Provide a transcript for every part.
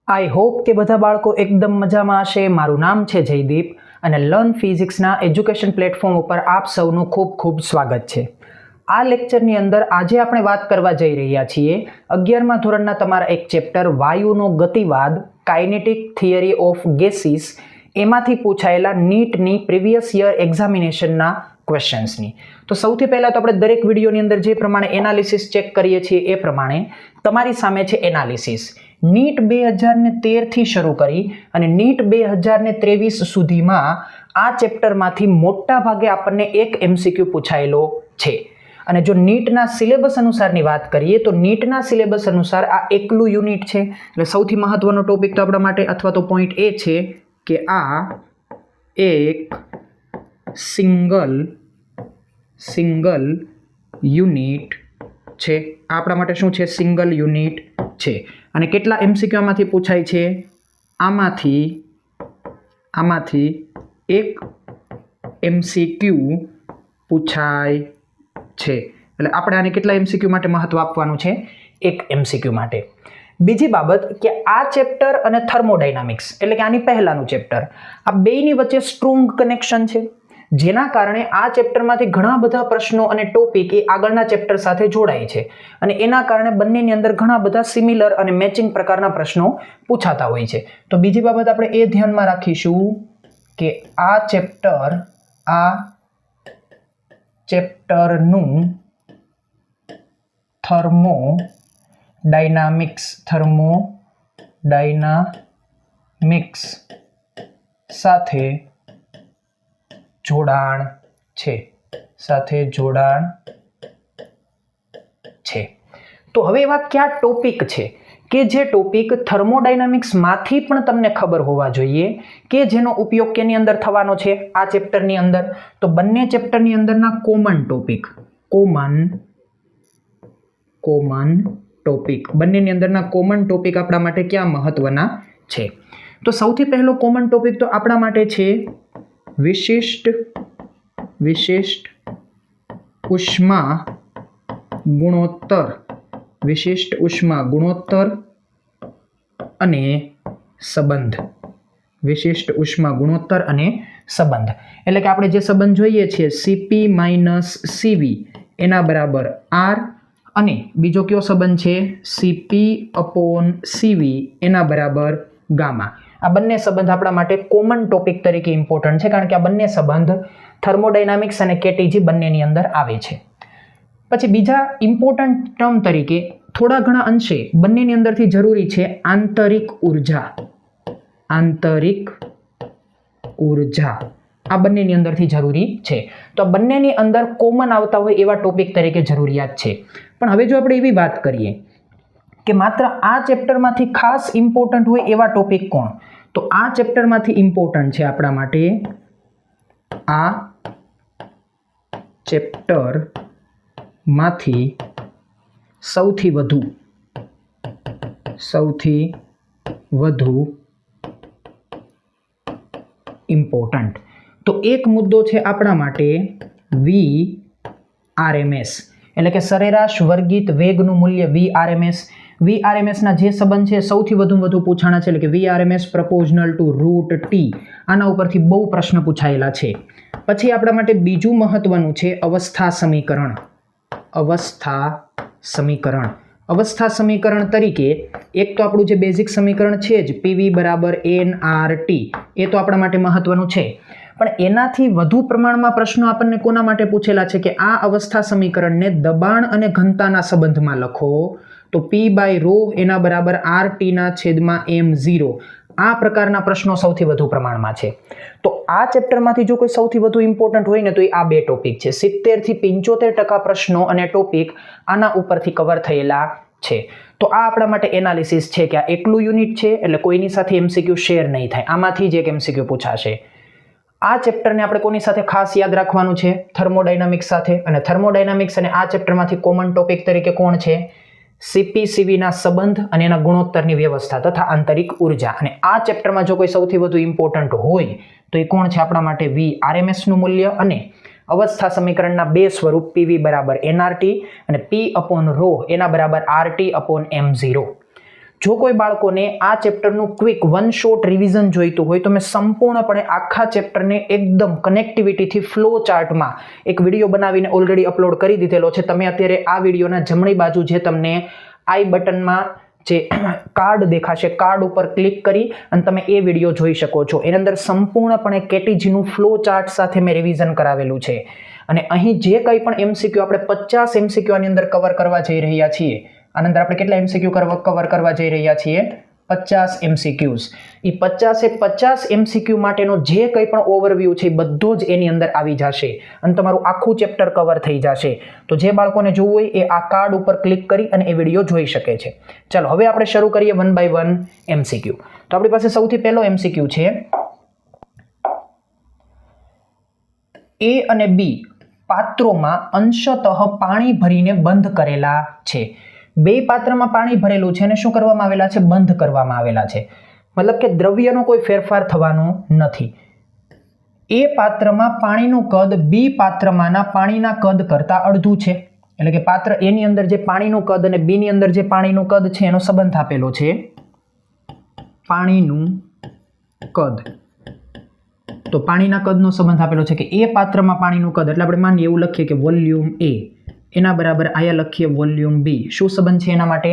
I hope કે બધા બાળકો એકદમ મજામાં હશે. મારું નામ છે જયદીપ અને લર્ન ફિઝિક્સના એજ્યુકેશન પ્લેટફોર્મ ઉપર આપ સૌનું ખૂબ ખૂબ સ્વાગત છે. આ લેક્ચરની અંદર આજે આપણે વાત કરવા જઈ રહ્યા છીએ 11મા ધોરણના તમારા એક ચેપ્ટર વાયુનો ગતિવાદ કાઇનેટિક થિયરી ઓફ ગેસીસ એમાંથી પૂછાયેલા નીટની પ્રીવિયસ યર એક્ઝામિનેશનના ક્વેશ્ચન્સની. તો સૌથી પહેલાં તો આપણે દરેક વિડીયોની અંદર જે પ્રમાણે એનાલિસિસ ચેક કરીએ છીએ એ પ્રમાણે તમારી સામે છે એનાલિસિસ. નીટ 2013થી શરૂ કરી અને નીટ 2023 સુધીમાં આ ચેપ્ટરમાંથી મોટા ભાગે આપણને એક એમસીક્યુ પૂછાયેલો છે. અને જો નીટના સિલેબસ અનુસારની વાત કરીએ તો નીટના સિલેબસ અનુસાર આ એકલું યુનિટ છે. એટલે સૌથી મહત્વનો ટોપિક તો આપણા માટે અથવા તો પોઈન્ટ એ છે કે આ એક સિંગલ યુનિટ છે. આપણા માટે શું છે? સિંગલ યુનિટ છે. અને કેટલા એમસીક્યુ આમાંથી પૂછાય છે? આમાંથી એક એમસીક્યુ પૂછાય છે. એટલે આપણે આને કેટલા એમસીક્યુ માટે મહત્વ આપવાનું છે? એક એમસીક્યુ માટે. બીજી બાબત કે આ ચેપ્ટર અને થર્મોડાયનામિક્સ એટલે કે આની પહેલાનું ચેપ્ટર, આ બેયની વચ્ચે સ્ટ્રોંગ કનેક્શન છે, જેના કારણે આ ચેપ્ટરમાંથી ઘણા બધા પ્રશ્નો અને ટોપિક એ આગળના ચેપ્ટર સાથે જોડાય છે અને એના કારણે બંનેની અંદર ઘણા બધા સિમિલર અને મેચિંગ પ્રકારના પ્રશ્નો પૂછાતા હોય છે. તો બીજી બાબત આપણે એ ધ્યાનમાં રાખીશું કે આ ચેપ્ટરનું થર્મોડાયનામિક્સ સાથે જોડાણ છે. તો હવે એવા કયા ટોપિક છે કે જે ટોપિક થર્મોડાયનામિક્સમાંથી પણ તમને ખબર હોવા જોઈએ કે જેનો ઉપયોગ કેની અંદર થવાનો છે આ ચેપ્ટરની અંદર? તો બંને ચેપ્ટરની અંદરના કોમન ટોપિક બંનેની અંદરના કોમન ટોપિક આપણા માટે ક્યાં મહત્વના છે? તો સૌથી પહેલો કોમન ટોપિક તો આપણા માટે છે વિશિષ્ટ ઉષ્મા ગુણોત્તર અને સંબંધ. વિશિષ્ટ ઉષ્મા ગુણોત્તર અને સંબંધ એટલે કે આપણે જે સંબંધ જોઈએ છીએ Cp - Cv એના બરાબર R અને બીજો કયો સંબંધ છે? Cp/Cv એના બરાબર ગામા. આ બંને સંબંધ આપણા માટે કોમન ટોપિક તરીકે ઇમ્પોર્ટન્ટ છે, કારણ કે આ બંને સંબંધ થર્મોડાયનામિક્સ અને કેટીજી બંનેની અંદર આવે છે. પછી બીજા ઇમ્પોર્ટન્ટ ટર્મ તરીકે થોડા ઘણા અંશે બંનેની અંદરથી જરૂરી છે આંતરિક ઉર્જા. આ બંનેની અંદરથી જરૂરી છે. તો આ બંનેની અંદર કોમન આવતા હોય એવા ટોપિક તરીકે જરૂરિયાત છે. પણ હવે જો આપણે એવી વાત કરીએ કે માત્ર આ ચેપ્ટરમાંથી ખાસ ઇમ્પોર્ટન્ટ હોય એવા ટોપિક કોણ? તો આ ચેપ્ટરમાંથી ઇમ્પોર્ટન્ટ છે આપણા માટે આ ચેપ્ટરમાંથી સૌથી વધુ ઇમ્પોર્ટન્ટ. તો એક મુદ્દો છે આપણા માટે VRMS એટલે કે સરેરાશ વર્ગિત વેગનું મૂલ્ય VRMS. VRMSના જે સંબંધ છે સૌથી વધુ પૂછાણા છે, એટલે કે VRMS proportional to √T. આના ઉપરથી બહુ પ્રશ્ન પૂછાયેલા છે. પછી આપણા માટે બીજું મહત્વનું છે અવસ્થા સમીકરણ તરીકે એક તો આપણું જે બેઝિક સમીકરણ છે જ PV = nRT, એ તો આપણા માટે મહત્વનું છે. પણ એનાથી વધુ પ્રમાણમાં પ્રશ્નો આપણને કોના માટે પૂછેલા છે કે આ અવસ્થા સમીકરણને દબાણ અને ઘનતાના સંબંધમાં લખો. તો P/ρ એના બરાબર RT/m0. આ પ્રકારના પ્રશ્નો સૌથી વધુ પ્રમાણમાં છે. તો આ ચેપ્ટરમાંથી જો કોઈ સૌથી વધુ ઇમ્પોર્ટન્ટ હોય ને તો એ આ બે ટોપિક છે. 70 થી 75% પ્રશ્નો અને ટોપિક આના ઉપરથી કવર થયેલા છે. તો આ આપણા માટે એનાલિસિસ છે કે આ એકલું યુનિટ છે એટલે કોઈની સાથે એમસીક્યુ શેર નહીં થાય. આમાંથી જ એક એમસીક્યુ પૂછાશે. આ ચેપ્ટરને આપણે કોની સાથે ખાસ યાદ રાખવાનું છે? થર્મોડાયનામિક્સ સાથે. અને થર્મોડાયનામિક્સ અને આ ચેપ્ટરમાંથી કોમન ટોપિક તરીકે કોણ છે? Cp/Cvના સંબંધ અને એના ગુણોત્તરની વ્યવસ્થા તથા આંતરિક ઉર્જા. અને આ ચેપ્ટરમાં જો કોઈ સૌથી વધુ ઇમ્પોર્ટન્ટ હોય તો એ કોણ છે આપણા માટે? VRMSનું મૂલ્ય અને અવસ્થા સમીકરણના બે સ્વરૂપ PV = nRT અને P/ρ એના બરાબર RT/m0. જો કોઈ બાળકોને આ ચેપ્ટરનું ક્વિક વન શોર્ટ રિવિઝન જોઈતું હોય તો મેં સંપૂર્ણપણે આખા ચેપ્ટરને એકદમ કનેક્ટિવિટીથી ફ્લો ચાર્ટમાં એક વિડીયો બનાવીને ઓલરેડી અપલોડ કરી દીધેલો છે. તમે અત્યારે આ વિડીયોના જમણી બાજુ જે તમને આઈ બટનમાં જે કાર્ડ દેખાશે, કાર્ડ ઉપર ક્લિક કરી અને તમે એ વિડીયો જોઈ શકો છો. એની અંદર સંપૂર્ણપણે કેટીજીનું ફ્લો ચાર્ટ સાથે મેં રિવિઝન કરાવેલું છે. અને અહીં જે કંઈ પણ એમસીક્યુ આપણે 50 એમસીક્યુ આની અંદર કવર કરવા જઈ રહ્યા છીએ. આની અંદર આપણે કેટલા એમસીક્યુ કવર કરવા જઈ રહ્યા છીએ? 50 એમસીક્યુઝ. એ 50 એમસીક્યુ માટેનો જે કંઈ પણ ઓવરવ્યૂ છે એ બધો જ એની અંદર આવી જશે અને તમારું આખું ચેપ્ટર કવર થઈ જશે. તો જે બાળકોને જોવું હોય એ આ કાર્ડ ઉપર ક્લિક કરી અને એ વિડીયો જોઈ શકે છે. ચાલો હવે આપણે શરૂ કરીએ 1 by 1 એમસીક્યુ. તો આપણી પાસે સૌથી પહેલો એમસીક્યુ છે, A અને B પાત્રોમાં અંશતઃ પાણી ભરીને બંધ કરેલા છે. બે પાત્રમાં પાણી ભરેલું છે અને શું કરવામાં આવેલા છે? બંધ કરવામાં આવેલા છે. મતલબ કે દ્રવ્યનો કોઈ ફેરફાર થવાનો નથી. એ પાત્રમાં પાણીનું કદ બી પાત્રમાંના પાણીના કદ કરતાં અડધું છે. એટલે કે પાત્ર એની અંદર જે પાણીનું કદ અને બીની અંદર જે પાણીનું કદ છે એનો સંબંધ આપેલો છે. પાણીનું કદ, તો પાણીના કદનો સંબંધ આપેલો છે કે એ પાત્રમાં પાણીનું કદ, એટલે આપણે માનીએ એવું લખીએ કે વોલ્યુમ એ એના બરાબર આયા લખીએ વોલ્યુમ બી. શું સંબંધ છે એના માટે?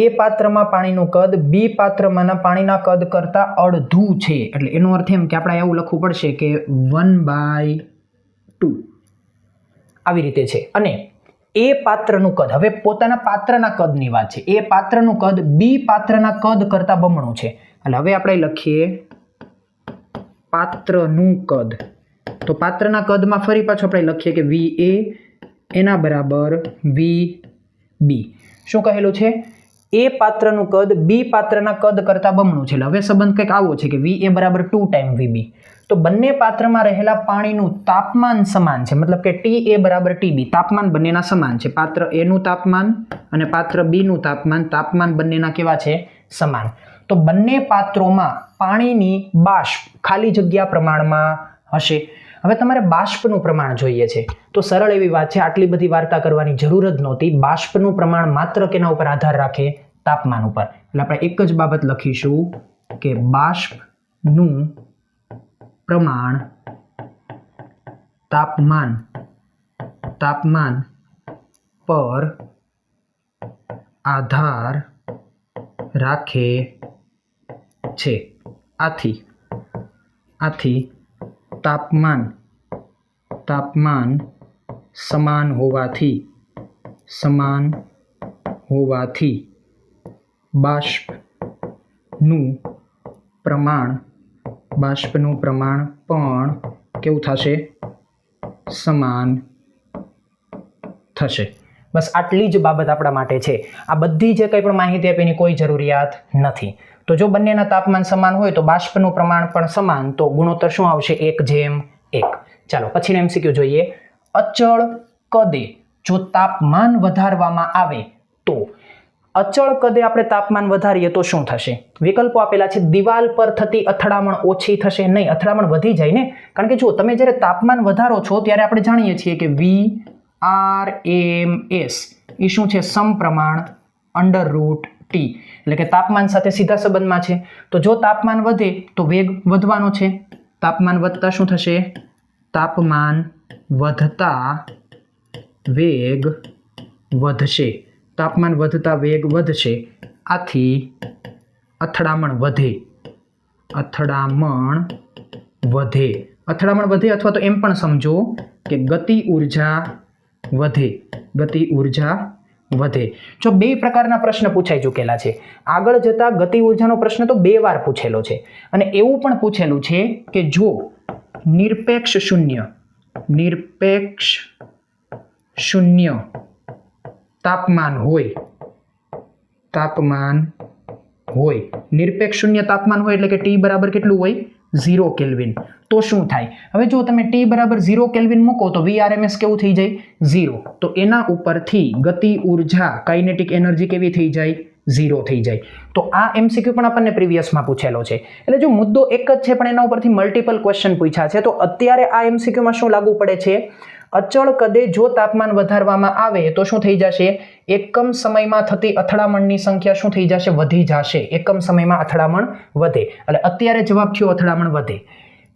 એ પાત્રમાં પાણીનું કદ બી પાત્રમાંના પાણીના કદ કરતાં અડધું છે. એટલે એનો અર્થ એમ કે આપણે એવું લખવું પડશે કે 1/2 આવી રીતે છે. અને એ પાત્રનું કદ, હવે પોતાના પાત્રના કદની વાત છે, એ પાત્રનું કદ બી પાત્રના કદ કરતાં બમણું છે. એટલે હવે આપણે લખીએ પાત્રનું કદ. તો પાત્રના કદમાં ફરી પાછું આપણે લખીએ કે VA એના બરાબર VB. શું કહેલું છે? એ પાત્રનું કદ બી પાત્રના કદ કરતાં બમણું છે. એટલે હવે સંબંધ કંઈક આવો છે કે VA બરાબર 2 ટાઈમ VB. તો બંને પાત્રમાં રહેલા પાણીનું તાપમાન સમાન છે. મતલબ કે TA બરાબર TB. તાપમાન બંનેના સમાન છે. પાત્ર A નું તાપમાન અને પાત્ર B નું તાપમાન બંનેના કેવા છે? સમાન. તો બંને પાત્રોમાં પાણીની બાષ્પ ખાલી જગ્યા પ્રમાણમાં હશે. હવે તમારે બાષ્પનું પ્રમાણ જોઈએ છે તો સરળ એવી વાત છે, આટલી બધી વાર્તા કરવાની જરૂર જ નહોતી. બાષ્પનું પ્રમાણ માત્ર કેના ઉપર આધાર રાખે? તાપમાન ઉપર. એટલે આપણે એક જ બાબત લખીશું કે બાષ્પનું પ્રમાણ તાપમાન પર આધાર રાખે છે. આથી તાપમાન સમાન હોવાથી બાષ્પનું પ્રમાણ પણ કેવું થશે? સમાન થશે. બસ આટલી જ બાબત આપણા માટે છે. આ બધી જે કંઈ પણ માહિતી આપીની કોઈ જરૂરિયાત નથી. તો જો બંનેના તાપમાન સમાન હોય તો બાષ્પનું પ્રમાણ પણ સમાન, તો ગુણોત્તર શું આવશે? 1:1. ચાલો પછીનો એમસીક્યુ જોઈએ. અચળ કદે જો તાપમાન વધારવામાં આવે તો, અચળ કદે આપણે તાપમાન વધારીએ તો શું થશે? વિકલ્પો આપેલા છે. દિવાલ પર થતી અથડામણ ઓછી થશે. નહીં, અથડામણ વધી જાય ને. કારણ કે જો તમે જ્યારે તાપમાન વધારો છો ત્યારે આપણે જાણીએ છીએ કે VRMS એ શું છે? સમપ્રમાણ √T. એટલે કે તાપમાન સાથે સીધા સંબંધમાં છે. તો જો તાપમાન વધે તો વેગ વધવાનો છે. તાપમાન વધતા શું થશે? તાપમાન વધતા વેગ વધશે. તાપમાન વધતા વેગ વધશે. આથી અથડામણ વધે. અથડામણ વધે અથવા તો એમ પણ સમજો કે ગતિ ઉર્જા વધે. જો બે પ્રકારના પ્રશ્ન પૂછાઈ ચૂકેલા છે. આગળ જતા ગતિ ઉર્જાનો પ્રશ્ન તો 2 વાર પૂછેલો છે અને એવું પણ પૂછેલું છે કે જો નિરપેક્ષ શૂન્ય તાપમાન હોય, નિરપેક્ષ શૂન્ય તાપમાન હોય એટલે કે T બરાબર કેટલું હોય? 0 કેલ્વિન. તો શું થાય? હવે જો તમે T બરાબર 0 કેલ્વિન મૂકો તો VRMS કેવું થઈ જાય? 0. તો એના ઉપરથી ગતિ ઉર્જા, કાઇનેટિક એનર્જી કેવી થઈ જાય? 0 થઈ જાય. તો આ MCQ પણ આપણને પ્રીવિયસમાં પૂછેલો છે. એટલે જો મુદ્દો એક જ છે પણ એના ઉપરથી મલ્ટિપલ ક્વેશ્ચન પૂછ્યા છે. તો અત્યારે આ MCQમાં શું લાગુ પડે છે? અચળ કદે જો તાપમાન વધારવામાં આવે તો શું થઈ જશે? એકમ સમયમાં થતી અથડામણની સંખ્યા શું થઈ જશે? વધી જશે. એકમ સમયમાં અથડામણ વધે. એટલે અત્યારે જવાબ થયો અથડામણ વધે.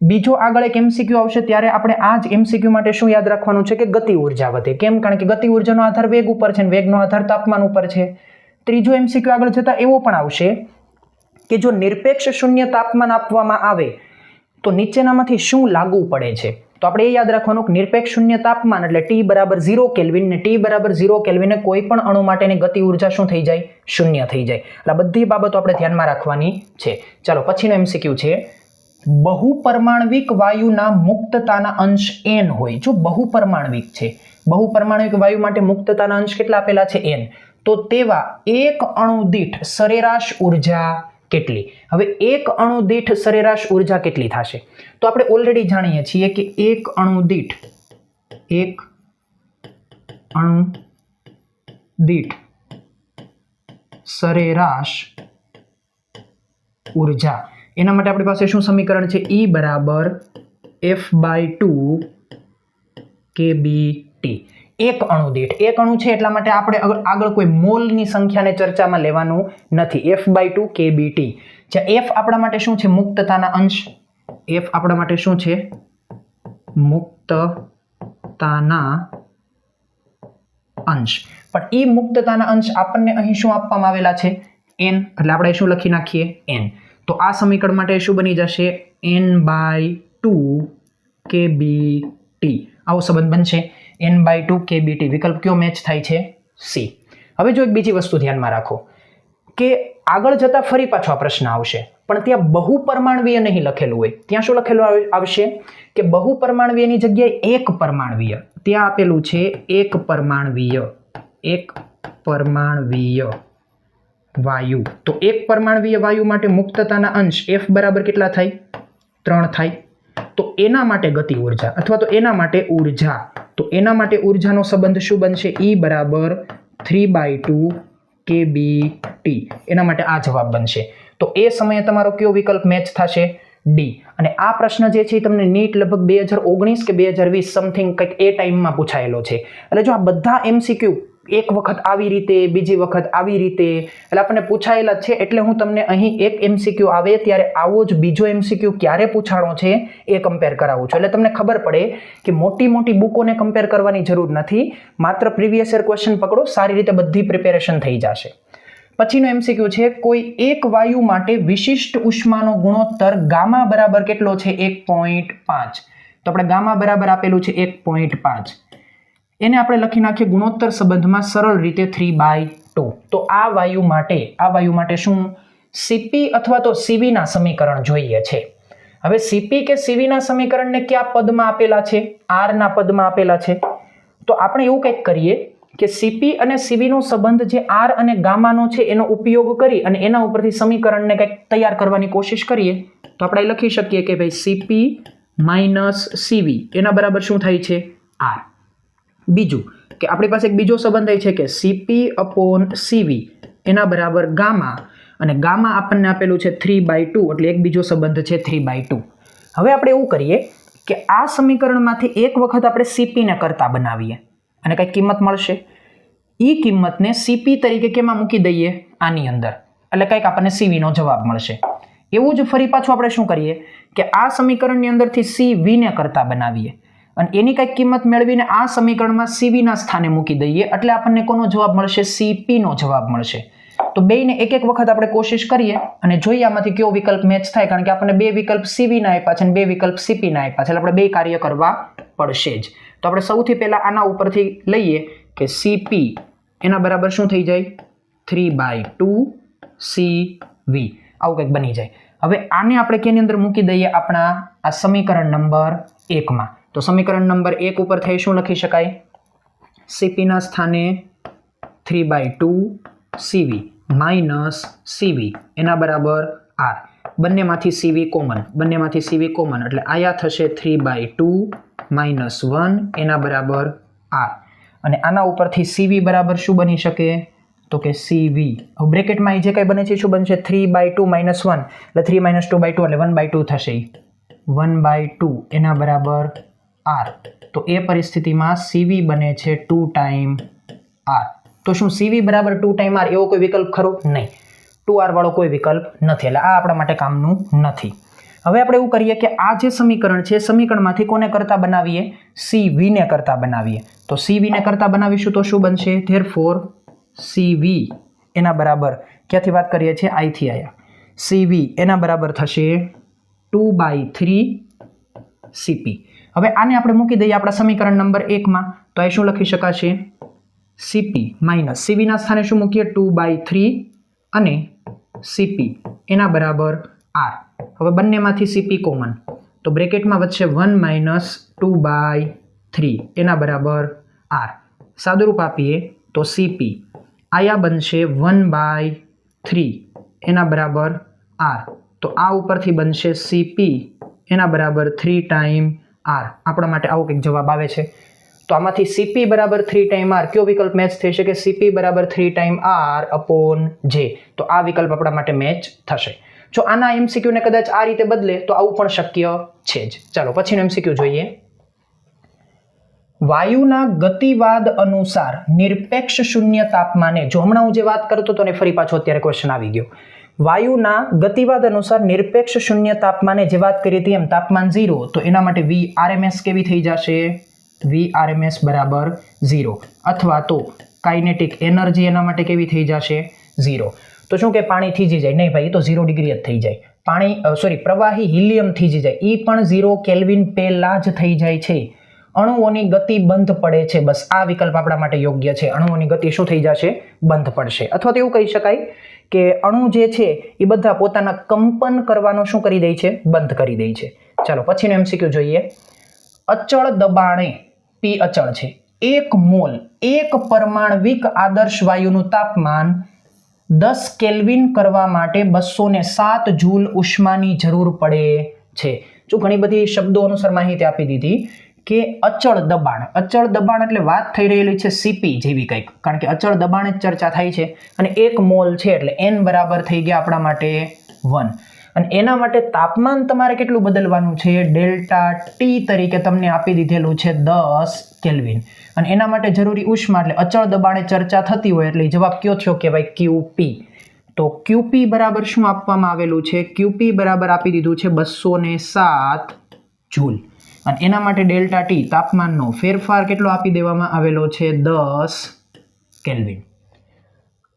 બીજો આગળ એક MCQ આવશે ત્યારે આપણે આ જ MCQ માટે શું યાદ રાખવાનું છે કે ગતિ ઉર્જા વધે. કેમ? કારણ કે ગતિ ઉર્જાનો આધાર વેગ ઉપર છે અને વેગનો આધાર તાપમાન ઉપર છે. ત્રીજો MCQ આગળ જતા એવો પણ આવશે કે જો નિરપેક્ષ શૂન્ય તાપમાન આપવામાં આવે તો નીચેનામાંથી શું લાગુ પડે છે? તો આપણે એ યાદ રાખવાનું કે નિરપેક્ષ શૂન્ય તાપમાન એટલે T બરાબર 0 કેલ્વિન ને T બરાબર 0 કેલ્વિને કોઈ પણ અણુ માટેની ગતિ ઉર્જા શું થઈ જાય? શૂન્ય થઈ જાય. એટલે બધી બાબતો આપણે ધ્યાનમાં રાખવાની છે. ચાલો પછીનો MCQ છે બહુપરમાણવિક વાયુના મુક્તતાના અંશ n હોય. જો બહુપરમાણવિક છે, બહુપરમાણવિક વાયુ માટે મુક્તતાના અંશ કેટલા આપેલા છે? n. તો તેવા એક અણુ દીઠ સરેરાશ ઉર્જા કેટલી? હવે એક અણુ દીઠ સરેરાશ ઉર્જા કેટલી થશે? તો આપણે ઓલરેડી જાણીએ છીએ કે એક અણુ દીઠ સરેરાશ ઉર્જા, એના માટે આપણી પાસે શું સમીકરણ છે? E બરાબર F/2 kBT. એક અણુ દીઠ, એક અણુ છે એટલા માટે આપણે આગળ કોઈ મોલની સંખ્યાને ચર્ચામાં લેવાનું નથી. F/2 kBT. જ્યાં F આપણા માટે શું છે? મુક્તતાના અંશ. F આપણા માટે શું છે? મુક્તતાના અંશ. પણ એ મુક્તતાના અંશ આપણને અહીં શું આપવામાં આવેલા છે? n. એટલે આપણે શું લખી નાખીએ? n. તો આ સમીકરણ માટે શું બની જશે? n/2 kBT. આવો સંબંધ બનશે. n/2 kBT. વિકલ્પ કયો મેચ થાય છે? C. હવે જો એક બીજી વસ્તુ ધ્યાનમાં રાખો કે આગળ જતા ફરી પાછો આ પ્રશ્ન આવશે પણ ત્યાં બહુપરમાણવીય નહીં લખેલું હોય. ત્યાં શું લખેલું આવશે કે બહુપરમાણવીયની જગ્યાએ એક પરમાણવીય. ત્યાં આપેલું છે એક પરમાણવીય વાયુ. તો એક પરમાણવીય વાયુ માટે મુક્તતાના અંશ F બરાબર કેટલા થાય? 3 થાય. તો એના માટે ગતિ ઉર્જા અથવા તો એના માટે ઉર્જા, તો એના માટે ઉર્જાનો સંબંધ શું બનશે? E બરાબર 3/2 kBT. એના માટે આ જવાબ બનશે. તો એ સમયે તમારો કયો વિકલ્પ મેચ થશે? D. અને આ પ્રશ્ન જે છે તમને નીટ લગભગ 2019 કે 2020 સમથિંગ કંઈક એ ટાઈમમાં પૂછાયેલો છે. એટલે જો આ બધા MCQ એક વખત આવી રીતે, બીજી વખત આવી રીતે એટલે આપણને પૂછાયેલા છે. એટલે હું તમને અહીં એક MCQ આવે ત્યારે આવો જ બીજો MCQ ક્યારે પૂછાણો છે એ કમ્પેર કરાવું છું. એટલે તમને ખબર પડે કે મોટી મોટી બુકોને કમ્પેર કરવાની જરૂર નથી. માત્ર પ્રીવિયસ યર ક્વેશ્ચન પકડો, સારી રીતે બધી પ્રિપેરેશન થઈ જશે. પછીનો MCQ છે કોઈ એક વાયુ માટે વિશિષ્ટ ઉષ્માનો ગુણોત્તર ગામા બરાબર કેટલો છે? 1.5. તો આપણે ગામા બરાબર આપેલું છે 1.5. એને આપણે લખી નાખીએ ગુણોત્તર સંબંધમાં સરળ રીતે 3/2. તો આ વાયુ માટે શું CP અથવા તો CV ના સમીકરણ જોઈએ છે. હવે CP કે CV ના સમીકરણને કયા પદમાં આપેલા છે? R ના પદમાં આપેલા છે. તો આપણે એવું કંઈક કરીએ કે CP અને CV નો સંબંધ જે R અને ગામાનો છે એનો ઉપયોગ કરી અને એના ઉપરથી સમીકરણને કંઈક તૈયાર કરવાની કોશિશ કરીએ. તો આપણે લખી શકીએ કે ભાઈ CP - CV એના બરાબર શું થાય છે? R. બીજું કે આપણી પાસે એક બીજો સંબંધ છે કે CP/CV એના બરાબર ગામા, અને ગામા આપણને આપેલું છે 3/2 એટલે એક બીજો સંબંધ છે 3/2. હવે આપણે એવું કરીએ કે આ સમીકરણમાંથી એક વખત આપણે CP ને કરતા બનાવીએ અને કઈ કિંમત મળશે. એ કિંમતને CP તરીકે કેમાં મૂકી દઈએ? આની અંદર. એટલે કંઈક આપણને CV નો જવાબ મળશે. એવું જ ફરી પાછું આપણે શું કરીએ કે આ સમીકરણની અંદરથી CV ને કરતા બનાવીએ અને એની કંઈક કિંમત મેળવીને આ સમીકરણમાં CV ના સ્થાને મૂકી દઈએ. એટલે આપણને કોનો જવાબ મળશે? CP નો જવાબ મળશે. તો બેયને એક એક વખત આપણે કોશિશ કરીએ અને જોઈએ આમાંથી કયો વિકલ્પ મેચ થાય. કારણ કે આપણને બે વિકલ્પ CV ના આપ્યા છે અને બે વિકલ્પ CP ના આપ્યા છે. એટલે આપણે બે કાર્ય કરવા પડશે જ. તો આપણે સૌથી પહેલા આના ઉપરથી લઈએ કે CP એના બરાબર શું થઈ જાય? 3/2 CV. આવું કંઈક બની જાય. હવે આને આપણે કેની અંદર મૂકી દઈએ? આપણા આ સમીકરણ નંબર 1 માં. તો સમીકરણ નંબર 1 ઉપર થઈ શું લખી શકાય? CP ના સ્થાને 3/2 CV માઇનસ CV એના બરાબર R. બંનેમાંથી CV કોમન એટલે આયા થશે 3/2 -1 એના બરાબર R. અને આના ઉપરથી CV બરાબર શું બની શકે? તો તો કે CV. હવે બ્રેકેટમાં જે કંઈ બને છે શું બનશે 3/2 - 1 એટલે 3 - 2/2 એટલે 1/2 થશે. 1/2 એના બરાબર R. તો એ પરિસ્થિતિમાં CV બને છે 2 ટાઈમ R. તો શું CV બરાબર 2 ટાઈમ R એવો કોઈ વિકલ્પ ખરો? નહીં. 2R વાળો કોઈ વિકલ્પ નથી, એટલે આ આપણા માટે કામનું નથી. હવે આપણે એવું કરીએ કે આ જે સમીકરણ છે સમીકરણમાંથી કોને કરતા બનાવીએ? CV ને કરતા બનાવીએ. તો CV ને કરતા બનાવીશું તો શું બનશે? ધેરફોર CV એના બરાબર ક્યાંથી વાત કરીએ છીએ? I થી આયા. CV એના બરાબર થશે 2/3 CP. હવે આને આપણે મૂકી દઈએ આપણા સમીકરણ નંબર 1 માં. તો એ શું લખી શકાશે? CP માઇનસ CV ના સ્થાને શું મૂકીએ? 2/3 અને CP એના બરાબર R. હવે બંનેમાંથી CP કોમન, તો બ્રેકેટમાં વધશે 1 - 2/3 એના બરાબર R. સાદુરૂપ આપીએ તો CP આયા બનશે 1/3 એના બરાબર R. તો આ ઉપરથી બનશે CP એના બરાબર 3 ટાઈમ R. આપણા માટે આવો કંઈક જવાબ આવે છે. તો આમાંથી CP બરાબર 3 ટાઈમ R કયો વિકલ્પ મેચ થઈ શકે? CP બરાબર 3 ટાઈમ R અપોન J. તો આ વિકલ્પ આપણા માટે મેચ થશે. જો આના MCQ ને કદાચ આ રીતે બદલે તો આવું પણ શક્ય છે જ. ચાલો પછીનો MCQ જોઈએ. વાયુના ગતિવાદ અનુસાર નિરપેક્ષ શૂન્ય તાપમાને, જો હમણાં હું જે વાત કરતો હતો ને ફરી પાછો અત્યારે ક્વેશ્ચન આવી ગયો. વાયુના ગતિવાદ અનુસાર નિરપેક્ષ શૂન્ય તાપમાને જે વાત કરી હતી એમ તાપમાન 0, તો એના માટે VRMS કેવી થઈ જશે? VRMS બરાબર 0. અથવા તો કાઇનેટિક એનર્જી એના માટે કેવી થઈ જશે? 0. તો શું કે પાણી થીજી જાય? નહીં ભાઈ, એ તો 0 ડિગ્રી જ થઈ જાય. પ્રવાહી હિલિયમ થીજી જાય, એ પણ 0 કેલ્વિન પહેલા જ થઈ જાય છે. અણુઓની ગતિ બંધ પડે છે. બસ આ વિકલ્પ આપણા માટે યોગ્ય છે. અણુઓની ગતિ શું થઈ જશે? બંધ પડશે. અથવા તો એવું કહી શકાય કે અણુ જે છે એ બધા પોતાના કંપન કરવાનો શું કરી દે છે? બંધ કરી દે છે. ચાલો પછીનો MCQ જોઈએ. અચળ દબાણે P અચળ છે. 1 મોલ 1 પરમાણવિક આદર્શ વાયુનું તાપમાન 10 કેલ્વિન કરવા માટે 207 જૂલ ઉષ્માની જરૂર પડે છે. જો ઘણી બધી શબ્દો અનુસાર માહિતી આપી દીધી કે અચળ દબાણ એટલે વાત થઈ રહેલી છે CP જેવી કંઈક, કારણ કે અચળ દબાણ જ ચર્ચા થાય છે. અને 1 મોલ છે એટલે N બરાબર થઈ ગયા આપણા માટે 1. અને એના માટે તાપમાન તમારે કેટલું બદલવાનું છે? ડેલ્ટા T તરીકે તમને આપી દીધેલું છે 10 કેલ્વિન. અને એના માટે જરૂરી ઉષ્મા એટલે અચળ દબાણે ચર્ચા થતી હોય એટલે જવાબ કયો થયો કે ભાઈ QP. તો QP બરાબર શું આપવામાં આવેલું છે? QP બરાબર આપી દીધું છે 207 જૂલ. અને એના માટે ડેલ્ટા T તાપમાનનો ફેરફાર કેટલો આપી દેવામાં આવેલો છે? 10 કેલ્વિન.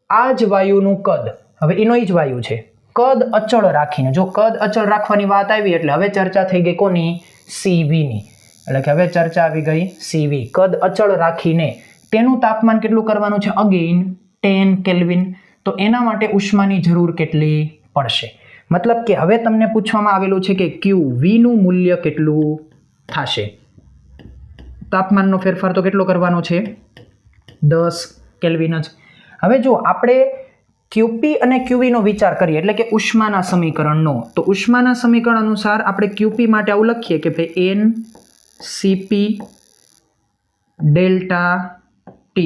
આ જ વાયુનું કદ, હવે એનો જ વાયુ છે, કદ અચળ રાખીને, જો કદ અચળ રાખવાની વાત આવી એટલે હવે ચર્ચા થઈ ગઈ કોની? CV ની. એટલે કે હવે ચર્ચા આવી ગઈ CV. કદ અચળ રાખીને તેનું તાપમાન કેટલું કરવાનું છે? Again 10 kelvin. તો એના માટે ઉષ્માની જરૂર કેટલી પડશે? મતલબ કે હવે તમને પૂછવામાં આવેલું છે કે QV નું મૂલ્ય કેટલું થશે? તાપમાનનો ફેરફાર તો કેટલો કરવાનો છે? 10 કેલ્વિન જ. હવે જો આપણે QP અને QV નો વિચાર કરીએ એટલે કે ઉષ્માના સમીકરણનો, તો ઉષ્માના સમીકરણ અનુસાર આપણે QP માટે આવું લખીએ કે ભાઈ NCP delta T.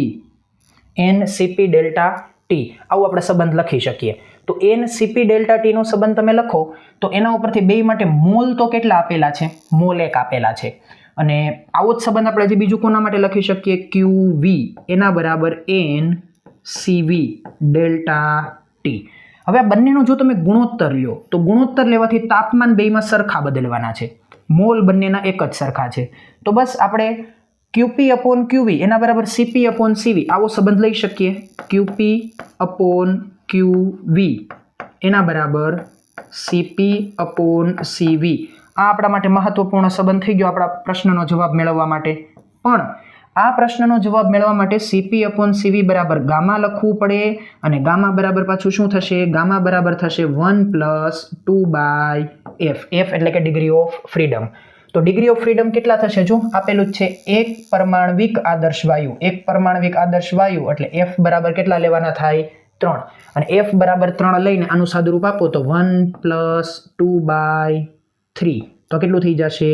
NCP delta T આવું આપણે સંબંધ લખી શકીએ. તો NCP ડેલ્ટા T નો સંબંધ તમે લખો તો એના ઉપરથી બે માટે મોલ તો કેટલા આપેલા છે? મોલ 1 આપેલા છે. અને આવો જ સંબંધ આપણે હજી બીજું કોના માટે લખી શકીએ? QV એના બરાબર NCV ડેલ્ટા T. હવે આ બંનેનો જો તમે ગુણોત્તર લ્યો તો ગુણોત્તર લેવાથી તાપમાન બેયમાં સરખા બદલવાના છે. મોલ બંનેના એક જ સરખા છે. તો બસ આપણે QP અપોન QV એના બરાબર CP અપોન CV આવો સંબંધ લઈ શકીએ. QP અપોન QV એના બરાબર CP અપોન CV. આ આપણા માટે મહત્વપૂર્ણ સંબંધ થઈ ગયો આપણા પ્રશ્નનો જવાબ મેળવવા માટે. પણ આ પ્રશ્નનો જવાબ મેળવવા માટે CP અપોન CV બરાબર ગામા લખવું પડે. અને ગામા બરાબર પાછું શું થશે? ગામા બરાબર થશે 1 + 2/f. F એટલે કે ડિગ્રી ઓફ ફ્રીડમ. તો ડિગ્રી ઓફ ફ્રીડમ કેટલા થશે? જો આપેલું જ છે 1 પરમાણવિક આદર્શ વાયુ. 1 પરમાણવિક આદર્શ વાયુ એટલે F બરાબર કેટલા લેવાના થાય? 3. અને F બરાબર 3 લઈને આનું સાદુરૂપ આપો તો 1 + 2/3. તો કેટલું થઈ જશે?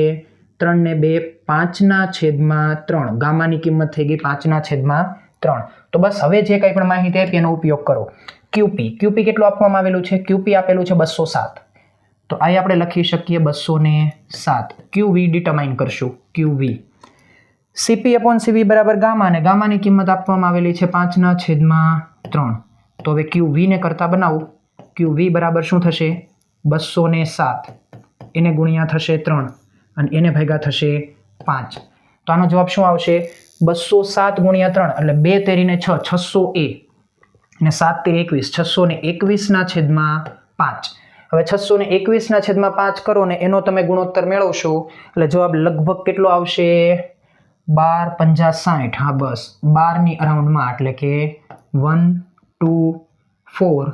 3 ને 2 5/3. ગામાની કિંમત થઈ ગઈ 5/3. 3. તો બસ હવે જે કંઈ પણ માહિતી આપી એનો ઉપયોગ કરો. QP કેટલું આપવામાં આવેલું છે? QP આપેલું છે 207. તો અહીં આપણે લખી શકીએ 207. QV ડિટરમાઇન કરશું. QV CP/CV બરાબર ગામા, અને ગામાની કિંમત આપવામાં આવેલી છે 5/3. તો હવે QV ને કરતા બનાવું. QV બરાબર શું થશે? 207 એને ગુણ્યા થશે 3 અને એને ભાગ્યા થશે 5. તો આનો જવાબ શું આવશે? 207 ગુણ્યા 3 એટલે 2 તેરીને 6, 600A અને 7 તેરી 21, 621/5. હવે 621/5 કરો ને એનો તમે ગુણોત્તર મેળવશો એટલે જવાબ લગભગ કેટલો આવશે? 12 50 60. હા બસ 12 ની અરાઉન્ડમાં, એટલે કે 124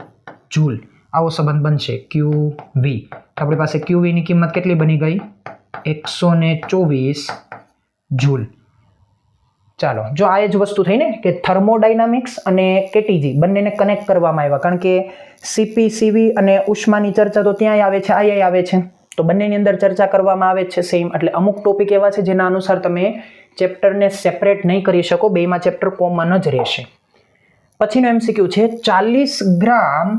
જૂલ. આવો સંબંધ બનશે QV. આપણી પાસે QV ની કિંમત કેટલી બની ગઈ? 124 જૂલ. ચાલો, જો આ જ વસ્તુ થઈ ને કે થર્મોડાયનામિક્સ અને કેટીજી બંનેને કનેક્ટ કરવામાં આવ્યા, કારણ કે CP, CV અને ઉષ્માની ચર્ચા તો ત્યાંય આવે છે, અહીંયા આવે છે, તો બંનેની અંદર ચર્ચા કરવામાં આવે છે સેમ. એટલે અમુક ટોપિક એવા છે જેના અનુસાર તમે ચેપ્ટરને સેપરેટ નહીં કરી શકો, બેમાં ચેપ્ટર કોમન જ રહેશે. પછીનો MCQ છે 40 ગ્રામ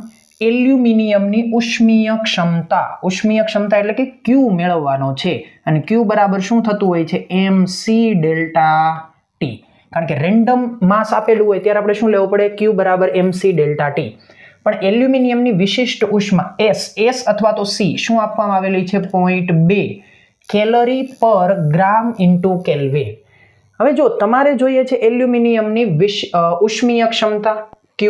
એલ્યુમિનિયમની ઉષ્મીય ક્ષમતા. ઉષ્મીય ક્ષમતા એટલે કે Q મેળવવાનો છે, અને Q બરાબર શું થતું હોય છે? mc∆T. કારણ કે રેન્ડમ માસ આપેલું હોય ત્યારે આપણે શું લેવું પડે? Q બરાબર mc∆T. પણ એલ્યુમિનિયમની વિશિષ્ટ ઉષ્મા S અથવા તો C શું આપવામાં આવેલી છે? 0.2 કેલરી પર ગ્રામ ઇન્ટુ કેલ્વિન. હવે જો તમારે જોઈએ છે એલ્યુમિનિયમની ઉષ્મીય ક્ષમતા Q,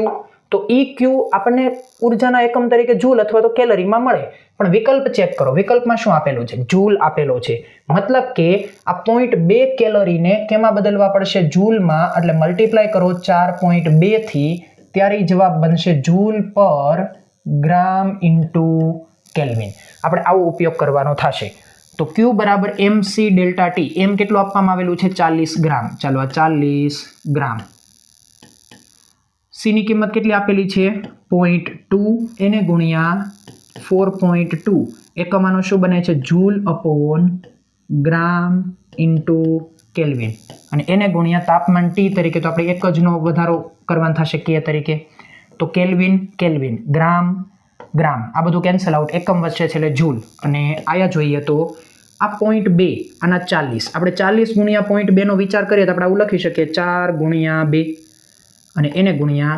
તો Q આપણને ઉર્જાના એકમ તરીકે જૂલ અથવા તો કેલરીમાં મળે, પણ વિકલ્પ ચેક કરો. વિકલ્પમાં શું આપેલું છે? જૂલ આપેલો છે. મતલબ કે આ 0.2 કેલરીને કેમાં બદલવા પડશે? જૂલમાં. એટલે મલ્ટીપ્લાય કરો 4.2 થી, ત્યારે જવાબ બનશે જૂલ પર ગ્રામ ઇન્ટુ કેલ્વિન. આપણે આવો ઉપયોગ કરવાનો થશે. તો Q બરાબર mc∆T. એમ કેટલું આપવામાં આવેલું છે? 40 ગ્રામ. ચાલો, આ 40 ગ્રામ. C ની કિંમત કેટલી આપેલી છે? 0.2 એને ગુણ્યા 4.2. એકમાનો શું બને છે? જૂલ અપોન ગ્રામ ઇન્ટુ કેલ્વિન, અને એને ગુણ્યા તાપમાન T તરીકે, તો આપણે એક જ નો વધારો કરવાનો થશે K તરીકે. તો કેલ્વિન ગ્રામ આ બધું કેન્સલ આઉટ, એકમ વચ્ચે છે એટલે જૂલ. અને આયા જોઈએ તો આ 0.2 આના 40, આપણે 40 ગુણ્યા 0.2 નો વિચાર કરીએ તો આપણે આવું લખી શકીએ 4 ગુણ્યા 2 અને એને ગુણ્યા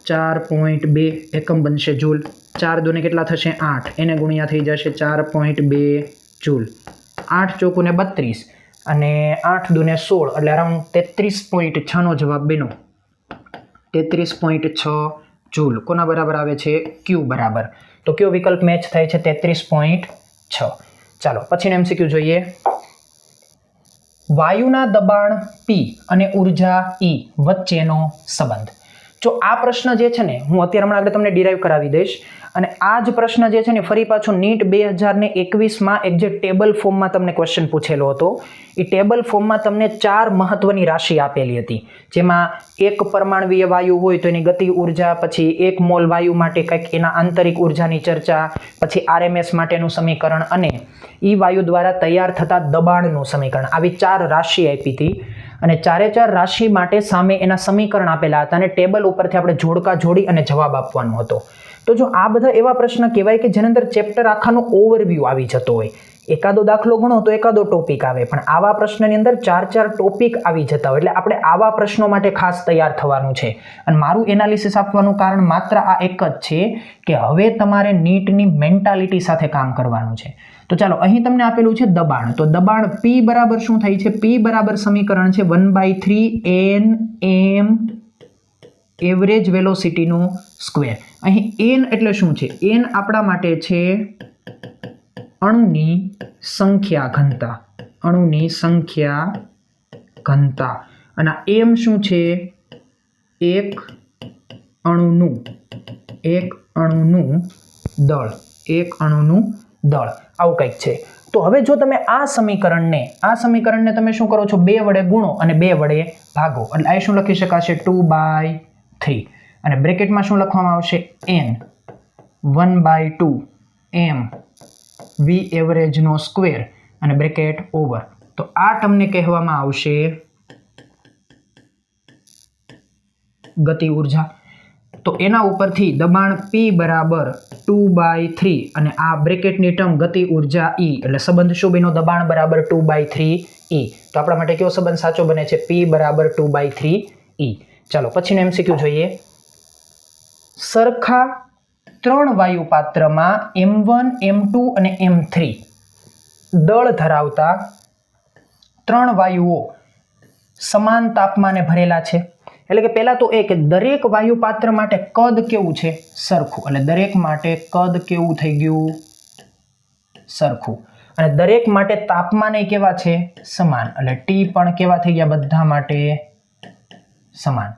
4.2, એકમ બનશે જૂલ. 4 દુને કેટલા થશે? 8, એને ગુણ્યા થઈ જશે 4.2 જૂલ. 8 ચોકુને 32 અને 8 દુને 16, એટલે અરાઉન્ડ 33.6 નો જવાબ બન્યો. 33.6 જૂલ કોના બરાબર આવે છે? Q બરાબર. તો કયો વિકલ્પ મેચ થાય છે? 33.6. ચાલો, પછીનો MCQ જોઈએ. વાયુના દબાણ P અને ઉર્જા E વચ્ચેનો સંબંધ. જો આ પ્રશ્ન જે છે ને, હું અત્યારે હમણાં આગળ તમને ડિરાઈવ કરાવી દઈશ, અને આ જ પ્રશ્ન જે છે ને ફરી પાછો NEET 2021માં એક જે ટેબલ ફોર્મમાં તમને ક્વેશ્ચન પૂછેલો હતો, એ ટેબલ ફોર્મમાં તમને 4 મહત્વની રાશિ આપેલી હતી, જેમાં એક પરમાણવીય વાયુ હોય તો એની ગતિ ઉર્જા, પછી 1 મોલ વાયુ માટે કંઈક એના આંતરિક ઉર્જાની ચર્ચા, પછી RMS માટેનું સમીકરણ, અને ઈ વાયુ દ્વારા તૈયાર થતા દબાણનું સમીકરણ. આવી 4 રાશિ આપી હતી, અને 4 રાશિ માટે સામે એના સમીકરણ આપેલા હતા, અને ટેબલ ઉપરથી આપણે જોડકા જોડી અને જવાબ આપવાનો હતો. તો જો આ બધા એવા પ્રશ્ન કહેવાય કે જેની અંદર ચેપ્ટર આખાનો ઓવરવ્યૂ આવી જતો હોય, એકાદો દાખલો ગણો તો એકાદો ટોપિક આવે, પણ આવા પ્રશ્નની અંદર 4 ટોપિક આવી જતા હોય, એટલે આપણે આવા પ્રશ્નો માટે ખાસ તૈયાર થવાનું છે. અને મારું એનાલિસિસ આપવાનું કારણ માત્ર આ એક જ છે કે હવે તમારે નીટની મેન્ટાલિટી સાથે કામ કરવાનું છે. તો ચાલો, અહીં તમને આપેલું છે દબાણ. તો દબાણ P બરાબર શું થાય છે? P બરાબર સમીકરણ છે 1/3 Nm એવરેજ વેલોસિટીનો સ્ક્વેર. અહીં n એટલે શું છે? n આપણા માટે છે અણુની સંખ્યા ઘનતા. અણુની સંખ્યા ઘનતા. અને m શું છે? એક અણુનું દળ. એક અણુનું દળ, આવું કંઈક છે. તો હવે જો તમે આ સમીકરણને તમે શું કરો છો? 2 વડે ગુણો અને 2 વડે ભાગો, એટલે આ શું લખી શકાશે? 2/3. અને બ્રેકેટમાં શું લખવામાં આવશે? n 1/2 m v એવરેજ નો સ્ક્વેર અને બ્રેકેટ ઓવર. તો આ તમને કહેવામાં આવશે ગતિ ઉર્જા. તો એના ઉપરથી દબાણ P બરાબર 2/3 અને આ બ્રેકેટની ટર્મ ગતિ ઉર્જા E, એટલે સંબંધ શું બન્યો? દબાણ બરાબર 2/3 E. તો આપણા માટે કયો સંબંધ સાચો બને છે? P બરાબર 2/3 E. ચાલો પછીનો MCQ જોઈએ. સરખા 3 વાયુ પાત્રમાં M1, M2 અને M3 દળ ધરાવતા 3 વાયુઓ સમાન તાપમાને ભરેલા છે. એટલે કે પહેલા તો એ કે દરેક વાયુ પાત્ર માટે કદ કેવું છે? સરખું. એટલે દરેક માટે કદ કેવું થઈ ગયું? સરખું. અને દરેક માટે તાપમાન કેવા છે? સમાન. એટલે T પણ કેવા થઈ ગયા? બધા માટે સમાન.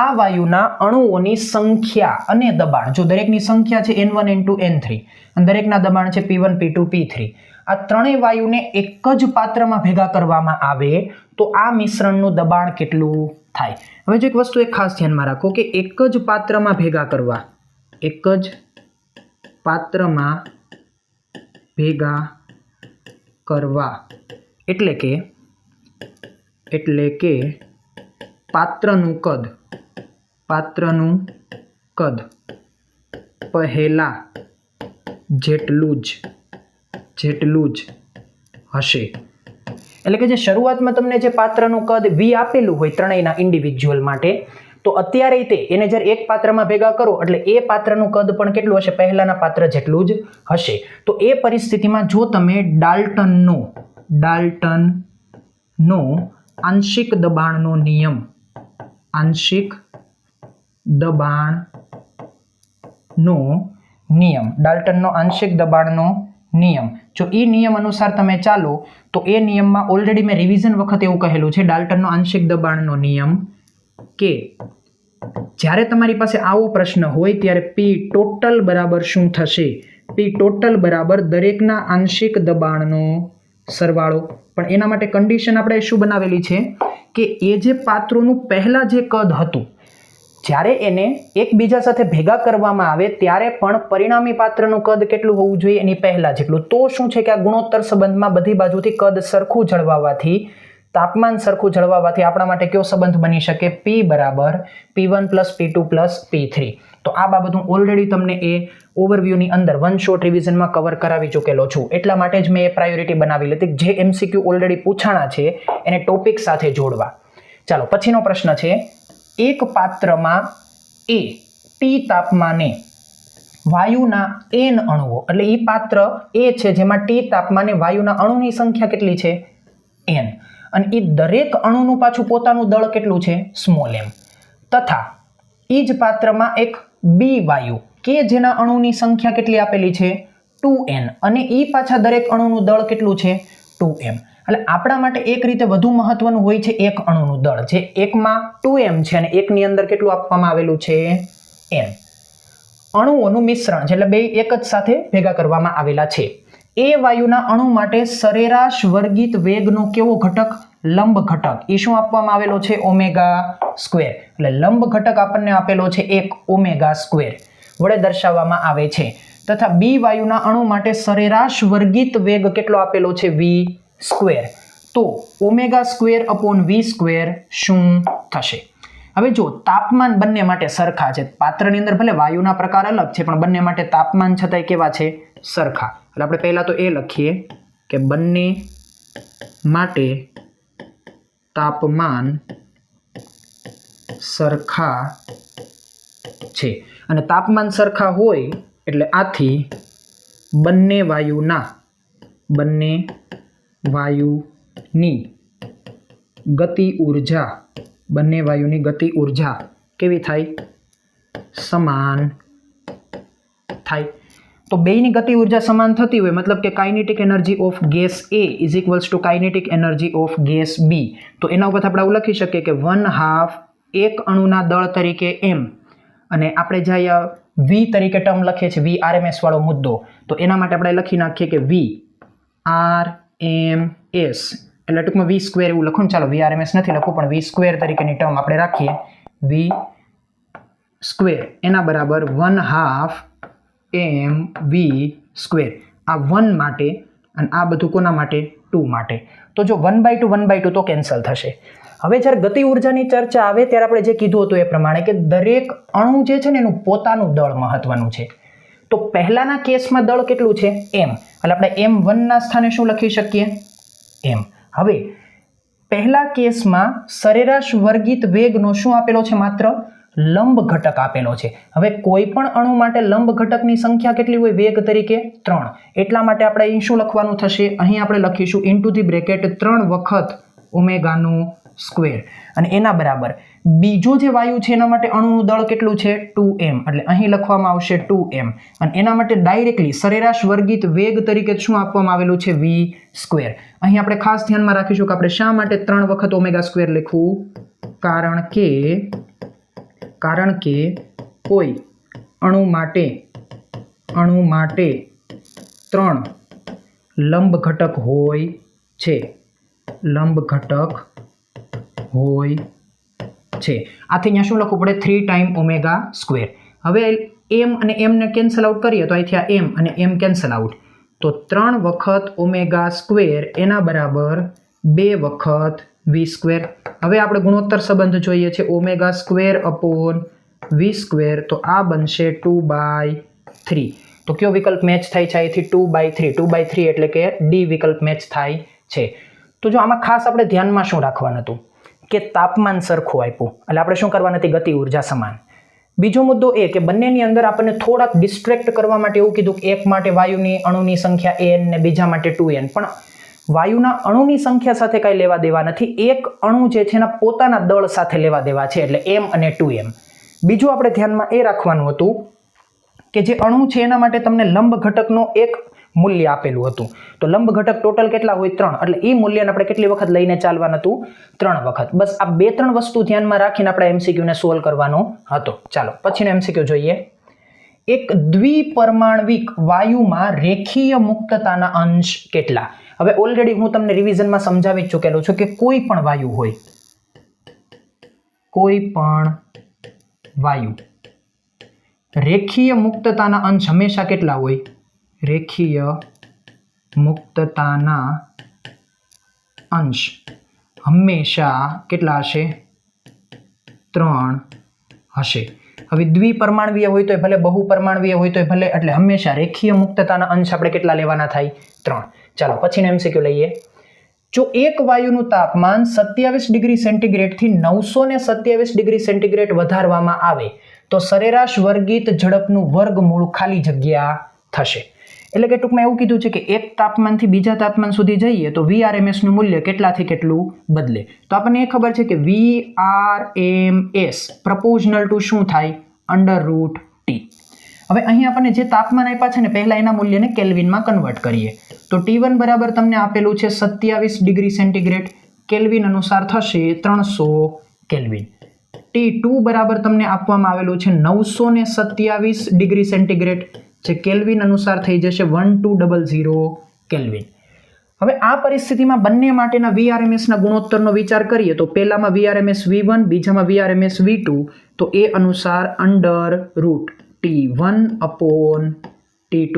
આ વાયુના અણુઓની સંખ્યા અને દબાણ, જો દરેકની સંખ્યા છે N1, N2, N3 અને દરેકના દબાણ છે P1, P2, P3, આ ત્રણેય વાયુને એક જ પાત્રમાં ભેગા કરવામાં આવે તો આ મિશ્રણનું દબાણ કેટલું થાય? હવે જો એક વસ્તુ એક ખાસ ધ્યાનમાં રાખો કે એક જ પાત્રમાં ભેગા કરવા, એક જ પાત્રમાં ભેગા કરવા એટલે કે પાત્રનું કદ પહેલા જેટલું જ હશે. એટલે કે જે શરૂઆતમાં તમને જે પાત્રનું કદ V આપેલું હોય ત્રણેયના ઇન્ડિવિજ્યુઅલ માટે, તો અત્યારે એને જ્યારે એક પાત્રમાં ભેગા કરો એટલે એ પાત્રનું કદ પણ કેટલું હશે? પહેલાના પાત્ર જેટલું જ હશે. તો એ પરિસ્થિતિમાં જો તમે ડાલ્ટનનો આંશિક દબાણનો નિયમ, જો એ નિયમ અનુસાર તમે ચાલો તો એ નિયમમાં ઓલરેડી મેં રિવિઝન વખતે એવું કહેલું છે, ડાલ્ટનનો આંશિક દબાણનો નિયમ, કે જ્યારે તમારી પાસે આવો પ્રશ્ન હોય ત્યારે P ટોટલ બરાબર શું થશે? P ટોટલ બરાબર દરેકના આંશિક દબાણનો સરવાળો. પણ એના માટે કન્ડિશન આપણે શું બનાવેલી છે કે એ જે પાત્રોનું પહેલા જે કદ હતું, જ્યારે એને એકબીજા સાથે ભેગા કરવામાં આવે ત્યારે પણ પરિણામી પાત્રનું કદ કેટલું હોવું જોઈએ? એની પહેલા જેટલું. તો શું છે કે આ ગુણોત્તર સંબંધમાં બધી બાજુથી કદ સરખું જળવાવાથી, તાપમાન સરખું જળવાવાથી આપણા માટે કયો સંબંધ બની શકે? P બરાબર P1 + P2 + P3. તો આ બાબત હું ઓલરેડી તમને એ ઓવરવ્યુની અંદર વન શોર્ટ રિવિઝનમાં કવર કરાવી ચૂકેલો છું. એટલા માટે જ મેં એ પ્રાયોરિટી બનાવી લીધી, જે MCQ ઓલરેડી પૂછાણા છે એને ટોપિક સાથે જોડવા. ચાલો પછીનો પ્રશ્ન છે, એક પાત્રમાં T તાપમાને વાયુના N અણુઓ, એટલે એ પાત્ર એ છે જેમાં T તાપમાને વાયુના અણુની સંખ્યા કેટલી છે? N. અને એ દરેક અણુનું પાછું પોતાનું દળ કેટલું છે? Small m. તથા એ જ પાત્રમાં એક B વાયુ કે જેના અણુની સંખ્યા કેટલી આપેલી છે? 2n. અને એ પાછા દરેક અણુનું દળ કેટલું છે? 2m. એટલે આપણા માટે એક રીતે વધુ મહત્વનું હોય છે એક અણુનું દળ, જે એકમાં 2m છે અને એકની અંદર કેટલું આપવામાં આવેલું છે? n. અણુઓનું મિશ્રણ, એટલે બે એક જ સાથે ભેગા કરવામાં આવેલા છે. એ વાયુના અણુ માટે સરેરાશ વર્ગિત વેગનો કેવો ઘટક? લંબ ઘટક. એ શું આપવામાં આવેલો છે? ω². એટલે લંબ ઘટક આપણને આપેલો છે 1 ω² વડે દર્શાવવામાં આવે છે. તથા B વાયુના અણુ માટે સરેરાશ વર્ગિત વેગ કેટલો આપેલો છે? v². તો ω²/v² શું થશે? હવે જો તાપમાન બંને માટે સરખા છે, પાત્રની અંદર ભલે વાયુના પ્રકાર અલગ છે પણ બંને માટે તાપમાન છતાંય કેવા છે? સરખા. એટલે આપણે પહેલા તો એ લખીએ કે બંને માટે તાપમાન સરખા છે. અને તાપમાન સરખા હોય એટલે આથી બંને વાયુની ગતિ ઉર્જા કેવી થાય? સમાન થાય. તો બેયની ગતિ ઉર્જા સમાન થતી હોય મતલબ કે kinetic energy of gas A = kinetic energy of gas B. તો એના ઉપર આપણે આવું લખી શકીએ કે 1/2 એક અણુના દળ તરીકે m, અને આપણે જ્યાં V તરીકે ટર્મ લખીએ છીએ, V RMS વાળો મુદ્દો, તો એના માટે આપણે લખી નાખીએ કે V RMS, એટલે ટૂંકમાં v² એવું લખું ને. ચાલો V RMS નથી લખવું પણ v² તરીકેની ટર્મ આપણે રાખીએ, v², એના બરાબર 1/2 mv². આ 1 માટે અને આ બધું કોના માટે? 2 માટે. તો જો 1/2 તો કેન્સલ થશે. હવે જ્યારે ગતિ ઉર્જાની ચર્ચા આવે ત્યારે આપણે જે કીધું હતું એ પ્રમાણે કે દરેક અણુ જે છે ને એનું પોતાનું દળ મહત્વનું છે. તો પહેલાના કેસમાં દળ કેટલું છે m, એટલે આપણે m1 ના સ્થાને શું લખી શકીએ m. હવે પહેલા કેસમાં સરેરાશ વર્ગિત વેગનો શું આપેલો છે? માત્ર લંબ ઘટક આપેલો છે. હવે કોઈ પણ અણુ માટે લંબ ઘટકની સંખ્યા કેટલી હોય? વેગ તરીકે 3. એટલા માટે આપણે અહીં શું લખવાનું થશે? અહીં આપણે લખીશું ઇન્ટુ ધી બ્રેકેટ 3 વખત ઓમેગાનું સ્ક્વેર, અને એના બરાબર બીજો જે વાયુ છે એના માટે અણુનું દળ કેટલું છે? 2m, એટલે અહીં લખવામાં આવશે 2m. અને એના માટે ડાયરેક્ટલી સરેરાશ વર્ગિત વેગ તરીકે શું આપવામાં આવેલું છે? v square. અહીં આપણે ખાસ ધ્યાનમાં રાખીશું કે આપણે શા માટે 3 વખત ઓમેગા સ્ક્વેર લખવું? કારણ કે કોઈ અણુ માટે 3 લંબ ઘટક હોય છે. આથી અહીંયા શું લખવું પડે? 3 ટાઈમ ઓમેગા સ્ક્વેર. હવે m અને m ને કેન્સલ આઉટ કરીએ તો અહીંથી આ m અને m કેન્સલ આઉટ, તો 3 વખત ઓમેગા સ્ક્વેર એના બરાબર 2 વખત v સ્ક્વેર. હવે આપણે ગુણોત્તર સંબંધ જોઈએ છે omega square upon v square, તો આ બનશે 2/3. તો કયો વિકલ્પ મેચ થાય છે? અહીંથી 2/3. 2/3 એટલે કે ડી વિકલ્પ મેચ થાય છે. તો જો આમાં ખાસ આપણે ધ્યાનમાં શું રાખવાનું હતું કે તાપમાન સરખું આપ્યું, એટલે આપણે શું કરવાનું હતી? ગતિ ઉર્જા સમાન. બીજો મુદ્દો એ કે બંનેની અંદર આપણને થોડાક ડિસ્ટ્રેક્ટ કરવા માટે એવું કીધું કે એક માટે વાયુની અણુની સંખ્યા n ને બીજા માટે 2n, પણ વાયુના અણુની સંખ્યા સાથે કાંઈ લેવા દેવા નથી. એક અણુ જે છે એના પોતાના દળ સાથે લેવા દેવા છે, એટલે m અને 2m. બીજું આપણે ધ્યાનમાં એ રાખવાનું હતું કે જે અણુ છે એના માટે તમને લંબ ઘટકનો એક મૂલ્ય આપેલું હતું. તો લંબ ઘટક ટોટલ કેટલા હોય? 3. એટલે એ મૂલ્યને આપણે કેટલી વખત લઈને ચાલવાનું હતું? 3 વખત. બસ આ 2-3 વસ્તુ ધ્યાનમાં રાખીને આપણે એમસીક્યુ ને સોલ્વ કરવાનો હતો. ચાલો પછીનો એમસીક્યુ જોઈએ. એક દ્વિપરમાણવિક વાયુમાં રેખીય મુક્તતાના અંશ કેટલા? હવે ઓલરેડી હું તમને રિવિઝનમાં સમજાવી ચૂકેલો છું કે કોઈ પણ વાયુ રેખીય મુક્તતાના અંશ હંમેશા કેટલા હોય? રેખીય મુક્તતાના અંશ હંમેશા કેટલા હશે? 3 હશે. હવે દ્વિપરમાણવીય હોય તો ભલે, બહુપરમાણવીય હોય તો ભલે, એટલે હંમેશા રેખીય મુક્તતાના અંશ આપણે કેટલા લેવાના થાય? 3. ચાલો પછીનો એમસીક્યુ લઈએ. જો એક વાયુનું તાપમાન 27 ડિગ્રી સેન્ટીગ્રેડથી 927 ડિગ્રી સેન્ટીગ્રેડ વધારવામાં આવે તો સરેરાશ વર્ગિત ઝડપનું વર્ગમૂળ ખાલી જગ્યા થશે. એટલે કે ટૂંકમાં એવું કીધું છે કે એક તાપમાનથી બીજા તાપમાન સુધી જઈએ તો VRMS નું મૂલ્ય કેટલાથી કેટલું બદલે. તો આપણને એ ખબર છે કે VRMS પ્રપોઝનલ ટુ શું થાય? √T. હવે અહીં આપણને જે તાપમાન આપ્યા છે ને પહેલા એના મૂલ્યને કેલ્વિનમાં કન્વર્ટ કરીએ તો T1 બરાબર તમને આપેલું છે 27 ડિગ્રી સેન્ટીગ્રેડ, કેલ્વિન અનુસાર થશે 300 કેલ્વિન. T2 બરાબર તમને આપવામાં આવેલું છે 927 ડિગ્રી સેન્ટીગ્રેડ, જે કેલ્વિન અનુસાર થઈ જશે 1200 કેલ્વિન. હવે આ પરિસ્થિતિમાં બંને માટેના VRMS ના ગુણોત્તરનો વિચાર કરીએ તો પહેલામાં VRMS V1, બીજામાં VRMS V2, તો એ અનુસાર √T1 અપોન T2.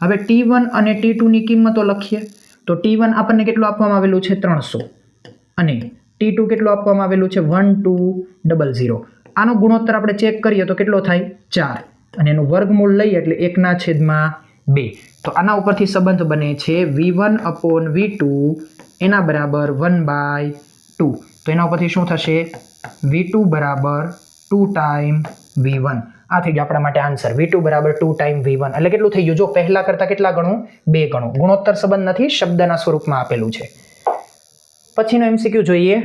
હવે T1 અને T2 ની કિંમતો લખીએ તો T1 આપણને કેટલું આપવામાં આવેલું છે? 300, અને T2 કેટલું આપવામાં આવેલું છે? 1200. આનો ગુણોત્તર આપણે ચેક કરીએ તો કેટલો થાય? 4, અને એનું વર્ગમૂળ લઈએ એટલે 1/2. તો આના ઉપરથી સંબંધ બને છે V1 અપોન V2 એના બરાબર 1/2. તો એના ઉપરથી શું થશે? V2 બરાબર 2 ટાઈમ V1. આ થઈ ગયો આપણા માટે આન્સર. V2 બરાબર 2 ટાઈમ V1. એટલે કેટલું થઈ ગયું? જો પહેલા કરતા કેટલા ગણું? 2 ગણું. ગુણોત્તર સંબંધ નથી, શબ્દના સ્વરૂપમાં આપેલું છે. પછીનો એમસીક્યુ જોઈએ.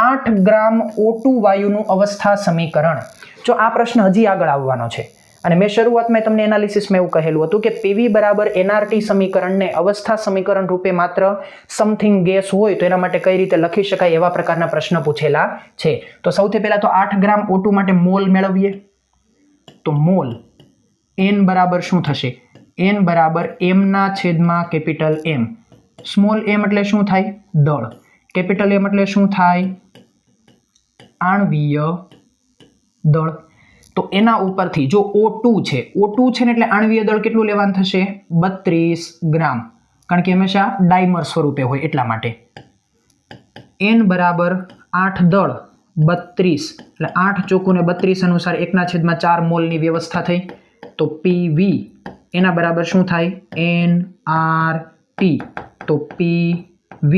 8 ગ્રામ O2 વાયુનું અવસ્થા સમીકરણ. જો આ પ્રશ્ન હજી આગળ આવવાનો છે, અને મેં શરૂઆતમાં તમને એનાલિસિસમાં એવું કહેલું હતું કે PV બરાબર NRT સમીકરણને અવસ્થા સમીકરણ રૂપે માત્ર સમથિંગ ગેસ હોય તો એના માટે કઈ રીતે લખી શકાય એવા પ્રકારના પ્રશ્ન પૂછેલા છે. તો સૌથી પહેલા તો 8 ગ્રામ O2 માટે મોલ મેળવીએ. તો મોલ N બરાબર શું થશે? N બરાબર M/M. સ્મોલ m એટલે શું થાય? દળ. કેપિટલ M એટલે શું થાય? આણ્વીય દળ. તો એના ઉપરથી જો O2 છે ને એટલે આણ્વીય દળ કેટલું લેવાનું થશે? 32 ગ્રામ, કારણ કે હંમેશા ડાયમર સ્વરૂપે હોય એટલા માટે. N બરાબર 8 દળ 32 એટલે 8 ચોકુને 32 અનુસાર 1/4 મોલની વ્યવસ્થા થઈ. તો PV એના બરાબર શું થાય? nRT. તો PV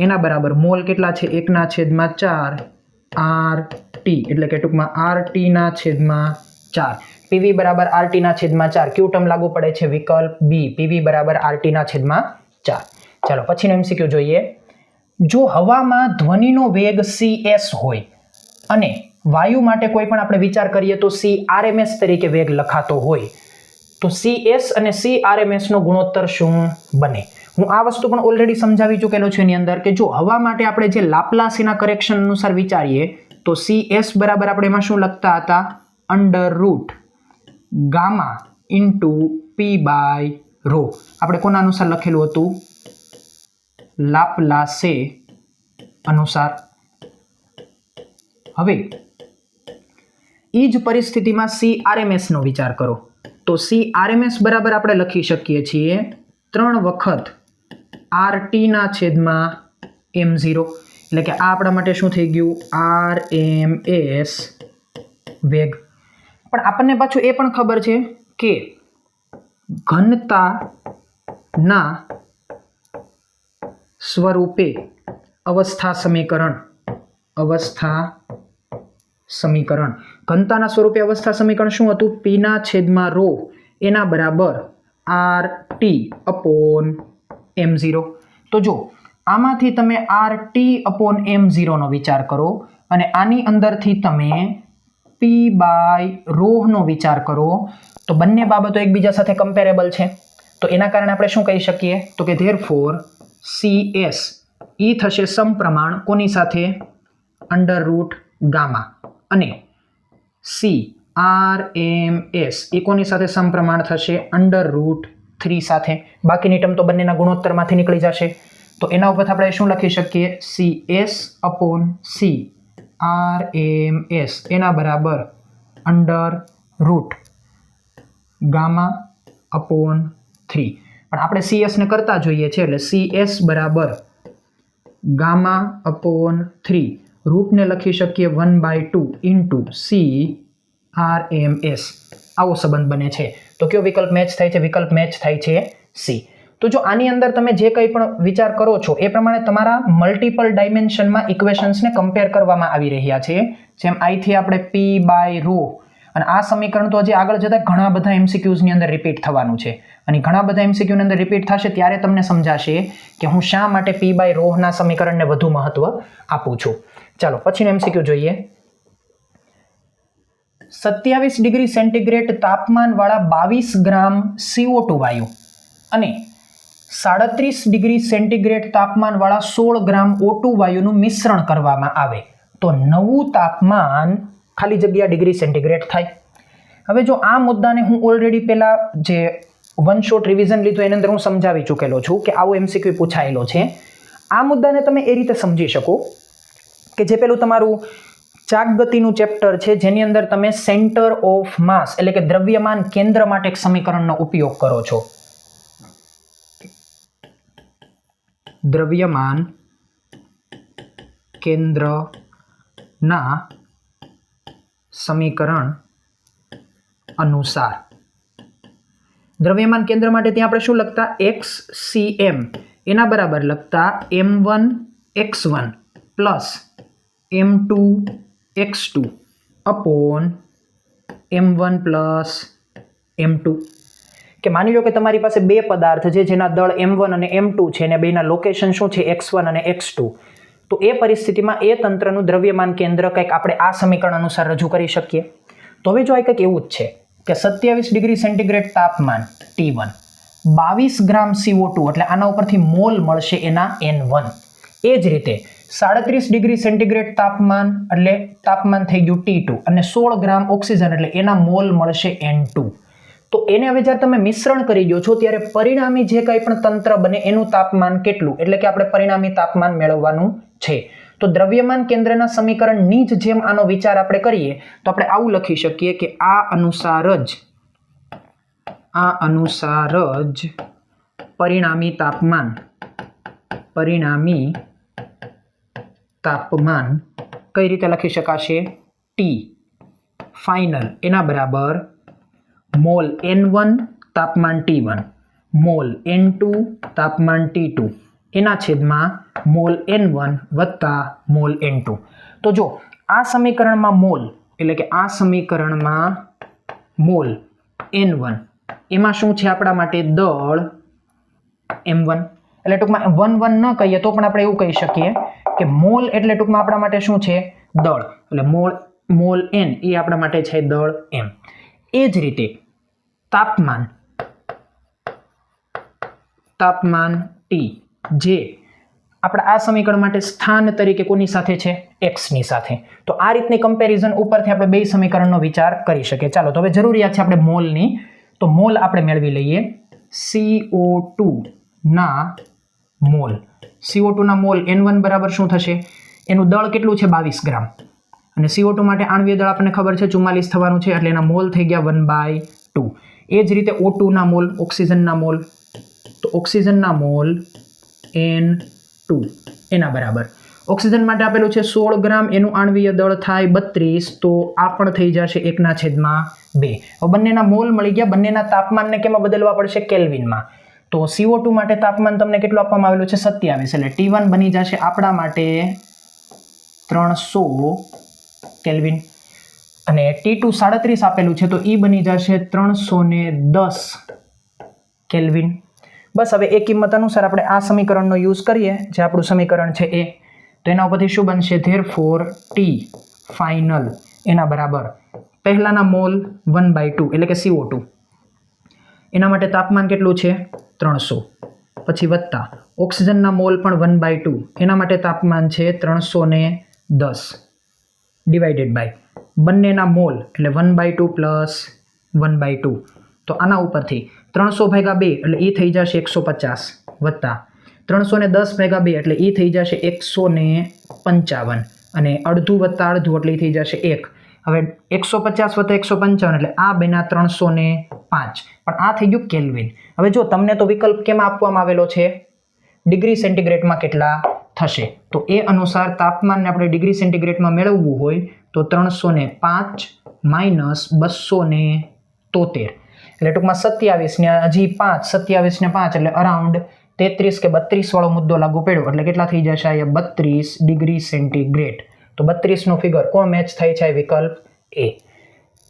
એના બરાબર મોલ કેટલા છે? 1/4 RT એટલે કે ટૂંકમાં RT/4. PV બરાબર RT/4. કયું ટર્મ લાગુ પડે છે? વિકલ્પ બી, PV બરાબર RT/4. ચાલો પછીનો MCQ જોઈએ. જો હવામાં ધ્વનિનો વેગ CS હોય અને વાયુ માટે કોઈ પણ આપણે વિચાર કરીએ તો CRMS તરીકે વેગ લખાતો હોય, તો CS અને CRMS નો ગુણોત્તર શું બને? હું આ વસ્તુ પણ ઓલરેડી સમજાવી ચૂકેલો છું એની અંદર કે જો હવા માટે આપણે જે લાપ્લાસીના કરેક્શન અનુસાર વિચારીએ તો CS બરાબર આપણે એમાં શું લખતા હતા? √ ગામા ઇન્ટુ P/ρ. આપણે કોના અનુસાર લખેલું હતું? લાપ્લાસે અનુસાર. હવે એ જ પરિસ્થિતિમાં CRMS નો વિચાર કરો તો CRMS બરાબર આપણે લખી શકીએ છીએ 3 વખત RT/m0 એટલે કે આ આપણા માટે શું થઈ ગયું? RMS વેગ. પણ આપણને પાછું એ પણ ખબર છે કે ઘનતાના સ્વરૂપે અવસ્થા સમીકરણ ઘનતાના સ્વરૂપે અવસ્થા સમીકરણ શું હતું? P/ρ એના બરાબર RT/m0. તો જો આમાંથી તમે RT/m0 નો વિચાર કરો અને આની અંદરથી તમે P/ρ નો વિચાર કરો તો બંને બાબતો એકબીજા સાથે કમ્પેરેબલ છે. તો એના કારણે આપણે શું કહી શકીએ? તો કે ધેરફોર CS ઈ થશે સમપ્રમાણ કોની સાથે? √ ગામા અને CRMS એ કોની સાથે સમપ્રમાણ થશે? √3 સાથે. બાકીની ટર્મ તો બંનેના ગુણોત્તરમાંથી નીકળી જશે. તો એના ઉપર આપણે શું લખી શકીએ? CS/CRMS એના બરાબર √γ/3. પણ આપણે CS ને કરતા જોઈએ છે એટલે CS બરાબર γ/3 રૂટને લખી શકીએ 1/2 ઇન્ટુ CRMS. આવો સંબંધ બને છે. તો કયો વિકલ્પ મેચ થાય છે? વિકલ્પ મેચ થાય છે C. તો જો આની અંદર તમે જે કંઈ પણ વિચાર કરો છો એ પ્રમાણે તમારા મલ્ટિપલ ડાયમેન્શનમાં ઇક્વેશન્સને કમ્પેર કરવામાં આવી રહ્યા છે. જેમ અહીંથી આપણે P/ρ અને આ સમીકરણ તો હજી આગળ જતા ઘણા બધા MCQs ની અંદર રિપીટ થવાનું છે અને ઘણા બધા MCQ ની અંદર રિપીટ થશે ત્યારે તમને સમજાશે કે હું શા માટે P/ρ ના સમીકરણને વધુ મહત્વ આપું છું. ચાલો પછીનો MCQ જોઈએ. 27 ડિગ્રી સેન્ટીગ્રેડ તાપમાનવાળા 22 ગ્રામ CO2 વાયુ અને 37 ડિગ્રી સેન્ટીગ્રેડ તાપમાનવાળા 16 ગ્રામ O2 વાયુનું મિશ્રણ કરવામાં આવે તો નવું તાપમાન ખાલી જગ્યા ડિગ્રી સેન્ટીગ્રેડ થાય. હવે જો આ મુદ્દાને હું ઓલરેડી પહેલા જે વન શોટ રિવિઝન લીધું એની અંદર હું સમજાવી ચૂકેલો છું કે આવો MCQ પૂછાયેલો છે. આ મુદ્દાને તમે એ રીતે સમજી શકો કે જે પેલું તમારું ચાકગતિનું ચેપ્ટર છે જેની અંદર તમે સેન્ટર ઓફ માસ એટલે કે દ્રવ્યમાન કેન્દ્ર માટે એક સમીકરણનો ઉપયોગ કરો છો. દ્રવ્યમાન કેન્દ્રના સમીકરણ અનુસાર દ્રવ્યમાન કેન્દ્ર માટે ત્યાં આપણે શું લખતા? XCM એના બરાબર લખતા m1x1 plus m2x2 upon m1 plus m2. કે માની લો કે તમારી પાસે બે પદાર્થ છે જેના દળ m1 અને m2 છે અને બેના લોકેશન શું છે? x1 અને x2. તો એ પરિસ્થિતિમાં એ તંત્રનું દ્રવ્યમાન કેન્દ્ર કંઈક આપણે આ સમીકરણ અનુસાર રજૂ કરી શકીએ. તો હવે જો આ કંઈક એવું જ છે કે 27 ડિગ્રી સેન્ટીગ્રેડ તાપમાન T1 22 ગ્રામ CO2 એટલે આના ઉપરથી મોલ મળશે એના N1. એ જ રીતે 37 ડિગ્રી સેન્ટીગ્રેડ તાપમાન એટલે તાપમાન થઈ ગયું T2 અને 16 ગ્રામ ઓક્સિજન એટલે એના મોલ મળશે N2. તો એને હવે જ્યારે તમે મિશ્રણ કરી દો છો ત્યારે પરિણામી જે કંઈ પણ તંત્ર બને એનું તાપમાન કેટલું એટલે કે આપણે પરિણામી તાપમાન મેળવવાનું છે. તો દ્રવ્યમાન કેન્દ્રના સમીકરણની જ જેમ આનો વિચાર આપણે કરીએ તો આપણે આવું લખી શકીએ કે આ અનુસાર જ પરિણામી તાપમાન કઈ રીતે લખી શકાશે? ટી ફાઇનલ એના બરાબર મોલ N1 તાપમાન T1 મોલ N2 તાપમાન T2 એના છેદમાં મોલ N1 વત્તા મોલ N2. તો જો આ સમીકરણમાં મોલ એટલે કે આ સમીકરણમાં મોલ N1 એમાં શું છે આપણા માટે? દળ M1. એટલે ટૂંકમાં 1 ન કહીએ તો પણ આપણે એવું કહી શકીએ કે મોલ એટલે ટૂંકમાં આપણા માટે શું છે? દળ. એટલે મોલ N એ આપણા માટે છે દળ M. એ જ રીતે તાપમાન T જે આપણા આ સમીકરણ માટે સ્થાન તરીકે કોની સાથે છે? x ની સાથે. તો આ રીતની કમ્પેરિઝન ઉપરથી આપણે બે સમીકરણનો વિચાર કરી શકીએ. ચાલો તો હવે જરૂરિયાત છે આપણે મોલની. તો મોલ આપણે મેળવી લઈએ. CO2 ના મોલ. CO2 ના મોલ N1 બરાબર શું થશે? એનું દળ કેટલું છે? 22 ગ્રામ. અને CO2 માટે આણ્વીય દળ આપણને ખબર છે 44 થવાનું છે, એટલે એના મોલ થઈ ગયા 1/2. એ જ રીતે O2 ના મોલ, ઓક્સિજનના મોલ. તો ઓક્સિજનના મોલ N2 એના બરાબર ઓક્સિજન માટે આપેલું છે 16 ગ્રામ, એનું આણ્વીય દળ થાય 32, તો આ પણ થઈ જશે 1/2. હવે બંનેના મોલ મળી ગયા. બંનેના તાપમાનને કેમાં બદલવા પડશે? કેલ્વિનમાં. તો CO2 માટે તાપમાન તમને કેટલું આપવામાં આવેલું છે? 27. એટલે T1 બની જશે આપણા માટે 300 કેલ્વિન અને T2 37 આપેલું છે, તો એ બની જશે 310 કેલ્વિન. બસ હવે એ કિંમત અનુસાર આપણે આ સમીકરણનો યુઝ કરીએ, જે આપણું સમીકરણ છે એ. તો એના ઉપરથી શું બનશે? ધેરફોર ટી ફાઇનલ એના બરાબર પહેલાના મોલ 1/2 એટલે કે CO2 એના માટે તાપમાન કેટલું છે? 300. પછી વત્તા ઓક્સિજનના મોલ પણ 1/2 એના માટે તાપમાન છે 310 ડિવાઇડેડ બાય બંનેના મોલ એટલે 1/2 પ્લસ 1/2. તો આના ઉપરથી 300/2 એટલે એ થઈ જશે 150 વત્તા 310/2 એટલે એ થઈ જશે 155 અને અડધું વત્તા અડધું એટલે એ થઈ જશે 1. હવે 150 વત્તા 155 એટલે આ બન્યા 305, પણ આ થઈ ગયું કેલ્વિન. હવે જો તમને તો વિકલ્પ કેમાં આપવામાં આવેલો છે? ડિગ્રી સેન્ટીગ્રેડમાં કેટલા થશે? તો એ અનુસાર તાપમાનને આપણે ડિગ્રી સેન્ટીગ્રેડમાં મેળવવું હોય તો 305 માઇનસ 273 એટલે ટૂંકમાં 27 ને હજી 5, 27 ને 5 એટલે અરાઉન્ડ 33 કે 32 વાળો મુદ્દો લાગુ પડ્યો એટલે કેટલા થઈ જશે? અહીંયા 32 ડિગ્રી સેન્ટીગ્રેડ. તો 32 નો ફિગર કોણ મેચ થાય છે? વિકલ્પ એ.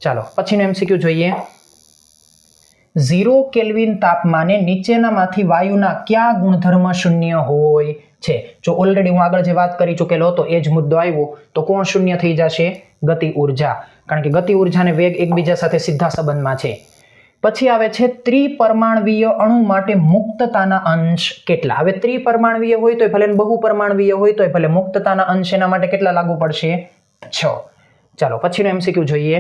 ચાલો પછીનો MCQ જોઈએ. 0 કેલ્વિન તાપમાને નીચેનામાંથી વાયુના કયા ગુણધર્મ શૂન્ય હોય છે? જો ઓલરેડી હું આગળ જે વાત કરી ચૂકેલો હતો એ જ મુદ્દો આવ્યો તો કોણ શૂન્ય થઈ જશે? ગતિ ઉર્જા. કારણ કે ગતિ ઉર્જા અને વેગ એકબીજા સાથે સીધા સંબંધમાં છે. પછી આવે છે ત્રિપરમાણવીય અણુ માટે મુક્તતાના અંશ કેટલા? હવે ત્રિપરમાણવીય હોય તોય ભલે, બહુપરમાણવીય હોય તોય ભલે, મુક્તતાના અંશ એના માટે કેટલા લાગુ પડશે? 6. ચાલો પછીનો MCQ જોઈએ.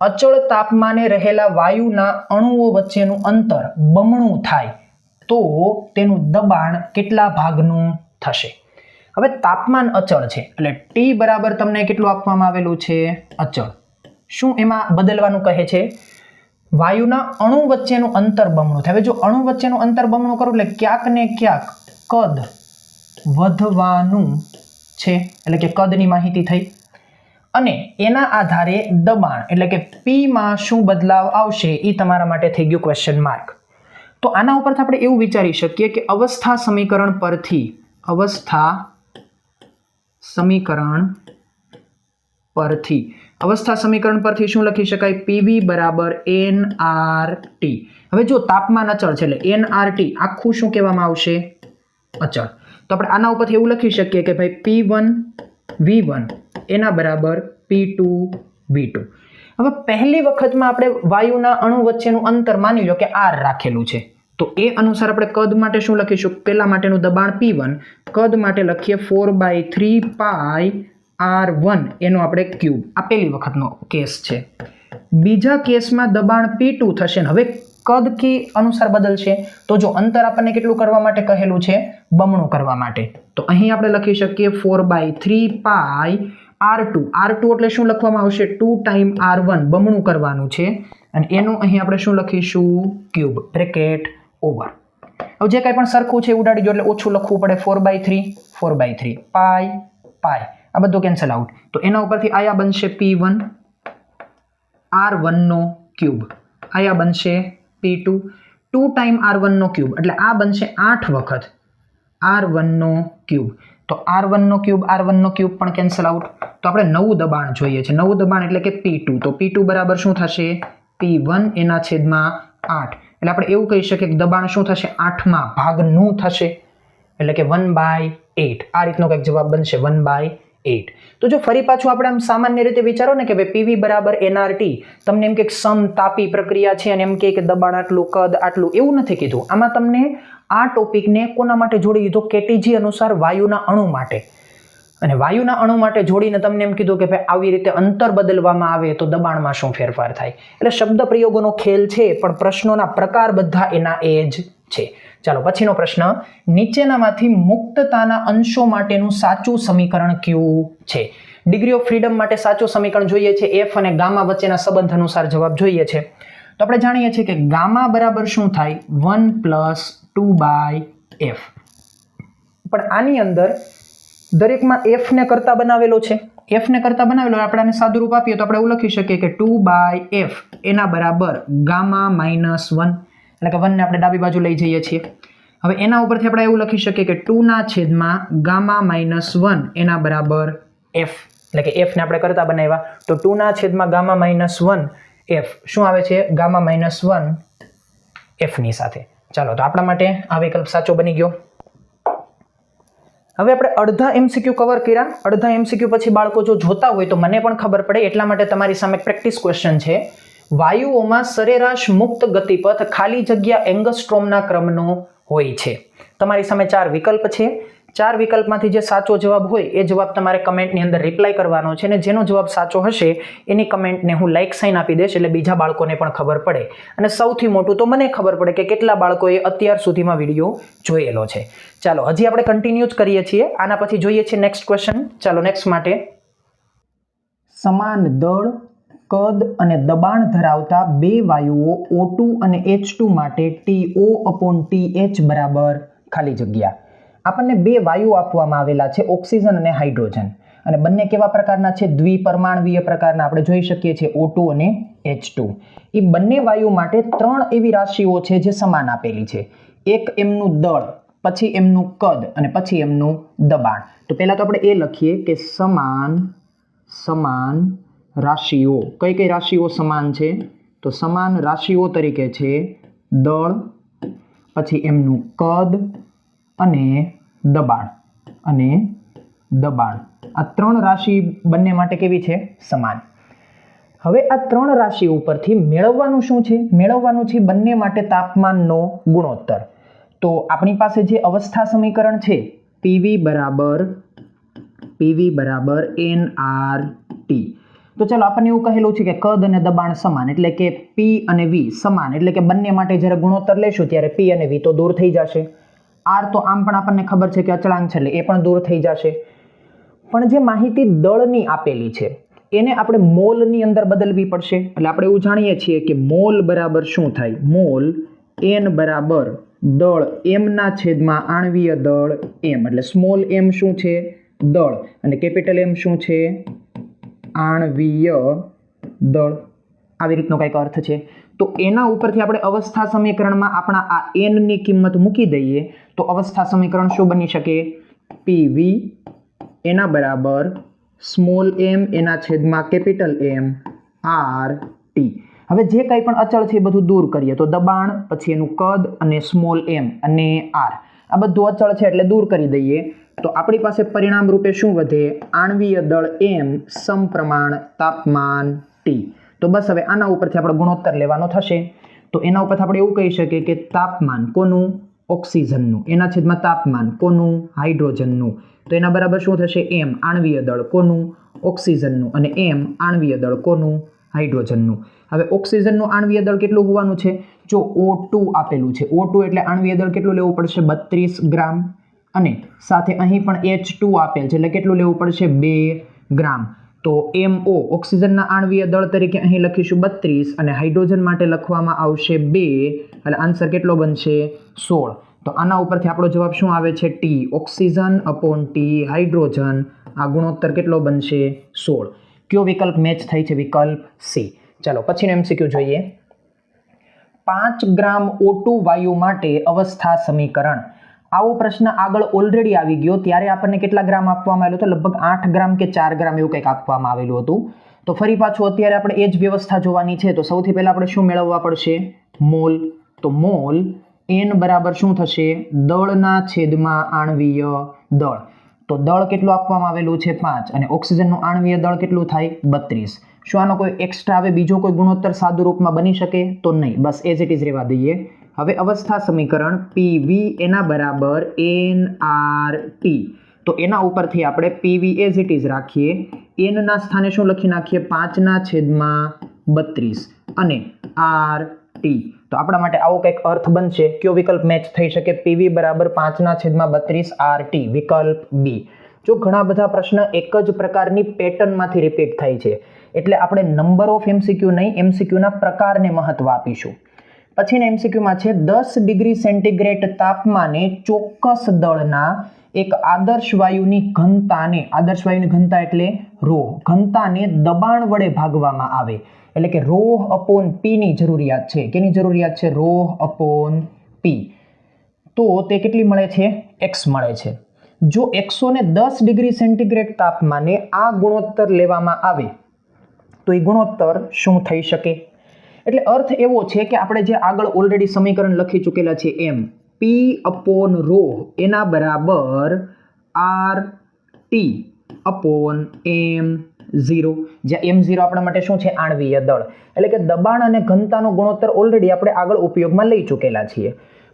અચળ તાપમાને રહેલા વાયુના અણુઓ વચ્ચેનું અંતર બમણું થાય તો તેનું દબાણ કેટલા ભાગનું થશે? હવે તાપમાન અચળ છે એટલે T બરાબર તમને કેટલું આપવામાં આવેલું છે? અચળ. શું એમાં બદલવાનું કહે છે? વાયુના અણુ વચ્ચેનું અંતર બમણું થાય. હવે જો અણુ વચ્ચેનું અંતર બમણું કરું એટલે ક્યાંક ને ક્યાંક કદ વધવાનું છે, એટલે કે કદની માહિતી થઈ. અને એના આધારે દબાણ એટલે કે P માં શું બદલાવ આવશે એ તમારા માટે થઈ ગયું ક્વેશ્ચન માર્ક. તો આના ઉપરથી આપણે એવું વિચારી શકીએ કે અવસ્થા સમીકરણ પરથી શું લખી શકાય? PV બરાબર nRT. હવે જો તાપમાન અચળ છે એટલે nRT આખું શું કહેવામાં આવશે? અચળ. તો આપણે આના ઉપરથી એવું લખી શકીએ કે ભાઈ P1 V1 એના બરાબર P2 V2. હવે પહેલી વખતમાં આપણે વાયુના અણુ વચ્ચેનું અંતર માની લો કે R રાખેલું છે, તો એ અનુસાર આપણે કદ માટે શું લખીશું? પહેલા માટેનું દબાણ P1, કદ માટે લખીએ 4/3 πr1 એનો આપણે ક્યુબ. આ પહેલી વખતનો કેસ છે. બીજા કેસમાં દબાણ P2 થશે ને હવે કદ કી અનુસાર બદલશે. તો જો અંતર આપણને કેટલું કરવા માટે કહેલું છે? બમણું કરવા માટે. તો અહીં આપણે લખી શકીએ 4/3 πr2. R2 એટલે શું લખવામાં આવશે? 2 ટાઈમ R1 બમણું કરવાનું છે અને એનું અહીં આપણે શું લખીશું? Cube bracket over. હવે જે કાંઈ પણ સરખું છે ઉડાડી દો, એટલે ઓછું લખવું પડે, 4/3 પાઈ પાઈ, આ બધું કેન્સલ આઉટ. તો એના ઉપરથી આયા બનશે P1 R1 નો ક્યુબ, આયા બનશે P2 2 ટાઈમ R1 નો ક્યુબ, એટલે આ બનશે 8 વખત R1 નો ક્યુબ. તો R1 નો ક્યુબ પણ કેન્સલ આઉટ. તો આપણે નવું દબાણ જોઈએ છે, નવું દબાણ એટલે કે P2. તો P2 બરાબર શું થશે? P1 એના છેદમાં 8. એટલે આપણે એવું કહી શકીએ કે દબાણ શું થશે? 8માં ભાગનું થશે, એટલે કે 1/8. આ રીતનો કંઈક જવાબ બનશે, 1/8. તો જો ફરી પાછું આપણે આમ સામાન્ય રીતે વિચારો ને કે ભાઈ PV બરાબર nRT, તમને એમ કે સમતાપી પ્રક્રિયા છે અને એમ કે દબાણ આટલું, કદ આટલું, એવું નથી કીધું. આમાં તમને આ ટોપિકને કોના માટે જોડી દીધો? કેટીજી અનુસાર વાયુના અણુ માટે. અને વાયુના અણુ માટે જોડીને તમને એમ કીધું કે ભાઈ આવી રીતે અંતર બદલવામાં આવે તો દબાણમાં શું ફેરફાર થાય. એટલે શબ્દ પ્રયોગોનો ખેલ છે, પણ પ્રશ્નોના પ્રકાર બધા એના એ જ છે. ચાલો પછીનો પ્રશ્ન, નીચેનામાંથી મુક્તતાના અંશો માટેનું સાચું સમીકરણ કયું છે? ડિગ્રી ઓફ ફ્રીડમ માટે સાચું સમીકરણ જોઈએ છે, એફ અને ગામા વચ્ચેના સંબંધ અનુસાર જવાબ જોઈએ છે. તો આપણે જાણીએ છીએ કે ગામા બરાબર શું થાય? 1 + 2/f. પણ આની અંદર દરેકમાં f ને કરતા બનાવેલો છે, f ને કરતા બનાવેલો, આપણે આને સાદું રૂપ આપીએ તો આપણે એવું લખી શકીએ કે 2/f એના બરાબર ગામા -1, એટલે કે 1 ને આપણે ડાબી બાજુ લઈ જઈએ છીએ. હવે એના ઉપરથી આપણે એવું લખી શકીએ કે 2 ના છેદમાં ગામા -1 એના બરાબર f, એટલે કે f ને આપણે કરતા બનાવ્યા. તો 2 ના છેદમાં ગામા -1 f શું આવે છે? ગામા -1 f ની સાથે. ચાલો તો આપણા માટે આ વિકલ્પ સાચો બની ગયો. હવે આપણે અડધા MCQ કવર કર્યા. અડધા MCQ પછી બાળકો જો જોતા હોય તો મને પણ ખબર પડે, એટલા માટે તમારી સામે પ્રેક્ટિસ ક્વેશ્ચન છે. વાયુઓમાં સરેરાશ મુક્ત ગતિપથ ખાલી જગ્યા એંગસ્ટ્રોમના ક્રમનો હોય છે. તમારી સામે 4 વિકલ્પ છે. 4 વિકલ્પમાંથી જે સાચો જવાબ હોય એ જવાબ તમારે કમેન્ટની અંદર રિપ્લાય કરવાનો છે, અને જેનો જવાબ સાચો હશે એની કમેન્ટને હું લાઇક સાઇન આપી દઈશ, એટલે બીજા બાળકોને પણ ખબર પડે. અને સૌથી મોટું તો મને ખબર પડે કે કેટલા બાળકોએ અત્યાર સુધીમાં વિડીયો જોયેલો છે. ચાલો હજી આપણે કન્ટિન્યુ જ કરીએ છીએ. આના પછી જોઈએ છીએ નેક્સ્ટ ક્વેશ્ચન. ચાલો નેક્સ્ટ માટે, સમાન દળ, કદ અને દબાણ ધરાવતા બે વાયુઓ O2 અને H2 માટે TO/TH બરાબર ખાલી જગ્યા. આપણને બે વાયુ આપવામાં આવેલા છે, ઓક્સિજન અને હાઇડ્રોજન, અને બંને કેવા પ્રકારના છે? દ્વિપરમાણવીય પ્રકારના. આપણે જોઈ શકીએ છીએ O2 અને H2. એ બંને વાયુ માટે 3 એવી રાશિઓ છે જે સમાન આપેલી છે. એક એમનું દળ, પછી એમનું કદ અને પછી એમનું દબાણ. તો પહેલા તો આપણે એ લખીએ કે સમાન રાશિઓ. કઈ કઈ રાશિઓ સમાન છે? તો સમાન રાશિઓ તરીકે છે દળ, પછી એમનું કદ અને દબાણ. આ 3 રાશિ બંને માટે કેવી છે? સમાન. હવે આ 3 રાશિ ઉપરથી મેળવવાનું શું છે? મેળવવાનું છે બંને માટે તાપમાનનો ગુણોત્તર. તો આપણી પાસે જે અવસ્થા સમીકરણ છે PV બરાબર nRT. તો ચાલો આપણને એવું કહેલું છે કે કદ અને દબાણ સમાન, એટલે કે P અને V સમાન, એટલે કે બંને માટે જ્યારે ગુણોત્તર લેશું ત્યારે P અને V તો દૂર થઈ જશે. R તો આમ પણ આપણને ખબર છે કે અચળાંક છે, એટલે એ પણ દૂર થઈ જશે. પણ જે માહિતી દળની આપેલી છે એને આપણે મોલની અંદર બદલવી પડશે. એટલે આપણે એવું જાણીએ છીએ કે મોલ બરાબર શું થાય? મોલ N બરાબર દળ m ના છેદમાં આણ્વીય દળ m. એટલે સ્મોલ m શું છે? દળ, અને કેપિટલ M શું છે? આણ્વીય દળ. આવી રીતનો કંઈક અર્થ છે. તો એના ઉપરથી આપણે અવસ્થા સમીકરણમાં આપણા આ n ની કિંમત મૂકી દઈએ તો અવસ્થા સમીકરણ શું બની શકે? PV એના બરાબર સ્મોલ m એના છેદમાં કેપિટલ M RT. હવે જે કંઈ પણ અચળ છે એ બધું દૂર કરીએ તો દબાણ, પછી એનું કદ અને સ્મોલ m અને r, આ બધું અચળ છે એટલે દૂર કરી દઈએ. તો આપણી પાસે પરિણામ રૂપે શું વધે? આણ્વીય દળ m સમપ્રમાણ તાપમાન T. તો બસ હવે આના ઉપરથી આપણે ગુણોત્તર લેવાનો થશે. તો એના ઉપરથી આપણે એવું કહી શકીએ કે તાપમાન કોનું? ઓક્સિજનનું, એના છેદમાં તાપમાન કોનું? હાઇડ્રોજનનું. તો એના બરાબર શું થશે? m આણ્વીય દળ કોનું? ઓક્સિજનનું, અને m આણ્વીય દળ કોનું? હાઇડ્રોજનનું. હવે ઓક્સિજનનું આણ્વીય દળ કેટલું હોવાનું છે? જો O2 આપેલું છે, O2 એટલે આણ્વીય દળ કેટલું લેવું પડશે? 32 ગ્રામ. અને સાથે અહીં પણ H2 આપેલ છે એટલે કેટલું લેવું પડશે? 2 ગ્રામ. તો MO ઓક્સિજનના આણ્વીય દળ તરીકે અહીં લખીશું 32, અને હાઇડ્રોજન માટે લખવામાં આવશે 2, એટલે આન્સર કેટલો બનશે? 16. તો આના ઉપરથી આપણો જવાબ શું આવે છે? T. Oxygen upon T hydrogen, આ ગુણોત્તર કેટલો બનશે? 16. કયો વિકલ્પ મેચ થાય છે? વિકલ્પ સી. ચાલો પછીનો એમસીક્યુ જોઈએ. 5 ગ્રામ O2 વાયુ માટે અવસ્થા સમીકરણ. આવો પ્રશ્ન આગળ ઓલરેડી આવી ગયો, ત્યારે આપણને કેટલા ગ્રામ આપવામાં આવેલું હતું? લગભગ 8 ગ્રામ કે 4 ગ્રામ એવું કંઈક આપવામાં આવેલું હતું. તો ફરી પાછું અત્યારે આપણે એ જ વ્યવસ્થા જોવાની છે. તો સૌથી પહેલા આપણે શું મેળવવા પડશે? મોલ. તો મોલ N બરાબર શું થશે? દળના છેદમાં આણ્વીય દળ. તો દળ કેટલું આપવામાં આવેલું છે? 5. અને ઓક્સિજનનું આણ્વીય દળ કેટલું થાય? 32. શું આનો કોઈ એક્સ્ટ્રા હવે બીજો કોઈ ગુણોત્તર સાદુ રૂપમાં બની શકે? તો નહીં, બસ એઝ ઇટ ઇઝ રહેવા દઈએ. હવે અવસ્થા સમીકરણ PV એના બરાબર nRT. તો એના ઉપરથી આપણે PV એઝ ઇટ ઇઝ રાખીએ. n ના સ્થાને શું લખી નાખીએ? 5/32 અને RT. તો આપણા માટે આવો કંઈક અર્થ બનશે. કયો વિકલ્પ મેચ થઈ શકે? PV બરાબર 5/32 RT. વિકલ્પ બી. જો ઘણા બધા પ્રશ્ન એક જ પ્રકારની પેટર્નમાંથી રિપીટ થાય છે, એટલે આપણે નંબર ઓફ એમસીક્યુ નહીં, એમસીક્યુના પ્રકારને મહત્વ આપીશું. પછીના એમસીક્યુમાં છે 10 ડિગ્રી સેન્ટીગ્રેડ તાપમાને ચોક્કસ દળના એક આદર્શ વાયુની ઘનતાને, આદર્શ વાયુની ઘનતા એટલે રોહ, ઘનતાને દબાણ વડે ભાગવામાં આવે. એટલે કે રોહ અપોન પી ની જરૂરિયાત છે. કેની જરૂરિયાત છે? રોહ અપોન પી. તો તે કેટલી મળે છે? x મળે છે. જો 110 ડિગ્રી સેન્ટીગ્રેડ તાપમાને આ ગુણોત્તર લેવામાં આવે તો એ ગુણોત્તર શું થઈ શકે? એટલે અર્થ એવો છે કે આપણે જે આગળ ઓલરેડી સમીકરણ લખી ચૂકેલા છે એમ P અપોન રોહ એના બરાબર RT અપોન M0, જ્યાં M0 આપણા માટે શું છે? આણ્વીય દળ. એટલે કે દબાણ અને ઘનતાનો ગુણોત્તર ઓલરેડી આપણે આગળ ઉપયોગમાં લઈ ચૂકેલા છીએ.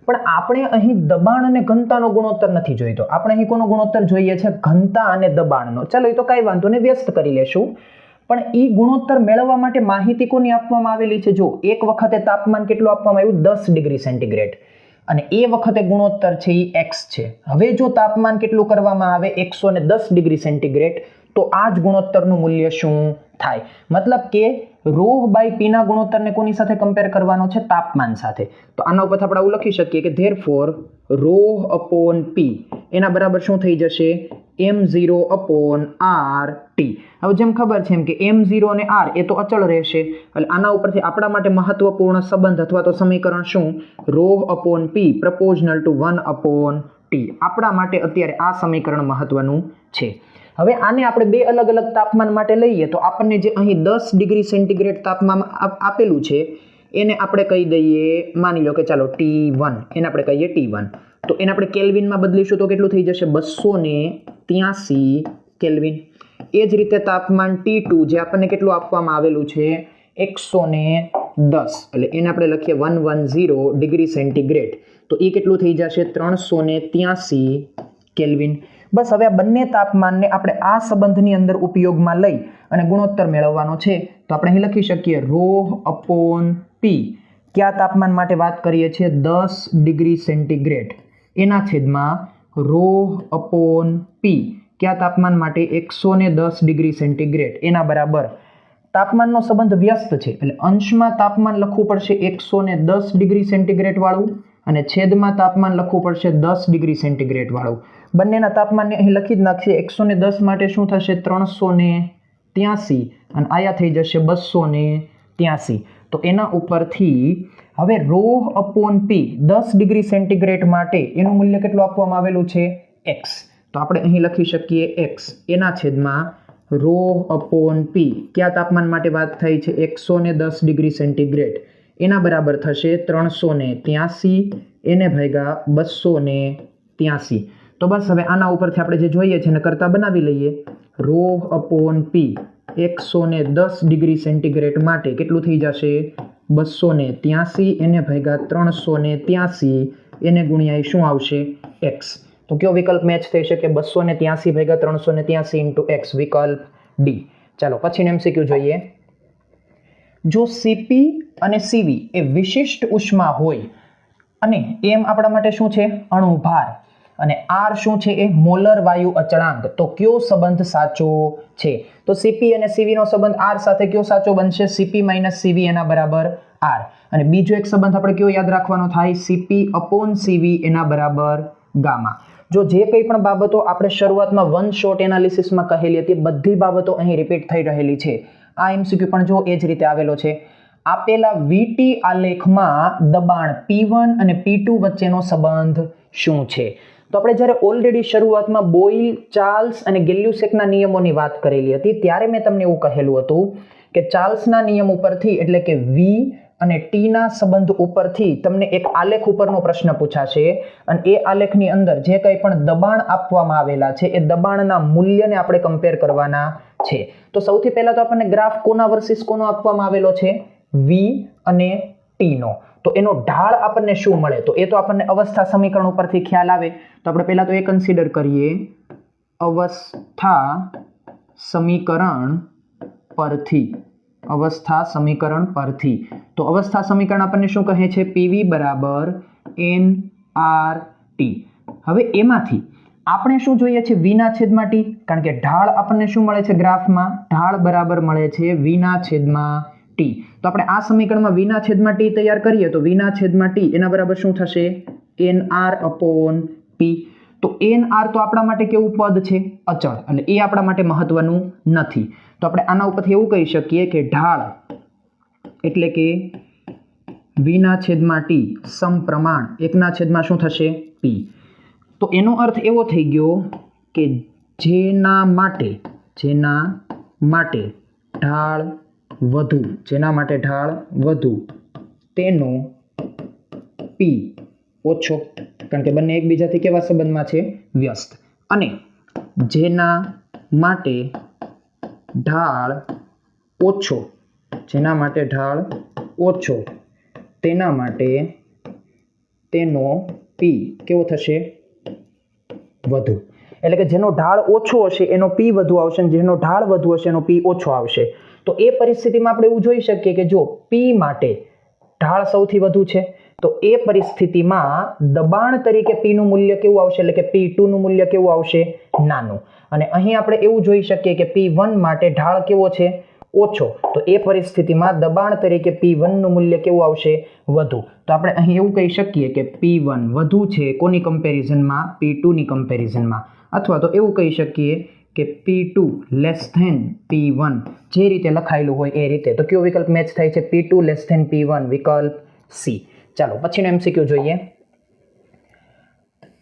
પણ આપણે અહીં દબાણ અને ઘનતાનો ગુણોત્તર નથી જોઈતો. આપણે અહીં કોનો ગુણોત્તર જોઈએ છે? ઘનતા અને દબાણનો. ચાલો એ તો કાંઈ વાંધો નહીં, વ્યસ્ત કરી લેશું. પણ એ ગુણોત્તર મેળવવા માટે માહિતી કોની આપવામાં આવેલી છે? જો એક વખતે તાપમાન કેટલું આપવામાં આવ્યું? 10 ડિગ્રી સેન્ટીગ્રેડ. અને એ વખતે ગુણોત્તર છે એ x છે. હવે જો તાપમાન કેટલું કરવામાં આવે? 110 ડિગ્રી સેન્ટીગ્રેડ, તો આ જ ગુણોત્તરનું મૂલ્ય શું થાય? મતલબ કે રોહ બાય પી ના ગુણોત્તરને કોની સાથે કમ્પેર કરવાનો છે? તાપમાન સાથે. તો આના ઉપર આપણે આવું લખી શકીએ કે ધેરફોર રોહ અપોન પી એના બરાબર શું થઈ જશે? M0 upon RT. હવે જેમ ખબર છે એમ કે M0 અને R એ તો અચળ રહેશે. એટલે આના ઉપરથી આપણા માટે મહત્વપૂર્ણ સંબંધ અથવા તો સમીકરણ શું? Rho upon P proportional to 1 upon T. આપણા માટે અત્યારે આ સમીકરણ મહત્વનું છે. હવે આને આપણે બે અલગ અલગ તાપમાન માટે લઈએ તો આપણને જે અહીં 10 ડિગ્રી સેન્ટીગ્રેડ તાપમાન આપેલું છે એને આપણે કહી દઈએ, માની લો કે ચાલો T1, એને આપણે કહીએ T1. તો એને આપણે કેલ્વિનમાં બદલીશું તો કેટલું થઈ જશે? 283 કેલ્વિન. એ જ રીતે તાપમાન T2 જે આપણને કેટલું આપવામાં આવેલું છે? 110. એટલે એને આપણે લખીએ 110 ડિગ્રી સેન્ટીગ્રેડ. તો એ કેટલું થઈ જશે? 383 કેલ્વિન. બસ હવે આ બંને તાપમાનને આપણે આ સંબંધની અંદર ઉપયોગમાં લઈ અને ગુણોત્તર મેળવવાનો છે. તો આપણે અહીં લખી શકીએ રોહ અપોન પી. કયા તાપમાન માટે વાત કરીએ છીએ? 10 ડિગ્રી સેન્ટીગ્રેડ એના છેદમાં રોહ અપોન પી. કયા તાપમાન માટે? 110 ડિગ્રી સેન્ટીગ્રેડ એના બરાબર. તાપમાનનો સંબંધ વ્યસ્ત છે એટલે અંશમાં તાપમાન લખવું પડશે 110 ડિગ્રી સેન્ટીગ્રેડ વાળું અને છેદમાં તાપમાન લખવું પડશે 10 ડિગ્રી સેન્ટીગ્રેડ વાળું. બંનેના તાપમાનને અહીં લખી જ નાખીએ. 110 માટે શું થશે? 383 અને આયા થઈ જશે 283. તો એના ઉપરથી હવે રોહ અપોન પી 10 ડિગ્રી સેન્ટીગ્રેડ માટે એનું મૂલ્ય કેટલું આપવામાં આવેલું છે? x. તો આપણે અહીં લખી શકીએ x એના છેદમાં રોહ અપોન પી. કયા તાપમાન માટે વાત થઈ છે? 110 ડિગ્રી સેન્ટીગ્રેડ એના બરાબર થશે 383 એને ભાગ્યા 283. તો બસ હવે આના ઉપરથી આપણે જે જોઈએ છે એને કરતા બનાવી લઈએ. રોહ અપોન પી 110 ડિગ્રી સેન્ટીગ્રેડ માટે કેટલું થઈ જશે? 283 એને ભાગ્યા 383 એને ગુણ્યા શું આવશે? x. તો કયો વિકલ્પ મેચ થઈ શકે? 283 ભાગ્યા 383 ઇન્ટુ x. વિકલ્પ ડી. ચાલો પછીનો એમસીક્યુ જોઈએ. જો સીપી અને સીવી એ વિશિષ્ટ ઉષ્મા હોય અને એમ આપણા માટે શું છે? અણુભાર. અને આર શું છે એ મોલર વાયુ અચળાંક. તો કયો સંબંધ સાચો છે? તો સીપી અને સીવી નો સંબંધ આર સાથે કયો સાચો બનશે? સીપી માઇનસ સીવી એના બરાબર આર. અને બીજો એક સંબંધ આપણે કયો યાદ રાખવાનો થાય? સીપી અપોન સીવી એના બરાબર ગામા. જો જે કંઈ પણ બાબતો આપણે શરૂઆતમાં વન શોટ એનાલિસિસમાં કહેલી હતી બધી બાબતો અહીં રિપીટ થઈ રહેલી છે. આ એમસીક્યુ પણ જો એ જ રીતે આવેલો છે. આપેલા વીટી આલેખમાં દબાણ P1 અને P2 વચ્ચેનો સંબંધ શું છે? તો આપણે જ્યારે ઓલરેડી શરૂઆતમાં બોઇલ, ચાર્લ્સ અને ગેલ્યુસેકના નિયમોની વાત કરેલી હતી ત્યારે મેં તમને એવું કહેલું હતું કે ચાર્લ્સના નિયમ ઉપરથી એટલે કે V અને T ના સંબંધ ઉપરથી તમને એક આલેખ ઉપરનો પ્રશ્ન પૂછાશે અને એ આલેખની અંદર જે કંઈ પણ દબાણ આપવામાં આવેલા છે એ દબાણના મૂલ્યને આપણે કમ્પેર કરવાના છે. તો સૌથી પહેલા તો આપણને ગ્રાફ કોના વર્સિસ કોનો આપવામાં આવેલો છે? V અને T નો. તો એનો ઢાળ આપણને શું મળે? તો એ તો આપણને અવસ્થા સમીકરણ ઉપરથી ખ્યાલ આવે. તો આપણે પહેલા તો એ કન્સિડર કરીએ અવસ્થા સમીકરણ પરથી. અવસ્થા સમીકરણ પરથી. તો અવસ્થા સમીકરણ આપણને શું કહે છે? PV બરાબર nRT. હવે એમાંથી આપણે શું જોઈએ છે? V ના છેદમાં T. કારણ કે ઢાળ આપણને શું મળે છે ગ્રાફમાં? ઢાળ બરાબર મળે છે V ના છેદમાં T. તો આપણે આ સમીકરણમાં V ના છેદમાં T તૈયાર કરીએ તો V ના છેદમાં T એના બરાબર શું થશે? nR upon P. તો nR તો આપણા માટે કેવું પદ છે? અચળ. અને એ આપણા માટે મહત્વનું નથી. તો આપણે આના ઉપરથી એવું કહી શકીએ કે ઢાળ એટલે કે V ના છેદમાં T સમપ્રમાણ 1 ના છેદમાં શું થશે? P. તો એનો અર્થ એવો થઈ ગયો કે જેના માટે ઢાળ વધુ તેનો P ઓછો. કારણ કે બંને એકબીજાથી કેવા સંબંધમાં છે? વ્યસ્ત. અને જેના માટે ઢાળ ઓછો તેના માટે તેનો P કેવો થશે? વધુ. એટલે કે જેનો ઢાળ ઓછો હશે એનો P વધુ આવશે અને જેનો ઢાળ વધુ હશે એનો P ઓછો આવશે. તો એ પરિસ્થિતિમાં આપણે એવું જોઈ શકીએ કે જો P માટે ઢાળ સૌથી વધુ છે તો એ પરિસ્થિતિમાં દબાણ તરીકે P નું મૂલ્ય કેવું આવશે? એટલે કે P2 નું મૂલ્ય કેવું આવશે? નાનું. અને અહીં આપણે એવું જોઈ શકીએ કે P1 માટે ઢાળ કેવો છે? ઓછો. તો એ પરિસ્થિતિમાં દબાણ તરીકે P1 નું મૂલ્ય કેવું આવશે? વધુ. તો આપણે અહીં એવું કહી શકીએ કે P1 વધુ છે કોની કમ્પેરિઝનમાં? P2 ની કમ્પેરિઝનમાં. અથવા તો એવું કહી શકીએ કે P2 લેસ ધેન P1 જે રીતે લખાયેલું હોય એ રીતે. તો કયો વિકલ્પ મેચ થાય છે? P2 લેસ ધેન P1 વિકલ્પ C. ચાલો પછીનો MCQ જોઈએ.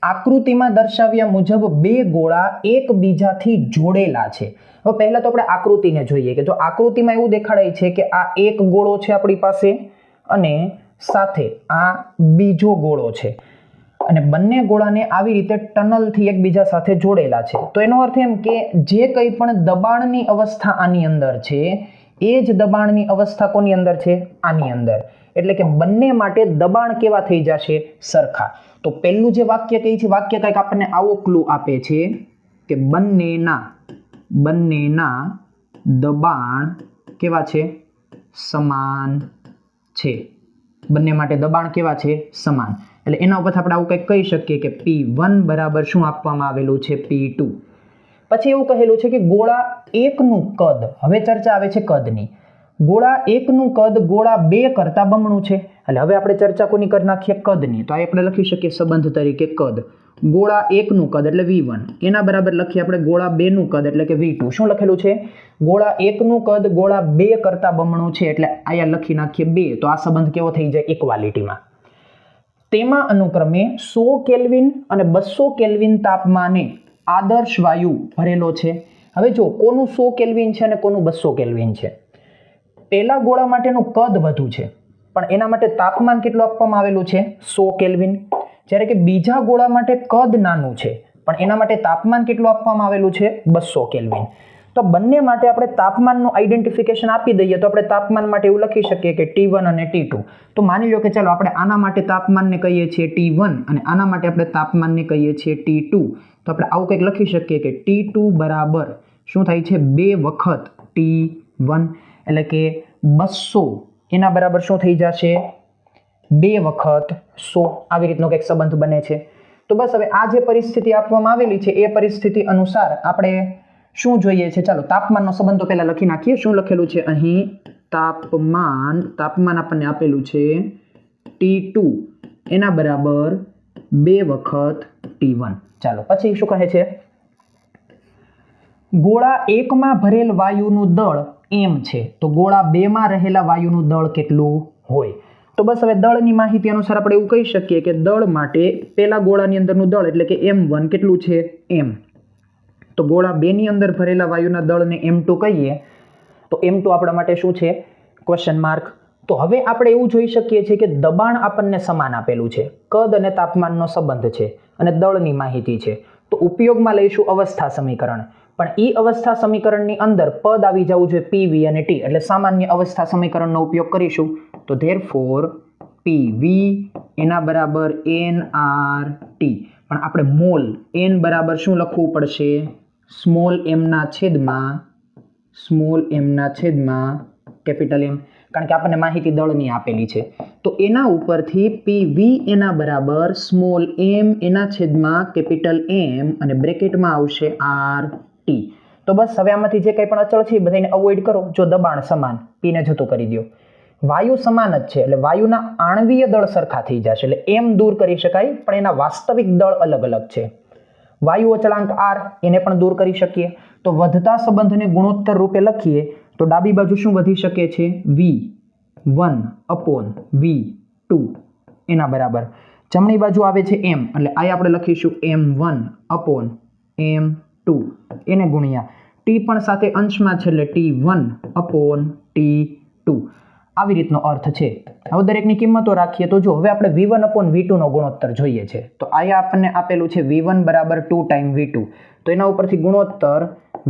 આકૃતિમાં દર્શાવ્યા મુજબ બે ગોળા એકબીજાથી જોડેલા છે. હવે પહેલા તો આપણે આકૃતિને જોઈએ કે જો આકૃતિમાં એવું દેખાડાય છે કે આ એક ગોળો છે આપણી પાસે અને સાથે આ બીજો ગોળો છે અને બંને ગોળાને આવી રીતે ટનલથી એકબીજા સાથે જોડેલા છે. તો એનો અર્થ એમ કે જે કંઈ પણ દબાણની અવસ્થા આની અંદર છે એ જ દબાણની અવસ્થા કોની અંદર છે? આની અંદર. એટલે કે બંને માટે દબાણ કેવા થઈ જશે? સરખા. તો પહેલું જે વાક્ય કહે છે વાક્ય કંઈક આપણને આવો ક્લુ આપે છે કે બંનેના દબાણ કેવા છે? સમાન છે. બંને માટે દબાણ કેવા છે? સમાન. એટલે એના ઉપરથી આપણે આવું કંઈક કહી શકીએ કે P1 બરાબર શું આપવામાં આવેલું છે? P2. પછી એવું કહેલું છે કે ગોળા એકનું કદ, હવે ચર્ચા આવે છે કદની. ગોળા એકનું કદ ગોળા 2 કરતા બમણું છે. એટલે હવે આપણે ચર્ચા કોની કરી નાખીએ? કદની. તો આ આપણે લખી શકીએ સંબંધ તરીકે કદ. ગોળા એકનું કદ એટલે V1 એના બરાબર લખીએ આપણે ગોળા 2 નું કદ એટલે કે V2. શું લખેલું છે? ગોળા એકનું કદ ગોળા 2 કરતા બમણું છે એટલે અહીંયા લખી નાખીએ 2. તો આ સંબંધ કેવો થઈ જાય? ઇક્વાલિટીમાં. તેમાં અનુક્રમે 100 કેલ્વિન અને 200 કેલ્વિન તાપમાને આદર્શ વાયુ ભરેલો છે. હવે જો કોનું 100 કેલ્વિન છે અને કોનું 200 કેલ્વિન છે. પહેલા ગોળા માટેનું કદ વધુ છે પણ એના માટે તાપમાન કેટલું આપવામાં આવેલું છે? 100 કેલ્વિન. જ્યારે કે બીજા ગોળા માટે કદ નાનું છે પણ એના માટે તાપમાન કેટલું આપવામાં આવેલું છે? 200 કેલ્વિન. તો બંને માટે આપણે તાપમાનનું આઈડેન્ટિફિકેશન આપી દઈએ તો આપણે તાપમાન માટે એવું લખી શકીએ કે T1 અને T2. તો માની લો કે ચાલો આપણે આના માટે તાપમાનને કહીએ છીએ T1 અને આના માટે આપણે તાપમાનને કહીએ છીએ T2. તો આપણે આવું કંઈક લખી શકીએ કે T2 બરાબર શું થાય છે? 2 વખત T1 એટલે કે 200 એના બરાબર શું થઈ જશે? 2 વખત 100. આવી રીતનો કંઈક સંબંધ બને છે. તો બસ હવે આ જે પરિસ્થિતિ આપવામાં આવેલી છે એ પરિસ્થિતિ અનુસાર આપણે શું જોઈએ છે, ચાલો તાપમાનનો સંબંધ તો પહેલા લખી નાખીએ. શું લખેલું છે અહીં? તાપમાન આપણને આપેલું છે T2 એના બરાબર 2 વખત T1. ચાલો પછી શું કહે છે? ગોળા 1 માં ભરેલ વાયુનું દળ m છે, તો ગોળા 2 માં રહેલા વાયુનું દળ કેટલું હોય? તો બસ હવે દળની માહિતી અનુસાર આપણે એવું કહી શકીએ કે દળ માટે પેલા ગોળાની અંદરનું દળ એટલે કે m1 કેટલું છે? m. તો ગોળા 2 ની અંદર ભરેલા વાયુના દળને m2 કહીએ તો m2 આપણા માટે શું છે? Question mark. તો હવે આપણે એવું જોઈ શકીએ છીએ કે દબાણ આપણને સમાન આપેલું છે, કદ અને તાપમાનનો સંબંધ છે અને દળની માહિતી છે. તો ઉપયોગમાં લઈશું અવસ્થા સમીકરણ. પણ એ અવસ્થા સમીકરણની અંદર પદ આવી જવું જોઈએ PV અને T, એટલે સામાન્ય અવસ્થા સમીકરણનો ઉપયોગ કરીશું. તો therefore PV એના બરાબર nRT. પણ આપણે મોલ n બરાબર શું લખવું પડશે? સ્મોલ m ના છેદમાં કેપિટલ M, કારણ કે આપણને માહિતી દળની આપેલી છે. તો એના ઉપરથી PV એના બરાબર સ્મોલ m એના છેદમાં કેપિટલ M અને બ્રેકેટમાં આવશે RT. તો બસ હવે આમાંથી જે કંઈ પણ અચળ છે એ બધાને અવોઇડ કરો. જો દબાણ સમાન, P ને જતું કરી દો. વાયુ સમાન જ છે એટલે વાયુના આણ્વીય દળ સરખા થઈ જશે, એટલે M દૂર કરી શકાય પણ એના વાસ્તવિક દળ અલગ અલગ છે. વાયુ અચળાંક R એને પણ દૂર કરી શકીએ. તો વધતા સંબંધને ગુણોત્તર રૂપે લખીએ તો ડાબી બાજુ શું વધી શકે છે? V1/V2 એના બરાબર. જમણી બાજુ આવે છે M, એટલે આ આપણે લખીશું M1/M2 એને ગુણ્યા T પણ સાથે અંશમાં છે એટલે T1/T2. આવી રીતનો અર્થ છે. હવે દરેકની કિંમતો રાખીએ તો જો હવે આપણે V1/V2 નો ગુણોત્તર જોઈએ છે. તો અહીંયા આપણને આપેલું છે V1 બરાબર 2 ટાઈમ V2. તો એના ઉપરથી ગુણોત્તર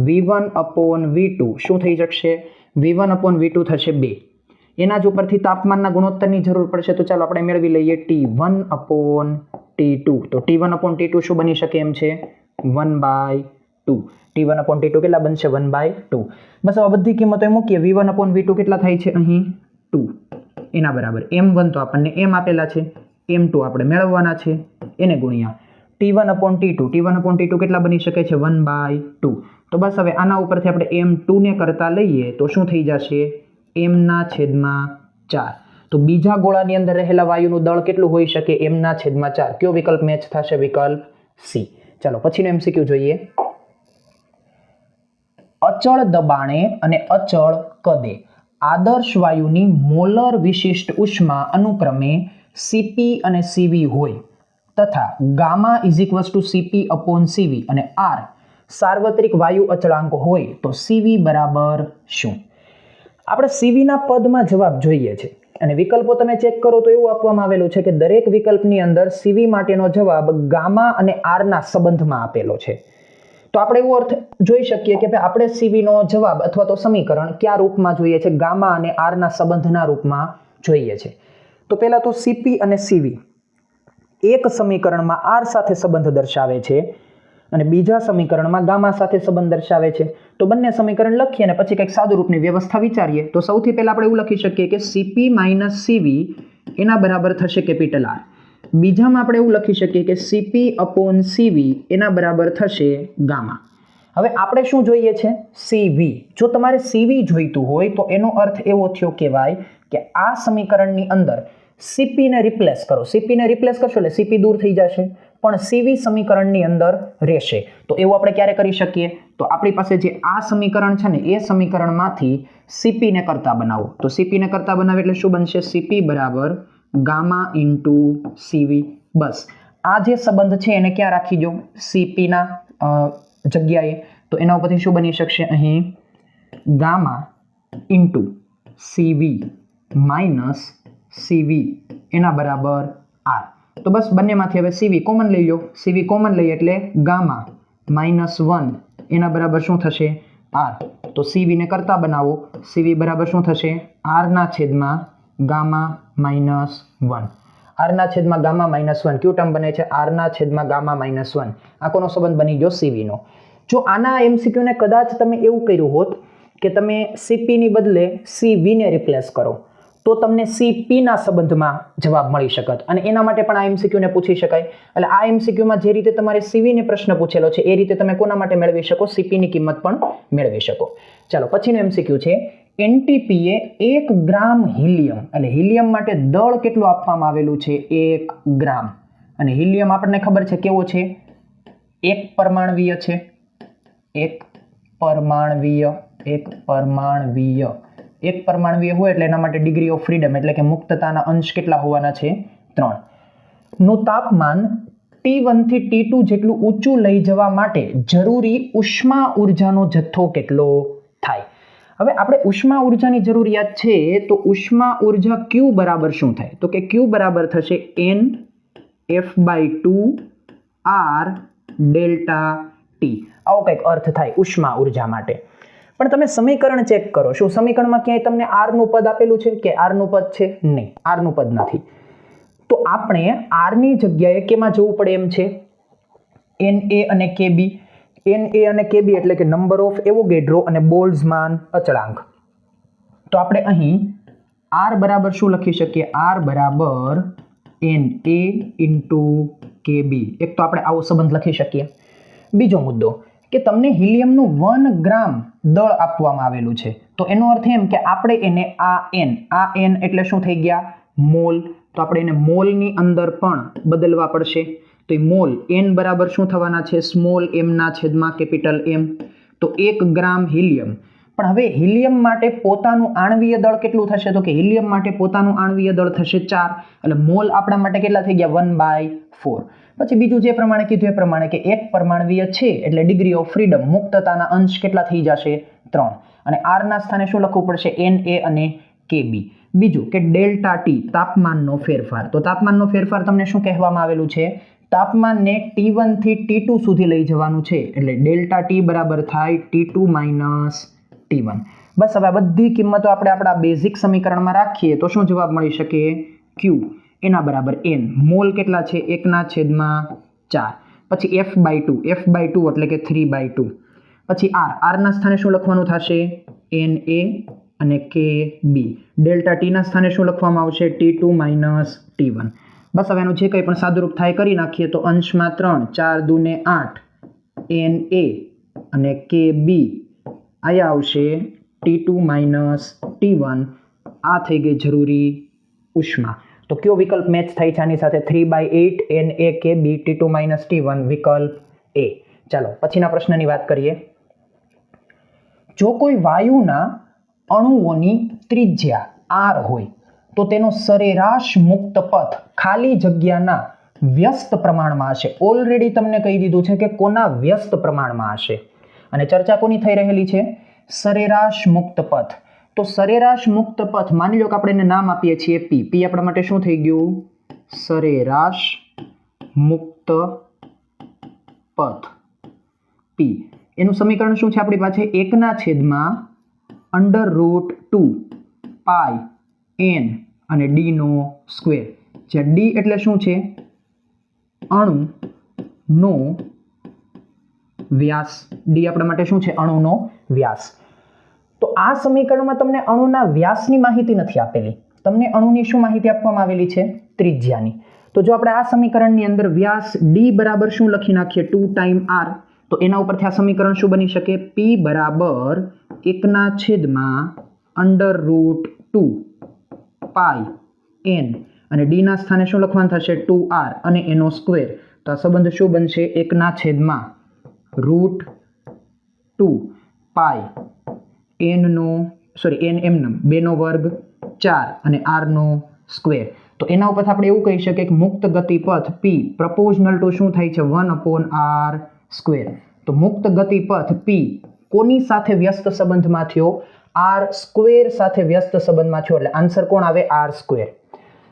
V1/V2 શું થઈ શકશે? V1/V2 થશે 2. એના જ ઉપરથી તાપમાનના ગુણોત્તરની જરૂર પડશે. તો ચાલો આપણે મેળવી લઈએ T1/T2. તો T1/T2 શું બની શકે એમ છે? 1/2. T1/T2 કેટલા બનશે? 1/2. બસ હવે બધી કિંમતો મૂકીએ. V1/V2 કેટલા થાય છે અહીં? 2 એના બરાબર M1 તો આપણને M આપેલા છે, M2 આપણે મેળવવાના છે, એને ગુણ્યા T1/T2 કેટલા બની શકે છે? 1/2. તો બસ હવે આના ઉપરથી આપણે M2 ને કરતા લઈએ તો શું થઈ જશે? M/4. તો બીજા ગોળાની અંદર રહેલા વાયુનું દળ કેટલું હોઈ શકે? M/4. કયો વિકલ્પ મેચ થશે? વિકલ્પ C. ચાલો પછીનો MCQ જોઈએ. અચળ દબાણે અને અચળ કદે આદર્શ વાયુની મોલર વિશિષ્ટ ઉષ્મા અનુક્રમે Cp અને Cv હોય તથા ગામા Cp/Cv અને R સાર્વત્રિક વાયુ અચળાંક હોય તો Cv બરાબર શું? આપણે Cv ના પદમાં જવાબ જોઈએ છે અને વિકલ્પો તમે ચેક કરો તો એવું આપવામાં આવેલું છે કે દરેક વિકલ્પની અંદર Cv માટેનો જવાબ ગામા અને R ના સંબંધમાં આપેલો છે. તો આપણે એવો અર્થ જોઈ શકીએ કે ભાઈ આપણે Cv નો જવાબ અથવા તો સમીકરણ કયા રૂપમાં જોઈએ છે? ગામા અને R ના સંબંધના રૂપમાં જોઈએ છે. તો પહેલા તો Cp અને Cv એક સમીકરણમાં R સાથે સંબંધ દર્શાવે છે અને બીજા સમીકરણમાં ગામા સાથે સંબંધ દર્શાવે છે. તો બંને સમીકરણ લખીએ અને પછી કંઈક સાદુ રૂપની વ્યવસ્થા વિચારીએ. તો સૌથી પહેલા આપણે એવું લખી શકીએ કે Cp - Cv એના બરાબર થશે કેપિટલ R. બીજામાં આપણે એવું લખી શકીએ કે Cp/Cv એના બરાબર થશે ગામા. હવે આપણે શું જોઈએ છે? Cv. જો તમારે Cv જોઈતું હોય તો એનો અર્થ એવો થયો કહેવાય કે આ સમીકરણની અંદર Cp ને રિપ્લેસ કરો. Cp ને રિપ્લેસ કરશો એટલે Cp દૂર થઈ જશે પણ Cv સમીકરણની અંદર રહેશે. તો એવું આપણે ક્યારે કરી શકીએ? તો આપણી પાસે જે આ સમીકરણ છે ને એ સમીકરણમાંથી Cp ને કરતા બનાવો. તો Cp ને કરતા બનાવે એટલે શું બનશે? Cp બરાબર ગામા ઇન્ટુ Cv. બસ આ જે સંબંધ છે એને ક્યાં રાખી દો? Cp ના જગ્યાએ. તો એના ઉપરથી શું બની શકશે અહીં? Gamma into Cv minus Cv એના બરાબર R. તો બસ બંનેમાંથી હવે Cv કોમન લઈ લો. Cv કોમન લઈએ એટલે ગામા -1 એના બરાબર શું થશે? R. તો Cv ને કરતા બનાવો. Cv બરાબર શું થશે? R ના છેદમાં ગામા -1. R ના છેદમાં ગામા -1 કયું ટર્મ બને છે? R ના છેદમાં ગામા -1. આ કોનો સંબંધ બની ગયો? Cv નો. જો આના MCQ ને કદાચ તમે એવું કર્યું હોત કે તમે Cp ની બદલે Cv ને રિપ્લેસ કરો તો તમને CP ના સંબંધમાં જવાબ મળી શકત અને એના માટે પણ આ MCQ ને પૂછી શકાય. એટલે આ MCQ માં જે રીતે તમારે CV ને પ્રશ્ન પૂછેલો છે એ રીતે તમે કોના માટે મેળવી શકો, CP ની કિંમત પણ મેળવી શકો. ચાલો પછીનો MCQ છે NTP એ 1 ગ્રામ હિલિયમ, એટલે હિલિયમ માટે દળ કેટલું આપવામાં આવેલું છે 1 ગ્રામ. અને હિલિયમ આપણને ખબર છે કેવો છે, એક પરમાણવીય છે, એક પરમાણવીય હોય એટલે એના માટે ડિગ્રી ઓફ ફ્રીડમ એટલે કે મુક્તતાના અંશ કેટલા હોવાના છે 3. નું તાપમાન T1 થી T2 જેટલું ઊંચું લઈ જવા માટે જરૂરી ઉષ્મા ઉર્જાનો જથ્થો કેટલો થાય. હવે આપણે ઉષ્મા ઉર્જાની જરૂરિયાત છે તો ઉષ્મા ઉર્જા Q બરાબર શું થાય, તો કે Q બરાબર થશે NF/2 R ડેલ્ટા T. આવો કંઈક અર્થ થાય ઉષ્મા ઉર્જા માટે. પણ તમે સમીકરણ ચેક કરો, શું સમીકરણમાં ક્યાંય તમને R નું પદ આપેલું છે કે R નું પદ છે? નહીં, R નું પદ નથી. તો આપણે R ની જગ્યાએ કેમાં જવું પડે એમ છે, Na અને Kb. Na અને Kb એટલે કે નંબર ઓફ એવોગેડ્રો અને બોલ્ટ્ઝમાન અચળાંક. તો આપણે અહીં R બરાબર શું લખી શકીએ, R બરાબર Na ઇન્ટુ Kb. એક તો આપણે આવો સંબંધ લખી શકીએ. બીજો મુદ્દો કે તમને હિલિયમનું 1 ગ્રામ દળ આપવામાં આવેલું છે, તો એનો અર્થ એમ કે આપણે એને આ n એટલે શું થઈ ગયા મોલ, તો આપણે એને મોલની અંદર પણ બદલવા પડશે. તો એ મોલ n બરાબર શું થવાના છે, સ્મોલ m ના છેદમાં કેપિટલ M. તો 1 ગ્રામ હિલિયમ. પણ હવે હિલિયમ માટે પોતાનું આણ્વીય દળ કેટલું થશે, તો કે હિલિયમ માટે પોતાનું આણ્વીય દળ થશે 4, એટલે મોલ આપણા માટે કેટલા થઈ ગયા 1/4. પછી બીજું જે પ્રમાણે કીધું એ પ્રમાણે કે એક પરમાણવીય છે એટલે ડિગ્રી ઓફ ફ્રીડમ મુક્તતાના અંશ કેટલા થઈ જશે 3, અને R ના સ્થાને શું લખવું પડશે Na અને Kb. બીજું કે ડેલ્ટા T તાપમાનનો ફેરફાર. તો તાપમાનનો ફેરફાર તમને શું કહેવામાં આવેલું છે, તાપમાનને T1 થી T2 સુધી લઈ જવાનું છે, એટલે ડેલ્ટા T બરાબર થાય T2 - T1. બસ હવે બધી કિંમતો આપણે આપણા બેઝિક સમીકરણમાં રાખીએ તો શું જવાબ મળી શકે, Q એના બરાબર n, મોલ કેટલા છે 1/4. પછી F/2 એટલે કે 3/2. પછી R ના સ્થાને શું લખવાનું થશે Na અને Kb. ડેલ્ટા T ના સ્થાને શું લખવામાં આવશે T2 - T1. બસ હવે એનું જે કંઈ પણ સાદુરૂપ થાય કરી નાખીએ તો અંશમાં 3, 4 દૂને 8, Na અને Kb આયા આવશે T2 - T1. આ થઈ ગઈ જરૂરી ઉષ્મા. તો કયો વિકલ્પ મેચ થાય છે આની સાથે, 3/8 Na Kb T2 - T1, વિકલ્પ A. ચાલો પછીના પ્રશ્નની વાત કરીએ. જો કોઈ વાયુના અણુઓની ત્રિજ્યા r હોય તો તેનો સરેરાશ મુક્ત પથ ખાલી જગ્યાના વ્યસ્ત પ્રમાણમાં હશે. ઓલરેડી તમને કહી દીધું છે કે કોના વ્યસ્ત પ્રમાણમાં હશે, અને ચર્ચા કોની થઈ રહેલી છે, સરેરાશ મુક્ત પથ. તો સરેરાશ મુક્ત પથ માની લો કે આપણે એને નામ આપીએ છીએ P. P આપણા માટે શું થઈ ગયું, સરેરાશ મુક્ત પથ P. એનું સમીકરણ શું છે આપણી પાસે, 1/√2 પાઈ n અને d નો સ્ક્વેર. જ્યાં d એટલે શું છે, અણુનો વ્યાસ. d આપણા માટે શું છે, અણુનો વ્યાસ. તો આ સમીકરણમાં તમને અણુના વ્યાસની માહિતી નથી આપેલી, તમને અણુની શું માહિતી આપવામાં આવેલી છે, ત્રિજ્યાની. તો જો આપણે આ સમીકરણની અંદર વ્યાસ d બરાબર શું લખી નાખીએ 2 ટાઈમ r, તો એના ઉપરથી આ સમીકરણ શું બની શકે, P બરાબર 1/√2 પાઈ n અને d ના સ્થાને શું લખવાનું થશે 2r અને એનો સ્ક્વેર. તો આ સંબંધ શું બનશે, 1/√2 પાઈ nm 2 નો વર્ગ 4 અને r નો સ્ક્વેર. તો એના ઉપરથી આપણે એવું કહી શકીએ કે મુક્ત ગતિ પથ P પ્રપોઝનલ ટુ શું થાય છે 1/r સ્ક્વેર. તો મુક્ત ગતિ પથ P કોની સાથે વ્યસ્ત સંબંધમાં થયો, r સ્ક્વેર સાથે વ્યસ્ત સંબંધમાં થયો, એટલે આન્સર કોણ આવે, r સ્ક્વેર.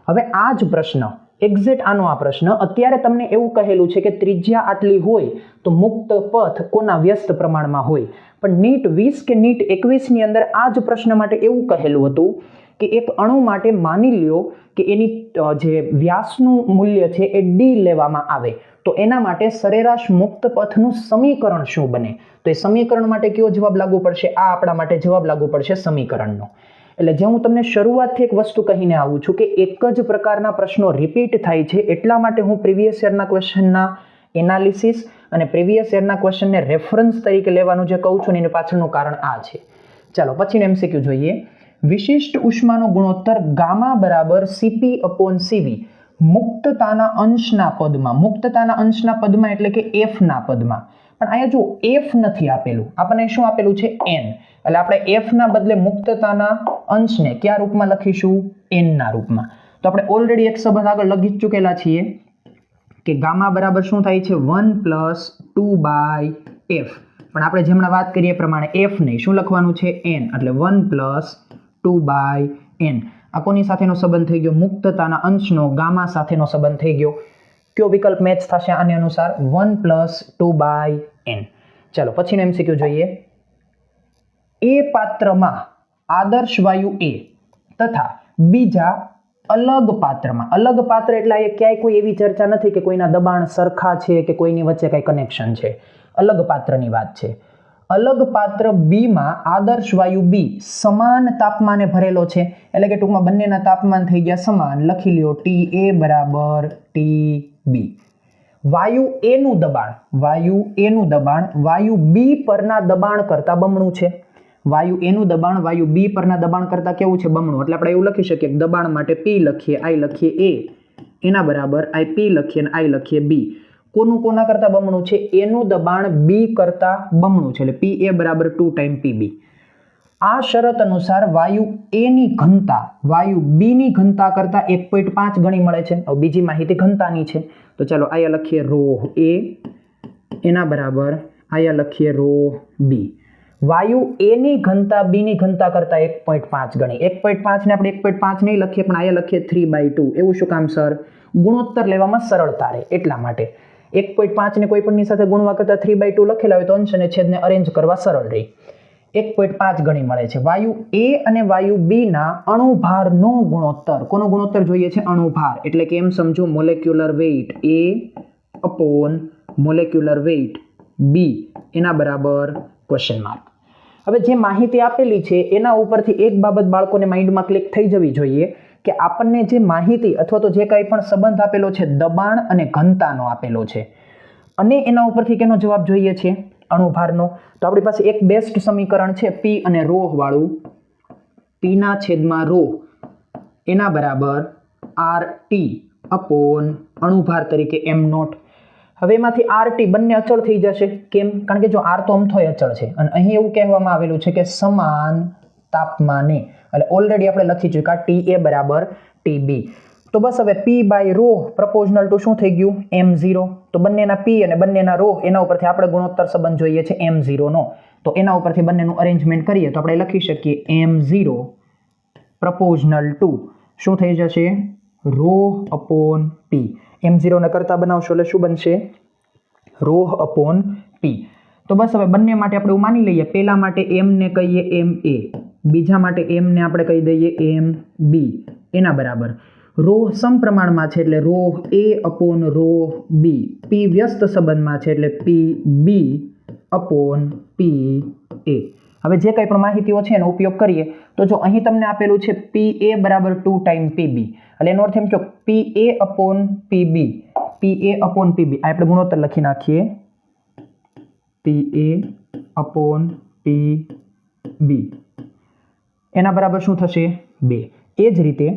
હવે આ જ પ્રશ્ન એક્ઝેક્ટ આનો આ પ્રશ્ન અત્યારે તમને એવું કહેલું છે કે ત્રિજ્યા આટલી હોય તો મુક્ત પથ કોના વ્યસ્ત પ્રમાણમાં હોય. પણ નીટ 20 કે નીટ 21 ની અંદર આ જ પ્રશ્ન માટે એવું કહેલું હતું કે એક અણુ માટે માની લ્યો કે એની જે વ્યાસનું મૂલ્ય છે એ d લેવામાં આવે, તો એના માટે સરેરાશ મુક્ત પથનું સમીકરણ શું બને. તો એ સમીકરણ માટે કયો જવાબ લાગુ પડશે, આ આપણા માટે જવાબ લાગુ પડશે સમીકરણનો. એટલે જે હું તમને શરૂઆતથી એક વસ્તુ કહીને આવું છું કે એક જ પ્રકારના પ્રશ્નો રિપીટ થાય છે, એટલા માટે હું પ્રીવિયસ યરના ક્વેશ્ચનના એનાલિસિસ અને પ્રીવિયસ યરના ક્વેશ્ચનને રેફરન્સ તરીકે લેવાનું જે કહું છું ને એની પાછળનું કારણ આ છે. ચાલો પછીનું MCQ જોઈએ. વિશિષ્ટ ઉષ્માનો ગુણોત્તર ગામા બરાબર CP/CV મુક્તતાના અંશના પદમાં એટલે કે F ના પદમાં. પણ અહીંયા જો F નથી આપેલું, આપણને શું આપેલું છે N. એટલે આપણે F ના બદલે મુક્તતાના અંશને કયા રૂપમાં લખીશું? N ના રૂપમાં. તો આપણે ઓલરેડી એક સંબંધ આગળ લખી ચૂકેલા છીએ કે ગામા બરાબર શું થાય છે 1 + 2/f. પણ આપણે જેમણે વાત કરીએ એ પ્રમાણે f નહીં, શું લખવાનું છે n, એટલે 1 + 2/n. આ કોની સાથેનો સંબંધ થઈ ગયો? મુક્તતાના અંશનો ગામા સાથેનો સંબંધ થઈ ગયો. કયો વિકલ્પ મેચ થશે આને અનુસાર? 1 + 2/n. ચાલો પછીનો MCQ જોઈએ. એ પાત્રમાં આદર્શ વાયુ A તથા બીજા અલગ પાત્રમાં, અલગ પાત્ર એટલે આ ક્યાંય કોઈ એવી ચર્ચા નથી કે કોઈના દબાણ સરખા છે કે કોઈની વચ્ચે કઈ કનેક્શન છે. અલગ પાત્રની વાત છે. અલગ પાત્ર B માં આદર્શ વાયુ B સમાન તાપમાને ભરેલો છે, એટલે કે ટૂંકમાં બંનેના તાપમાન થઈ ગયા સમાન. લખી લ્યો TA = TB. વાયુ A નું દબાણ વાયુ B પરના દબાણ કરતા બમણું છે. વાયુ A નું દબાણ વાયુ B પરના દબાણ કરતા કેવું છે? બમણું. એટલે આપણે એવું લખી શકીએ કે દબાણ માટે P લખીએ, I લખીએ A, એના બરાબર IP લખીએ અને I લખીએ B. કોનું કોના કરતા બમણું છે? A નું દબાણ B કરતા બમણું છે, એટલે PA = 2 × PB. આ શરત અનુસાર વાયુ A ની ઘનતા વાયુ B ની ઘનતા કરતા 1.5 ગણી મળે છે. હવે બીજી માહિતી ઘનતાની છે, તો ચાલો અહીંયા લખીએ ρA, એના બરાબર અહીંયા લખીએ ρB. વાયુ A ની ઘનતા B ની ઘનતા કરતા 1.5 ગણી. 1.5 ને આપણે 1.5 નહીં લખીએ પણ અહીંયા લખીએ 3/2. એવું શું કામ સર? ગુણોત્તર લેવામાં સરળતા રહે એટલા માટે. 1.5 ને કોઈ પણની સાથે ગુણવા કરતા 3/2 લખેલા હોય તો અંશ અને છેદને અરેન્જ કરવા સરળ રહે. 1.5 ગણી મળે છે. વાયુ A અને વાયુ B ના અણુભારનો ગુણોત્તર. કોનો ગુણોત્તર જોઈએ છે? અણુભાર. એટલે કે એમ સમજો molecular weight A/ molecular weight B એના બરાબર ક્વેશ્ચન માર્ક. હવે જે માહિતી આપેલી છે એના ઉપરથી એક બાબત બાળકોને માઇન્ડમાં ક્લિક થઈ જવી જોઈએ કે આપણને જે માહિતી અથવા તો જે કંઈ પણ સંબંધ આપેલો છે દબાણ અને ઘનતાનો આપેલો છે, અને એના ઉપરથી કેનો જવાબ જોઈએ છે? અણુભારનો. તો આપણી પાસે એક બેસ્ટ સમીકરણ છે P અને ρ વાળું. P/ρ એના બરાબર RT/ અણુભાર તરીકે m0. હવે એમાંથી RT બંને અચળ થઈ જશે. કેમ? કારણ કે જો R તો અમથોય અચળ છે અને અહીં એવું કહેવામાં આવેલું છે કે સમાન તાપમાને, એટલે ઓલરેડી આપણે લખી ચૂક્યા TA = TB. તો બસ હવે P/ρ પ્રપોઝનલ ટુ શું થઈ ગયું? m0. તો બંનેના P અને બંનેના ρ એના ઉપરથી આપણે ગુણોત્તર સંબંધ જોઈએ છે m0 નો. તો એના ઉપરથી બંનેનું અરેન્જમેન્ટ કરીએ તો આપણે લખી શકીએ m0 પ્રપોઝનલ ટુ શું થઈ જશે? ρ/P. m0 ને કરતા બનાવશો એટલે શું બનશે? ρ/P. તો બસ હવે બંને માટે આપણે એવું માની લઈએ, પહેલા માટે m ને કહીએ ma, બીજા માટે m ને આપણે કહી દઈએ mb એના બરાબર ρ સમપ્રમાણમાં છે એટલે ρA/ρB. P વ્યસ્ત સંબંધમાં છે એટલે PB/PA. હવે જે કંઈ પણ માહિતીઓ છે એનો ઉપયોગ કરીએ તો જો અહીં તમને આપેલું છે PA = 2 × PB, એટલે એનો અર્થ એમ કે PA/PB આ આપણે ગુણોત્તર લખી નાખીએ PA/PB એના બરાબર શું થશે? 2. એ જ રીતે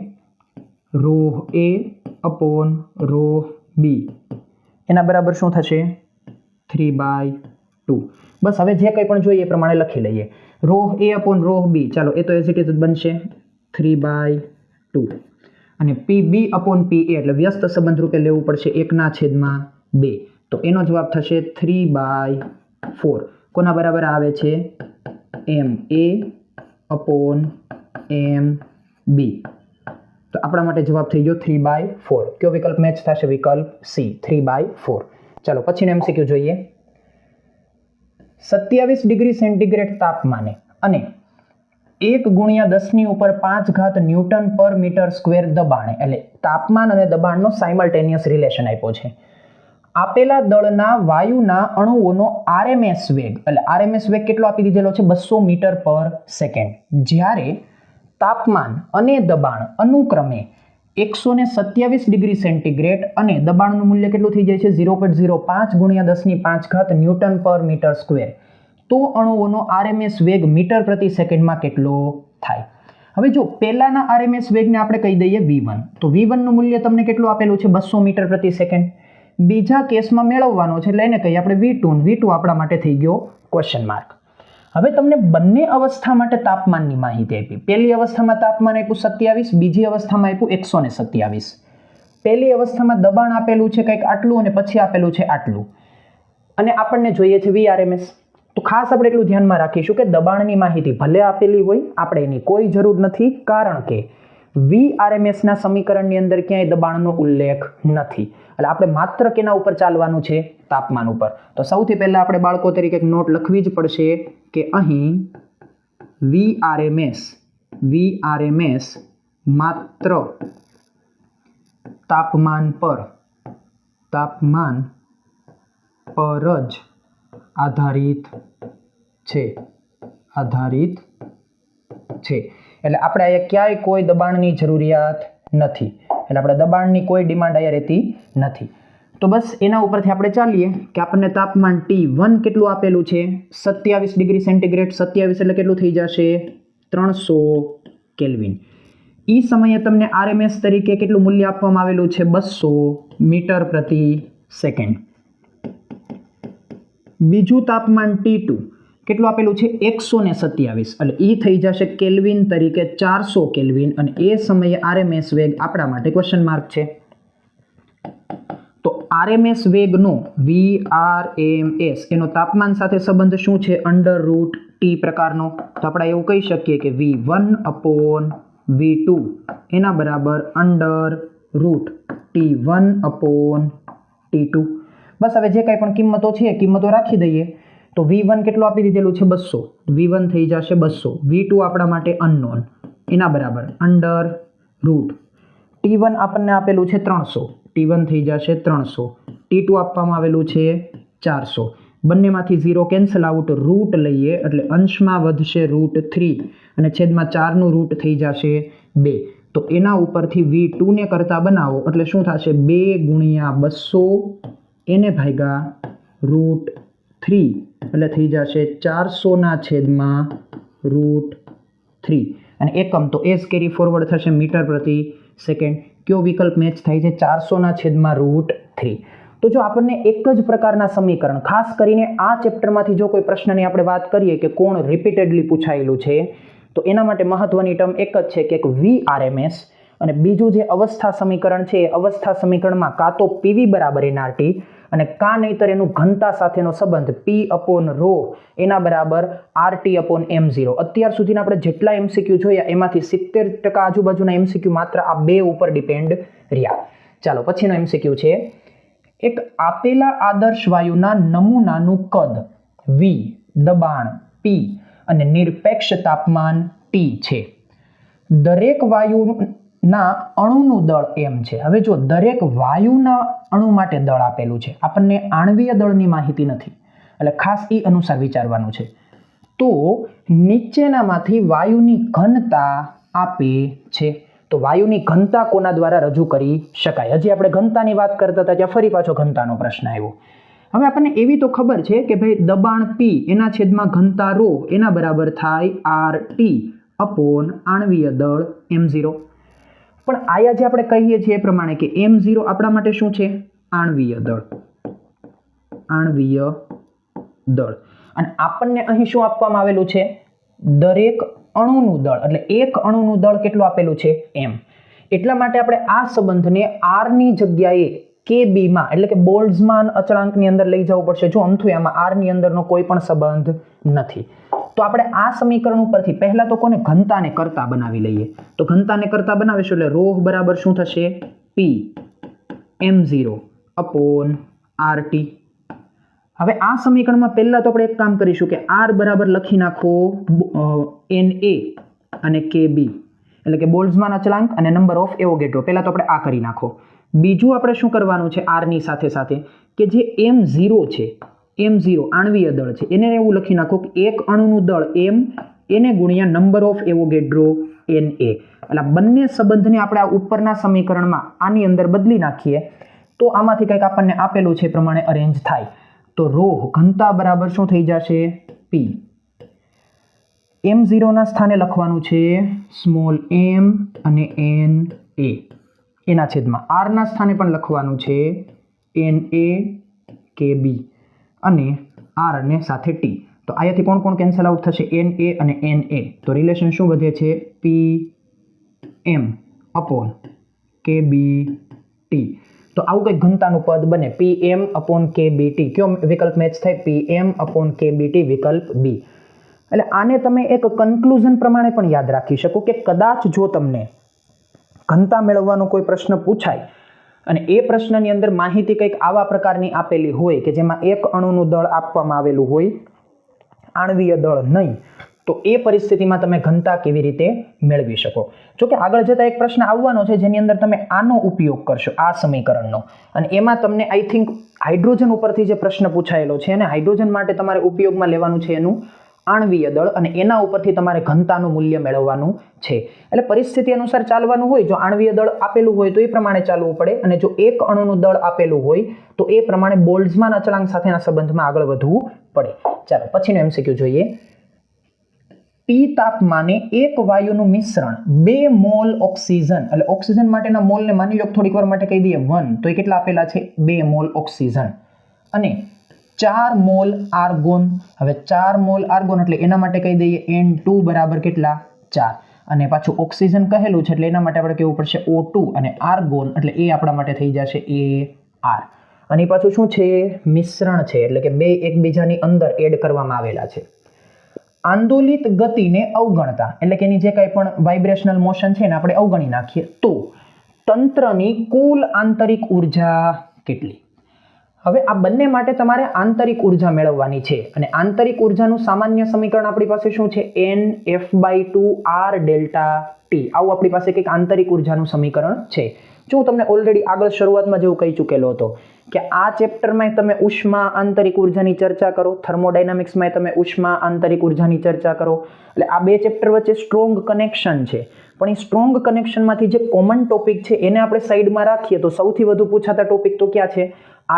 ρA/ρB એના બરાબર શું થશે? 3/2. બસ હવે જે કંઈ પણ જોઈએ એ પ્રમાણે લખી લઈએ. ρA/ρB ચાલો એ તો એઝ ઇટ ઇઝ બનશે 3/2 અને PB/PA એટલે વ્યસ્ત સંબંધ રૂપે લેવું પડશે 1/2. તો એનો જવાબ થશે 3/4. કોના બરાબર આવે છે? MA/MB. તો આપણા માટે જવાબ થઈ ગયો 3/4. કયો વિકલ્પ મેચ થશે? વિકલ્પ C 3/4. ચાલો પછીનો MCQ જોઈએ. 27 ડિગ્રી સેન્ટીગ્રેડ તાપમાને અને 1 × 10⁵ Nm/m² દબાણે, એટલે તાપમાન અને દબાણનો સાયમલ્ટેનિયસ રિલેશન આપ્યો છે. આપેલા દળના વાયુના અણુઓનો RMS વેગ, એટલે RMS વેગ કેટલો આપી દીધેલો છે? 200 મીટર/સેકન્ડ. જ્યારે તાપમાન અને દબાણ અનુક્રમે 127 ડિગ્રી સેન્ટીગ્રેડ અને દબાણનું મૂલ્ય કેટલું થઈ જાય છે 0.05 ગુણ્યા 10⁵ ન્યૂટન પર મીટર સ્ક્વેર, તો અણુઓનો આરએમએસ વેગ મીટર પ્રતિ સેકન્ડમાં કેટલો થાય? હવે જો પહેલાના આરએમએસ વેગને આપણે કહી દઈએ v1, તો v1 નું મૂલ્ય તમને કેટલું આપેલું છે 200 મીટર પ્રતિ સેકન્ડ. બીજા કેસમાં મેળવવાનો છે એટલે એને કહીએ આપણે v2, અને v2 આપણા માટે થઈ ગયો ક્વેશ્ચન માર્ક. હવે તમને બંને અવસ્થા માટે તાપમાનની માહિતી આપી. પહેલી અવસ્થામાં તાપમાન આપ્યું 27, બીજી અવસ્થામાં આપ્યું 127. પહેલી અવસ્થામાં દબાણ આપેલું છે કંઈક આટલું અને પછી આપેલું છે આટલું, અને આપણને જોઈએ છે VRMS. તો ખાસ આપણે એટલું ધ્યાનમાં રાખીશું કે દબાણની માહિતી ભલે આપેલી હોય, આપણે એની કોઈ જરૂર નથી, કારણ કે VRMS ના સમીકરણની અંદર ક્યાંય દબાણનો ઉલ્લેખ નથી. એટલે આપણે માત્ર કેના ઉપર ચાલવાનું છે? તાપમાન ઉપર. તો સૌથી પહેલા આપણે બાળકો તરીકે એક નોટ લખવી જ પડશે કે અહીં VRMS માત્ર તાપમાન પર જ આધારિત છે. એટલે આપણે અહીંયા ક્યાંય કોઈ દબાણની જરૂરિયાત નથી. એટલે આપણે દબાણની કોઈ ડિમાન્ડ અહીંયા રહેતી નથી. તો બસ એના ઉપરથી આપણે ચાલીએ કે આપણને તાપમાન T1 કેટલું આપેલું છે 27 ડિગ્રી સેન્ટીગ્રેડ. 27 એટલે કેટલું થઈ જશે 300 કેલ્વિન. એ સમયે તમને આરએમએસ તરીકે કેટલું મૂલ્ય આપવામાં આવેલું છે 200 મીટર પ્રતિ સેકન્ડ. બીજું તાપમાન T2 કેટલું આપેલું છે 127, એટલે એ થઈ જશે કેલ્વિન તરીકે 400 કેલ્વિન, અને એ સમયે આરએમએસ વેગ આપણા માટે ક્વેશ્ચન માર્ક છે. તો આરએમએસ વેગનો VRMS એનો તાપમાન સાથે સંબંધ શું છે? √T પ્રકારનો. તો આપણે એવું કહી શકીએ કે V1/V2 એના બરાબર √T1/T2. બસ હવે જે કાંઈ પણ કિંમતો છે કિંમતો રાખી દઈએ. તો V1 કેટલું આપી દીધેલું છે 200, V1 થઈ જશે 200. V2 આપણા માટે અનનોન, એના બરાબર √T1 આપણને આપેલું છે 300, T1 થઈ જશે 300. T2 આપવામાં આવેલું છે 400. બંનેમાંથી 0 કેન્સલ આઉટ, રૂટ લઈએ એટલે અંશમાં વધશે √3 અને છેદમાં 4 નું રૂટ થઈ જશે 2. તો એના ઉપરથી V2 ને કરતા બનાવો એટલે શું થશે 2 ગુણ્યા 200 એને ભાગ્યા √3 એટલે થઈ જશે 400 ના છેદમાં √3, અને એકમ તો એસ કેરી ફોરવર્ડ થશે મીટર પ્રતિ સેકન્ડ. કયો વિકલ્પ મેચ થાય છે? 400 ના છેદમાં √3. તો જો આપણને એક જ પ્રકારના સમીકરણ, ખાસ કરીને આ ચેપ્ટરમાંથી જો કોઈ પ્રશ્નની આપણે વાત કરીએ કે કોણ રિપીટેડલી પૂછાયેલું છે, તો એના માટે મહત્વની ટર્મ એક જ છે કે એક VRMS, અને બીજું જે અવસ્થા સમીકરણ છે એ અવસ્થા સમીકરણમાં કાં તો PV બરાબર nRT અને કાં નહીતર એનું ઘનતા સાથેનો સંબંધ P/ρ એના બરાબર RT/m0. અત્યાર સુધીના આપણે જેટલા MCQ જોયા એમાંથી 70% આજુબાજુના MCQ માત્ર આ બે ઉપર ડિપેન્ડ રહ્યા. ચાલો પછીનો MCQ છે, એક આપેલા આદર્શ વાયુના નમૂનાનું કદ V, દબાણ P અને નિરપેક્ષ તાપમાન T છે. દરેક વાયુના અણુનું દળ m છે. હવે જો દરેક વાયુના અણુ માટે દળ આપેલું છે, આપણને આણ્વીય દળની માહિતી નથી, એટલે ખાસ એ અનુસાર વિચારવાનું છે. તો નીચેનામાંથી વાયુની ઘનતા આપે છે. તો વાયુની ઘનતા કોના દ્વારા રજૂ કરી શકાય? હજી આપણે ઘનતાની વાત કરતા હતા ત્યાં ફરી પાછો ઘનતાનો પ્રશ્ન આવ્યો. હવે આપણને એવી તો ખબર છે કે ભાઈ દબાણ P એના છેદમાં ઘનતા ρ એના બરાબર થાય RT અપોન આણ્વીય દળ m0. પણ આયા જે આપણે કહીએ છીએ એ પ્રમાણે કે m0 આપણા માટે શું છે? આણ્વીય દળ. અને આપણને અહીં શું આપવામાં આવેલું છે? દરેક અણુનું દળ, એટલે એક અણુનું દળ કેટલું આપેલું છે? m. એટલા માટે આપણે આ સંબંધને r ની જગ્યાએ kb માં, એટલે કે બોલ્ટ્ઝમાન અચળાંકની અંદર લઈ જવું પડશે. જો અમથું આમાં r ની અંદરનો કોઈ પણ સંબંધ નથી. તો આપણે આ સમીકરણ ઉપરથી પહેલા તો કોને ઘનતાને કરતા બનાવી લઈએ. તો ઘનતાને કરતા બનાવીશું એટલે ρ બરાબર શું થશે? P m0 upon RT. હવે આ સમીકરણમાં પહેલા તો આપણે એક કામ કરીશું કે r બરાબર લખી નાખો Na અને Kb, એટલે કે બોલ્ટ્ઝમાન અચળાંક અને નંબર ઓફ એવોગેડ્રો. પહેલા તો આપણે આ કરી નાખો. બીજું આપણે શું કરવાનું છે r ની સાથે સાથે કે જે m0 છે, m0 આણ્વીય દળ છે, એને એવું લખી નાખો કે એક અણુનું દળ m એને ગુણ્યા નંબર ઓફ એવોગેડ્રો Na. એટલે બંને સંબંધને આપણે આ ઉપરના સમીકરણમાં આની અંદર બદલી નાખીએ તો આમાંથી કંઈક આપણને આપેલું છે એ પ્રમાણે અરેન્જ થાય. તો રો ઘનતા બરાબર શું થઈ જશે? P. M0 ના સ્થાને લખવાનું છે સ્મોલ m અને Na. એના છેદમાં r ના સ્થાને પણ લખવાનું છે Na Kb અને r અને સાથે t. તો અહીંયાથી કોણ કોણ કેન્સલ આઉટ થશે? Na અને Na. તો રિલેશન શું વધે છે? Pm upon KBT. તો આવું કંઈક ઘનતાનું પદ બને Pm અપોન KBT. કયો વિકલ્પ મેચ થાય? Pm અપોન KBT વિકલ્પ B. એટલે આને તમે એક કન્ક્લુઝન પ્રમાણે પણ યાદ રાખી શકો કે કદાચ જો તમને ઘનતા મેળવવાનો કોઈ પ્રશ્ન પૂછાય અને એ પ્રશ્નની અંદર માહિતી કંઈક આવા પ્રકારની આપેલી હોય કે જેમાં એક અણુનું દળ આપવામાં આવેલું હોય, આણ્વીય દળ નહીં, તો એ પરિસ્થિતિમાં તમે ઘનતા કેવી રીતે મેળવી શકો. જો કે આગળ જતા એક પ્રશ્ન આવવાનો છે જેની અંદર તમે આનો ઉપયોગ કરશો, આ સમીકરણનો, અને એમાં તમને આઈ થિંક હાઇડ્રોજન ઉપરથી જે પ્રશ્ન પૂછાયેલો છે અને હાઇડ્રોજન માટે તમારે ઉપયોગમાં લેવાનું છે એનું આણ્વીય દળ અને એના ઉપરથી તમારે ઘનતાનું મૂલ્ય મેળવવાનું છે. એટલે પરિસ્થિતિ અનુસાર ચાલવાનું હોય. જો આણ્વીય દળ આપેલું હોય તો એ પ્રમાણે ચાલવું પડે અને જો એક અણુનું દળ આપેલું હોય તો એ પ્રમાણે બોલ્ટ્ઝમાન અચળાંક સાથેના સંબંધમાં આગળ વધવું પડે. ચાલો પછીનો MCQ જોઈએ. T તાપમાને એક વાયુનું મિશ્રણ 2 મોલ ઓક્સિજન, એટલે ઓક્સિજન માટેના મોલને માની લો થોડીક વાર માટે કહી દઈએ 1, તો એ કેટલા આપેલા છે? 2 મોલ ઓક્સિજન અને 4 મોલ આર્ગોન. હવે 4 મોલ આર્ગોન એટલે એના માટે કહી દઈએ N2 બરાબર કેટલા? 4. અને પાછું ઓક્સિજન કહેલું છે એટલે એના માટે આપણે કહેવું પડશે O2 અને આર્ગોન એટલે એ આપણા માટે થઈ જશે AR. અને પાછું શું છે? મિશ્રણ છે એટલે કે બે એકબીજાની અંદર એડ કરવામાં આવેલા છે. આંદોલિત ગતિને અવગણતા એટલે કે એની જે કંઈ પણ વાઇબ્રેશનલ મોશન છે ને આપણે અવગણી નાખીએ તો તંત્રની કુલ આંતરિક ઉર્જા કેટલી? હવે આ બંને માટે તમારે આંતરિક ઉર્જા મેળવવાની છે અને આંતરિક ઉર્જાનું સામાન્ય સમીકરણ આપણી પાસે શું છે? NF/2R delta T. આવું આપણી પાસે કંઈક આંતરિક ઉર્જાનું સમીકરણ છે. જો હું તમને ઓલરેડી આગળ શરૂઆતમાં જેવું કહી ચૂકેલો હતો કે આ ચેપ્ટરમાં તમે ઉષ્મા આંતરિક ઉર્જાની ચર્ચા કરો, થર્મોડાયનામિક્સમાં તમે ઉષ્મા આંતરિક ઉર્જાની ચર્ચા કરો. એટલે આ બે ચેપ્ટર વચ્ચે સ્ટ્રોંગ કનેક્શન છે. પણ એ સ્ટ્રોંગ કનેક્શનમાંથી જે કોમન ટોપિક છે એને આપણે સાઈડમાં રાખીએ તો સૌથી વધુ પૂછાતા ટોપિક તો ક્યાં છે?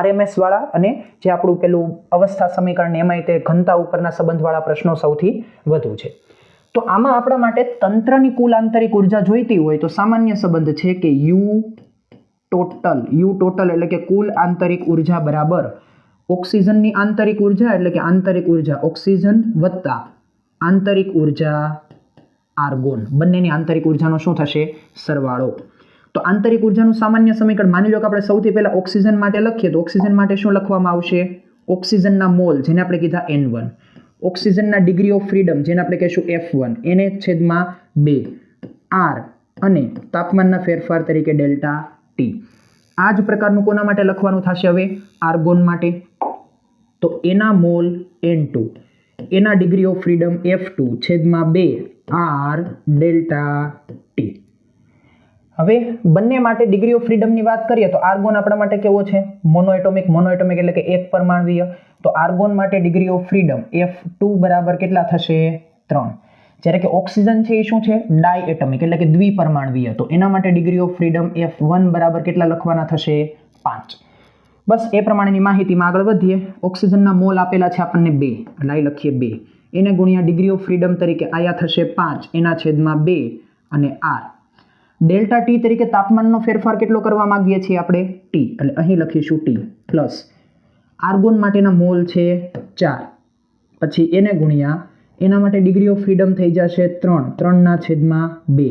RMS વાળા અને જે આપણું પેલું અવસ્થા સમીકરણ એમાંય તે ઘનતા ઉપરના સંબંધવાળા પ્રશ્નો સૌથી વધુ છે. તો આમાં આપણા માટે તંત્રની કુલ આંતરિક ઉર્જા જોઈતી હોય તો સામાન્ય સંબંધ છે કે U ટોટલ એટલે કે કુલ આંતરિક ઉર્જા બરાબર ઓક્સિજનની આંતરિક ઉર્જા એટલે કે આંતરિક ઉર્જા ઓક્સિજન વત્તા આંતરિક ઉર્જા આર્ગોન. બંનેની આંતરિક ઉર્જાનો શું થશે? સરવાળો. તો આંતરિક ઉર્જાનું સામાન્ય સમીકરણ માની લો કે આપણે સૌથી પહેલા ઓક્સિજન માટે લખીએ તો ઓક્સિજન માટે શું લખવામાં આવશે? ઓક્સિજનના મોલ જેને આપણે કીધા N1, ઓક્સિજનના ડિગ્રી ઓફ ફ્રીડમ જેને આપણે કહીશું F1, એને છેદમાં 2 R અને તાપમાનના ફેરફાર તરીકે ડેલ્ટા T. આ જ પ્રકારનું કોના માટે લખવાનું થશે હવે? આર્ગોન માટે. તો એના મોલ N2, એના ડિગ્રી ઓફ ફ્રીડમ F2 છેદમાં 2 R ડેલ્ટા T. હવે બંને માટે ડિગ્રી ઓફ ફ્રીડમની વાત કરીએ તો આર્ગોન આપણા માટે કેવો છે? મોનોએટોમિક એટલે કે એક પરમાણુય. તો આર્ગોન માટે ડિગ્રી ઓફ ફ્રીડમ F2 બરાબર કેટલા થશે? 3. જ્યારે કે ઓક્સિજન છે એ શું છે? ડાયએટોમિક એટલે કે દ્વિપરમાણુય. તો એના માટે ડિગ્રી ઓફ ફ્રીડમ F1 બરાબર કેટલા લખવાના થશે? 5. બસ એ પ્રમાણેની માહિતીમાં આગળ વધીએ. ઓક્સિજનના મોલ આપેલા છે આપણને 2 એટલે અહીં લખીએ 2. એને ગુણ્યા ડિગ્રી ઓફ ફ્રીડમ તરીકે આયા થશે 5 એના છેદમાં 2 અને R. ડેલ્ટા T તરીકે તાપમાનનો ફેરફાર કેટલો કરવા માંગીએ છીએ આપણે? T. એટલે અહીં લખીશું T પ્લસ આર્ગોન માટેના મોલ છે 4, પછી એને ગુણ્યા એના માટે ડિગ્રી ઓફ ફ્રીડમ થઈ જશે 3 ના છેદમાં 2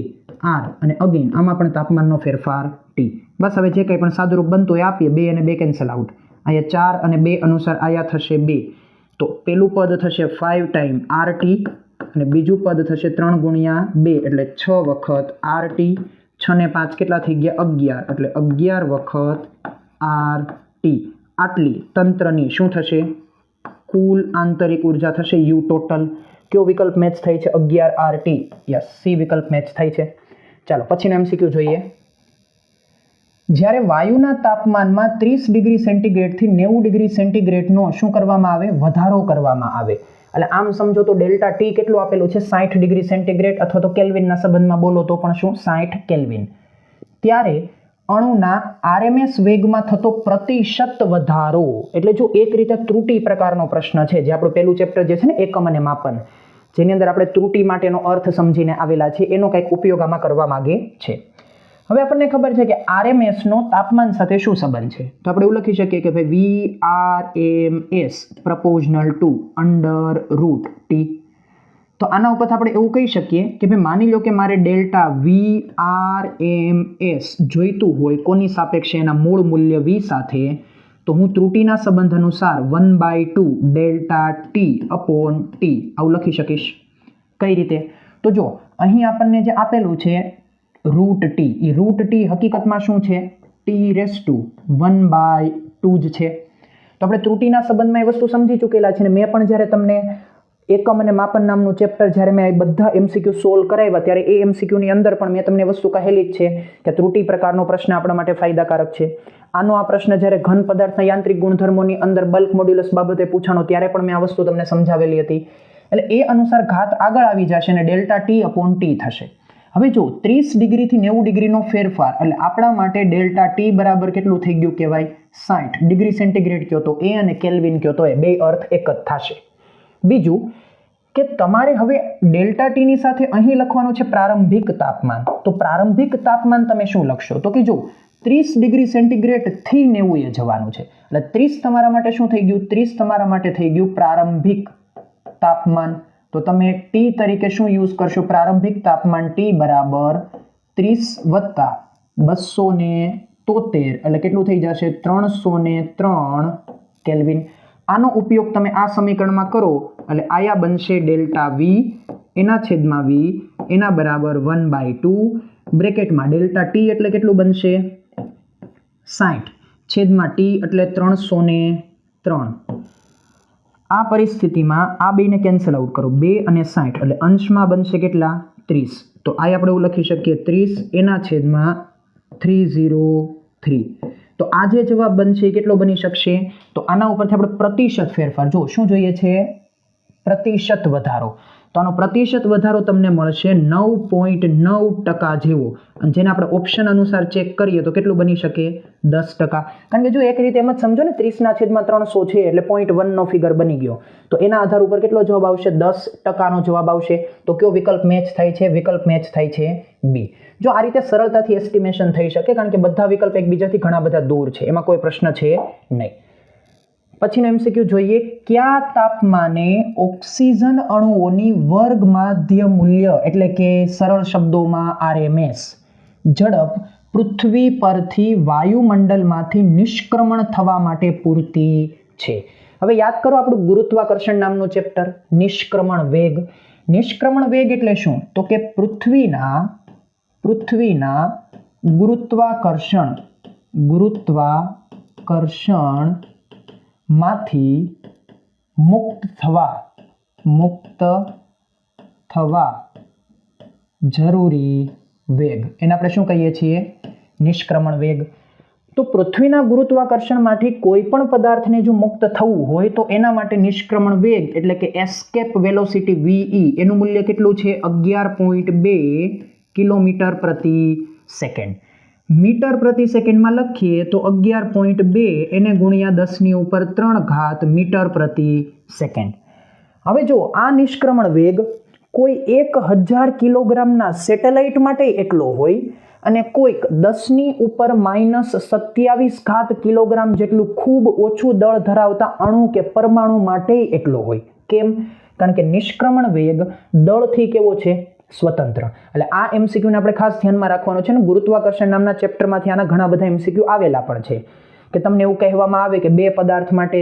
R અને અગેન આમાં પણ તાપમાનનો ફેરફાર T. બસ હવે જે કંઈ પણ સાદુરૂપ બનતું એ આપીએ. 2 અને 2 કેન્સલ આઉટ. અહીંયા 4 અને 2 અનુસાર આયા થશે 2. તો પેલું પદ થશે 5 ટાઈમ RT અને બીજું પદ થશે 3 ગુણ્યા 2 એટલે 6 વખત RT. 6 ને 5 કેટલા થઈ ગયા? 11 એટલે 11 વખત RT. આટલી તંત્રની શું થશે? કુલ આંતરિક ઉર્જા થશે U ટોટલ. કયો વિકલ્પ મેચ થાય છે? 11 RT. યસ, C વિકલ્પ મેચ થાય છે. ચાલો પછીનો MCQ જોઈએ. જ્યારે વાયુના તાપમાનમાં 30 ડિગ્રી સેન્ટીગ્રેડથી 90 ડિગ્રી સેન્ટીગ્રેડનો શું કરવામાં આવે? વધારો કરવામાં આવે. એટલે આમ સમજો તો ડેલ્ટા ટી કેટલું આપેલું છે 60 ડિગ્રી સેન્ટીગ્રેડ અથવા તો કેલ્વિનના સંબંધમાં બોલો તો પણ શું 60 કેલ્વિન. ત્યારે અણુના આરએમએસ વેગમાં થતો પ્રતિશત વધારો, એટલે જો એક રીતે ત્રુટિ પ્રકારનો પ્રશ્ન છે, જે આપણું પહેલું ચેપ્ટર જે છે ને એકમ અને માપન, જેની અંદર આપણે ત્રુટિ માટેનો અર્થ સમજીને આવેલા છે, એનો કંઈક ઉપયોગ આમાં કરવા માંગે છે. હવે આપણને ખબર છે કે આરએમએસ નો તાપમાન સાથે શું સંબંધ છે, તો આપણે એવું લખી શકીએ કે ભાઈ VRMS પ્રપોઝનલ two under route T. તો આના ઉપરથી આપણે એવું કહી શકીએ કે ભાઈ માની લો કે મારે ડેલ્ટા VRMS જોઈતું હોય કોની સાપેક્ષે, એના મૂળ મૂલ્ય V સાથે, તો હું ત્રુટિના સંબંધ અનુસાર 1/2 ડેલ્ટા ટી અપોન ટી આવું લખી શકીશ. કઈ રીતે? તો જો અહીં આપણને જે આપેલું છે રૂટ ટી, એ રૂટ ટી હકીકતમાં શું છે? T⁻1/2 જ છે. તો આપણે ત્રુટિના સંબંધમાં એ વસ્તુ સમજી ચૂકેલા છે ને મેં પણ જ્યારે તમને એકમ અને માપન નામનું ચેપ્ટર જ્યારે મેં બધા એમસીક્યુ સોલ્વ કરાવ્યા ત્યારે એ એમસીક્યુની અંદર પણ મેં તમને વસ્તુ કહેલી જ છે કે ત્રુટિ પ્રકારનો પ્રશ્ન આપણા માટે ફાયદાકારક છે. આનો આ પ્રશ્ન જ્યારે ઘન પદાર્થના યાંત્રિક ગુણધર્મોની અંદર બલ્ક મોડ્યુલસ બાબતે પૂછાણો ત્યારે પણ મેં આ વસ્તુ તમને સમજાવેલી હતી. એટલે એ અનુસાર ઘાત આગળ આવી જશે અને ડેલ્ટા ટી અપોન ટી થશે. હવે જો 30 ડિગ્રીથી 90 ડિગ્રીનો ફેરફાર, એટલે આપણા માટે ડેલ્ટા ટી બરાબર કેટલું થઈ ગયું કહેવાય? 60 ડિગ્રી સેન્ટીગ્રેડ કહો તો એ અને કેલ્વિન કહો તો એ, બે અર્થ એક જ થશે. બીજું કે તમારે હવે ડેલ્ટા ટીની સાથે અહીં લખવાનું છે પ્રારંભિક તાપમાન. તો પ્રારંભિક તાપમાન તમે શું લખશો? તો કે જો 30 ડિગ્રી સેન્ટીગ્રેડ થી 90 એ જવાનું છે, એટલે 30 તમારા માટે શું થઈ ગયું? 30 તમારા માટે થઈ ગયું પ્રારંભિક તાપમાન. તો તમે ટી તરીકે શું યુઝ કરશો? પ્રારંભિક તાપમાન ટી બરાબર 30 વત્તા 273, એટલે કેટલું થઈ જશે? 303 કેલ્વિન. આનો ઉપયોગ તમે આ સમીકરણમાં કરો એટલે આયા બનશે ડેલ્ટા વી એના છેદમાં વી એના બરાબર 1/2 બ્રેકેટમાં ડેલ્ટા ટી એટલે કેટલું બનશે? 60 છેદમાં ટી એટલે 303. આ પરિસ્થિતિમાં આ બેને કેન્સલ આઉટ કરો, 2 અને 60 એટલે અંશમાં બનશે કેટલા? 30. તો આ આપણે એવું લખી શકીએ 30 એના છેદમાં 303. તો આ જે જવાબ બનશે એ કેટલો બની શકશે? તો આના ઉપરથી આપણે પ્રતિશત ફેરફાર, જો શું જોઈએ છે? પ્રતિશત વધારો. તો આનો પ્રતિશત વધારો તમને મળશે 9.9% જેવો, અને જેને આપણે ઓપ્શન અનુસાર ચેક કરીએ તો કેટલું બની શકે? 10%. કારણ કે જો એક રીતે એમ જ સમજો ને 30/300 છે એટલે 0.1 નો ફિગર બની ગયો, તો એના આધાર ઉપર કેટલો જવાબ આવશે? 10% નો જવાબ આવશે. તો કયો વિકલ્પ મેચ થાય છે? વિકલ્પ મેચ થાય છે બી. જો આ રીતે સરળતાથી એસ્ટિમેશન થઈ શકે કારણ કે બધા વિકલ્પ એકબીજાથી ઘણા બધા દૂર છે, એમાં કોઈ પ્રશ્ન છે નહીં. પછીનો એમસીક્યુ જોઈએ, કયા તાપમાને ઓક્સિજન અણુઓની વર્ગ માધ્ય મૂલ્ય એટલે કે સરળ શબ્દોમાં આરએમએસ ઝડપ પૃથ્વી પરથી વાયુમંડળમાંથી નિષ્ક્રમણ થવા માટે પૂરતી છે? હવે યાદ કરો આપણું ગુરુત્વાકર્ષણ નામનું ચેપ્ટર, નિષ્ક્રમણ વેગ. નિષ્ક્રમણ વેગ એટલે શું? તો કે પૃથ્વીના ગુરુત્વાકર્ષણ માંથી મુક્ત થવા જરૂરી વેગ, એને આપણે શું કહીએ છીએ? નિષ્ક્રમણ વેગ. તો પૃથ્વીના ગુરુત્વાકર્ષણમાંથી કોઈ પણ પદાર્થને જો મુક્ત થવું હોય તો એના માટે નિષ્ક્રમણ વેગ એટલે કે એસ્કેપ વેલોસિટી VE એનું મૂલ્ય કેટલું છે? 11.2 કિલોમીટર પ્રતિ સેકન્ડ. મીટર પ્રતિ સેકન્ડમાં લખીએ તો 11.2 એને ગુણ્યા 10⁻³ મીટર પ્રતિ સેકન્ડ. હવે જો આ નિષ્ક્રમણ વેગ કોઈ 1000 કિલોગ્રામના સેટેલાઇટ માટે એટલો હોય અને કોઈક 10⁻⁻27 કિલોગ્રામ જેટલું ખૂબ ઓછું દળ ધરાવતા અણુ કે પરમાણુ માટે એટલો હોય. કેમ? કારણ કે નિષ્ક્રમણ વેગ દળથી કેવો છે? સ્વતંત્ર. એટલે આ એમસીક્યુને આપણે ખાસ ધ્યાનમાં રાખવાનું છે ને ગુરુત્વાકર્ષણ નામના ચેપ્ટરમાંથી આના ઘણા બધા એમસીક્યુ આવેલા પણ છે કે તમને એવું કહેવામાં આવે કે બે પદાર્થ માટે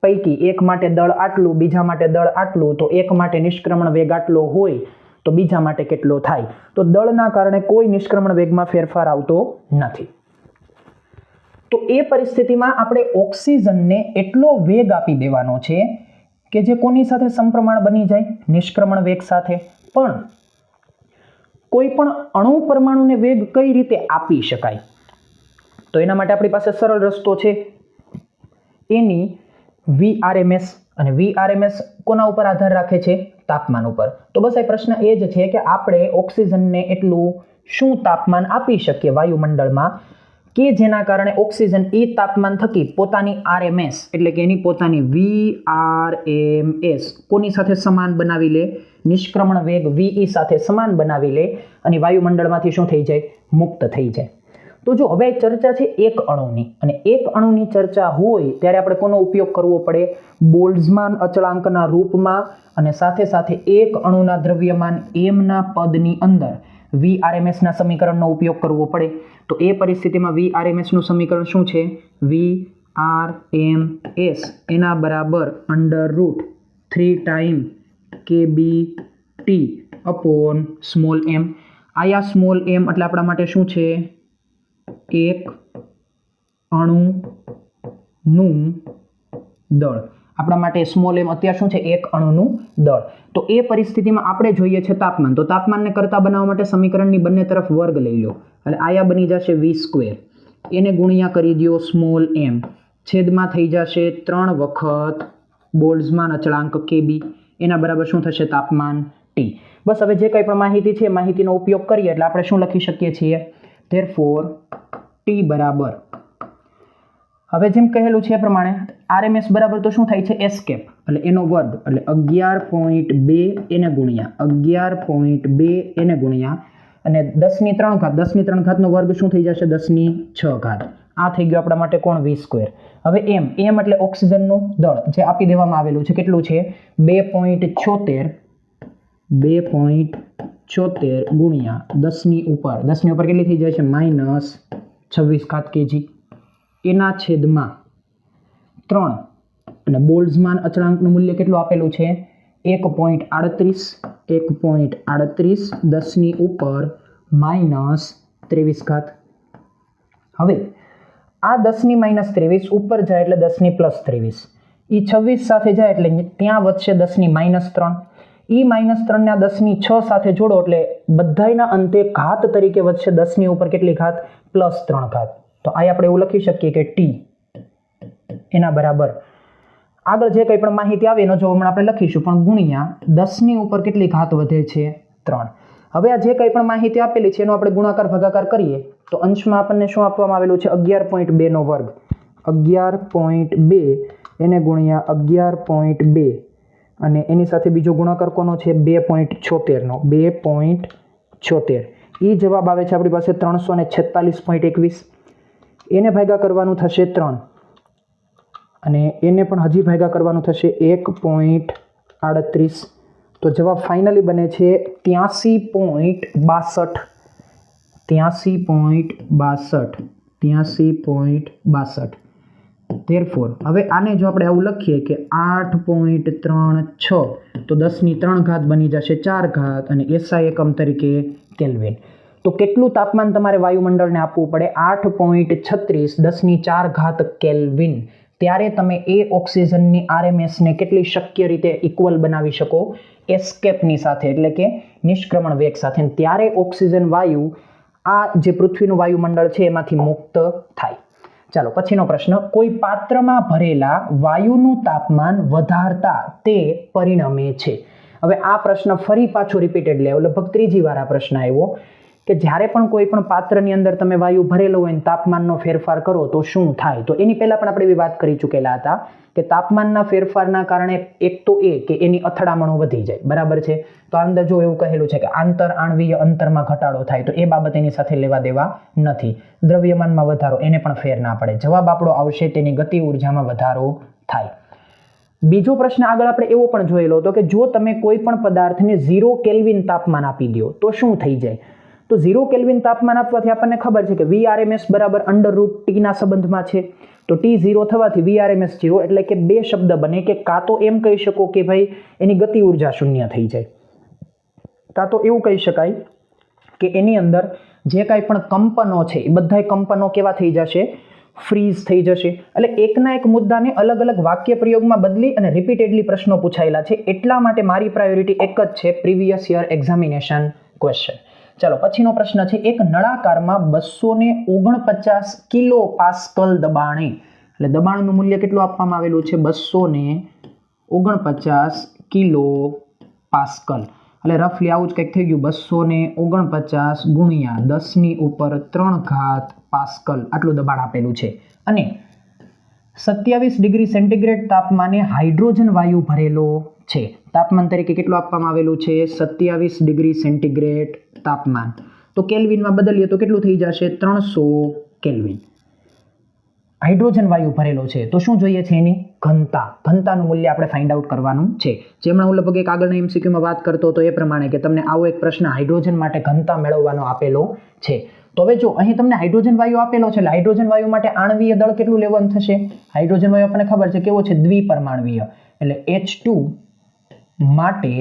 પૈકી એક માટે દળ આટલું, બીજા માટે દળ આટલું, તો એક માટે નિષ્ક્રમણ વેગ આટલો હોય તો બીજા માટે કેટલો થાય? તો દળના કારણે કોઈ નિષ્ક્રમણ વેગમાં ફેરફાર આવતો નથી. તો એ પરિસ્થિતિમાં આપણે ઓક્સિજનને એટલો વેગ આપી દેવાનો છે કે જે કોની સાથે સમપ્રમાણ બની જાય? નિષ્ક્રમણ વેગ સાથે. પણ કોઈ પણ અણુ પરમાણુને વેગ કઈ રીતે આપી શકાય? તો એના માટે આપણી પાસે સરળ રસ્તો છે. એની VRMS, અને VRMS કોના ઉપર આધાર રાખે છે? તાપમાન ઉપર. તો બસ આ પ્રશ્ન એ જ છે કે આપણે ઓક્સિજનને એટલું શું તાપમાન આપી શકીએ વાયુમંડળમાં કે જેના કારણે ઓક્સિજન એ તાપમાન થકી પોતાની RMS એટલે કે એની પોતાની VRMS કોની સાથે સમાન બનાવી લે? નિષ્ક્રમણ વેગ VE સાથે સમાન બનાવી લે અને વાયુમંડળમાંથી શું થઈ જાય? મુક્ત થઈ જાય. તો જો હવે ચર્ચા છે એક અણુની, અને એક અણુની ચર્ચા હોય ત્યારે આપણે કોનો ઉપયોગ કરવો પડે? બોલ્ટ્ઝમાન અચળાંકના રૂપમાં, અને સાથે સાથે એક અણુના દ્રવ્યમાન mના પદની અંદર VRMS ના સમીકરણનો ઉપયોગ કરવો પડે. તો એ પરિસ્થિતિમાં VRMS નું સમીકરણ શું છે? VRMS એના બરાબર √3 time kBT upon small m. આયા સ્મોલ m એટલે આપણા માટે શું છે? એક અણુનું દળ. આપણા માટે સ્મોલ m અત્યારે શું છે? એક અણુનું દળ. તો એ પરિસ્થિતિમાં આપણે જોઈએ છે તાપમાન. તો તાપમાનને કરતા બનાવવા માટે સમીકરણની બંને તરફ વર્ગ લઈ લો, એટલે આયા બની જશે v², એને ગુણ્યા કરી દો સ્મોલ m, છેદમાં થઈ જશે 3 વખત બોલ્ટ્ઝમાન અચળાંક kB, એના બરાબર શું થશે? તાપમાન T. બસ હવે જે કંઈ પણ માહિતી છે એ માહિતીનો ઉપયોગ કરીએ એટલે આપણે શું લખી શકીએ છીએ? therefore T બરાબર, હવે જેમ કહેલું છે એ પ્રમાણે RMS બરાબર તો શું થાય છે? એસ્કેપ, એટલે એનો વર્ગ, એટલે 11.2 એને ગુણ્યા 11.2 એને ગુણ્યા અને 10 ની 3 ઘાત, 10 ની 3 ઘાતનો વર્ગ શું થઈ જશે? 10 ની 6 ઘાત. આ થઈ ગયું આપણા માટે કોણ? v². હવે m એટલે ઓક્સિજનનું દળ જે આપી દેવામાં આવેલું છે. કેટલું છે? 2.74 ગુણ્યા 10 ની ઉપર, 10 ની ઉપર કેટલી થઈ જાય છે? -26 ઘાત kg, એના છેદમાં 3, અને બોલ્ટ્ઝમાન અચળાંકનું મૂલ્ય કેટલું આપેલું છે? 1.38, 10 ની ઉપર -23 ઘાત. હવે આ 10 ની -23 ઉપર જાય એટલે 10 ની +23, એ 26 સાથે જાય એટલે ત્યાં વધશે 10 ની -3, એ -3 ને આ 10 ની 6 સાથે જોડો એટલે બધાયના અંતે ઘાત તરીકે વધશે 10 ની ઉપર કેટલી ઘાત? +3 ઘાત. તો આ આપણે એવું લખી શકીએ કે T એના બરાબર, આગળ જે કંઈ પણ માહિતી આવે એનો જો હમણાં આપણે લખીશું, પણ ગુણ્યા 10 ની ઉપર કેટલી ઘાત વધે છે? 3. હવે આ જે કંઈ પણ માહિતી આપેલી છે એનો આપણે ગુણાકાર ભાગાકાર કરીએ તો અંશમાં આપણને શું આપવામાં આવેલું છે? 11.2 નો વર્ગ, 11.2 એને ગુણ્યા 11.2 અને એની સાથે બીજો ગુણાકાર કોનો છે? 2.76 નો, 2.76. એ જવાબ આવે છે આપણી પાસે 346.21. એને ભાગા કરવાનું થશે 3 અને એને પણ હજી ભાગા કરવાનું થશે 1.38. તો જવાબ ફાઇનલી બને છે 83.62. 83.62. therefore હવે આને જો આપણે આવું લખીએ કે 8.36 તો 10 ની 3 ઘાત બની જશે 4 ઘાત અને SI એકમ તરીકે કેલ્વિન. તો કેટલું તાપમાન તમારે વાયુમંડળને આપવું પડે? 8.36 10 ની 4 ઘાત કેલ્વિન. ત્યારે તમે એ ઓક્સિજનની RMS ને કેટલી શક્ય રીતે ઇક્વલ બનાવી શકો? એસ્કેપની સાથે, એટલે કે નિષ્ક્રમણ વેગ સાથે. ત્યારે ઓક્સિજન વાયુ આ જે પૃથ્વીનું વાયુમંડળ છે એમાંથી મુક્ત થાય. ચાલો પછીનો પ્રશ્ન, કોઈ પાત્રમાં ભરેલા વાયુનું તાપમાન વધારતા તે પરિણમે છે. હવે આ પ્રશ્ન ફરી પાછો રિપીટેડલી આવ્યો, લગભગ ત્રીજી વાર આ પ્રશ્ન આવ્યો કે જ્યારે પણ કોઈ પણ પાત્રની અંદર તમે વાયુ ભરેલો હોય અને તાપમાનનો ફેરફાર કરો તો શું થાય? તો એની પહેલા પણ આપણે એવી વાત કરી ચૂકેલા હતા કે તાપમાનના ફેરફારના કારણે એક તો એ કે એની અથડામણો વધી જાય, બરાબર છે. તો આ અંદર જો એવું કહેલું છે કે આંતર આણવીય અંતરમાં ઘટાડો થાય, તો એ બાબત એની સાથે લેવા દેવા નથી. દ્રવ્યમાનમાં વધારો, એને પણ ફેર ના પડે. જવાબ આપણો આવશે તેની ગતિ ઉર્જામાં વધારો થાય. બીજો પ્રશ્ન આગળ આપણે એવો પણ જોયેલો હતો કે જો તમે કોઈ પણ પદાર્થને 0 કેલ્વિન તાપમાન આપી દો તો શું થઈ જાય? તો 0 કેલ્વિન તાપમાન આપવાથી આપણને ખબર છે કે VRMS બરાબર √T ના સંબંધમાં છે. તો T 0 થવાથી VRMS 0, એટલે કે બે શબ્દ બને કે કાં તો એમ કહી શકો કે ભાઈ એની ગતિ ઉર્જા શૂન્ય થઈ જાય, કાં તો એવું કહી શકાય કે એની અંદર જે કાંઈ પણ કંપનો છે એ બધા કંપનો કેવા થઈ જશે? ફ્રીઝ થઈ જશે. એટલે એકના એક મુદ્દાને અલગ અલગ વાક્ય પ્રયોગમાં બદલી અને રિપીટેડલી પ્રશ્નો પૂછાયેલા છે. એટલા માટે મારી પ્રાયોરિટી એક જ છે, પ્રીવિયસ યર એક્ઝામિનેશન ક્વેશ્ચન. ચાલો પછીનો પ્રશ્ન છે, એક નળાકારમાં 249 કિલો પાસ્કલ દબાણે એટલે દબાણનું મૂલ્ય કેટલું આપવામાં આવેલું છે 249 કિલો પાસ્કલ. એટલે રફલી આવું જ કંઈક થઈ ગયું 249 ગુણ્યા 10⁻³ પાસ્કલ આટલું દબાણ આપેલું છે. અને 27 ડિગ્રી સેન્ટીગ્રેડ તાપમાને હાઇડ્રોજન વાયુ ભરેલો છે. તાપમાન તરીકે કેટલું આપવામાં આવેલું છે 27 ડિગ્રી સેન્ટીગ્રેડ તાપમાન. તો કેલ્વિનમાં બદલીએ તો કેટલું થઈ જશે 300 કેલ્વિન. હાઇડ્રોજન વાયુ ભરેલો છે તો શું જોઈએ છે એની ઘનતાનું મૂલ્ય આપણે ફાઇન્ડ આઉટ કરવાનું છે. જેમણે હું લગભગ એક આગળના એમસીક્યુમાં વાત કરતો હતો એ પ્રમાણે કે તમને આવો એક પ્રશ્ન હાઇડ્રોજન માટે ઘનતા મેળવવાનો આપેલો છે. તો હવે જો અહીં તમને હાઇડ્રોજન વાયુ આપેલો છે એટલે હાઇડ્રોજન વાયુ માટે આણ્વીય દળ કેટલું લેવાનું થશે? હાઇડ્રોજન વાયુ આપણને ખબર છે કેવો છે દ્વિપરમાણવીય. એટલે H2 માટે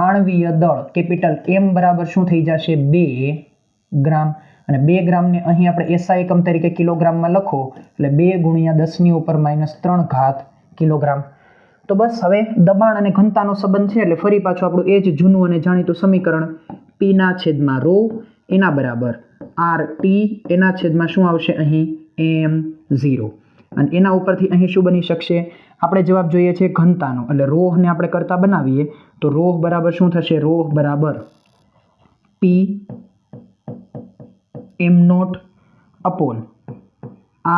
આણ્વીય દળ કેપિટલ M બરાબર શું થઈ જશે 2 ગ્રામ. અને 2 ગ્રામને અહીં આપણે SI એકમ તરીકે કિલોગ્રામમાં લખો એટલે 2 × 10⁻³ કિલોગ્રામ. તો બસ હવે દબાણ અને ઘનતાનો સંબંધ છે એટલે ફરી પાછું આપણું એ જ જૂનું અને જાણીતું સમીકરણ P/ρ એના બરાબર RT એના છેદમાં શું આવશે અહીં M0. અને એના ઉપરથી અહીં શું બની શકશે? આપણે જવાબ જોઈએ છે ઘનતાનો એટલે રોહને આપણે કરતા બનાવીએ તો રોહ બરાબર શું થશે? રોહ બરાબર P M0 upon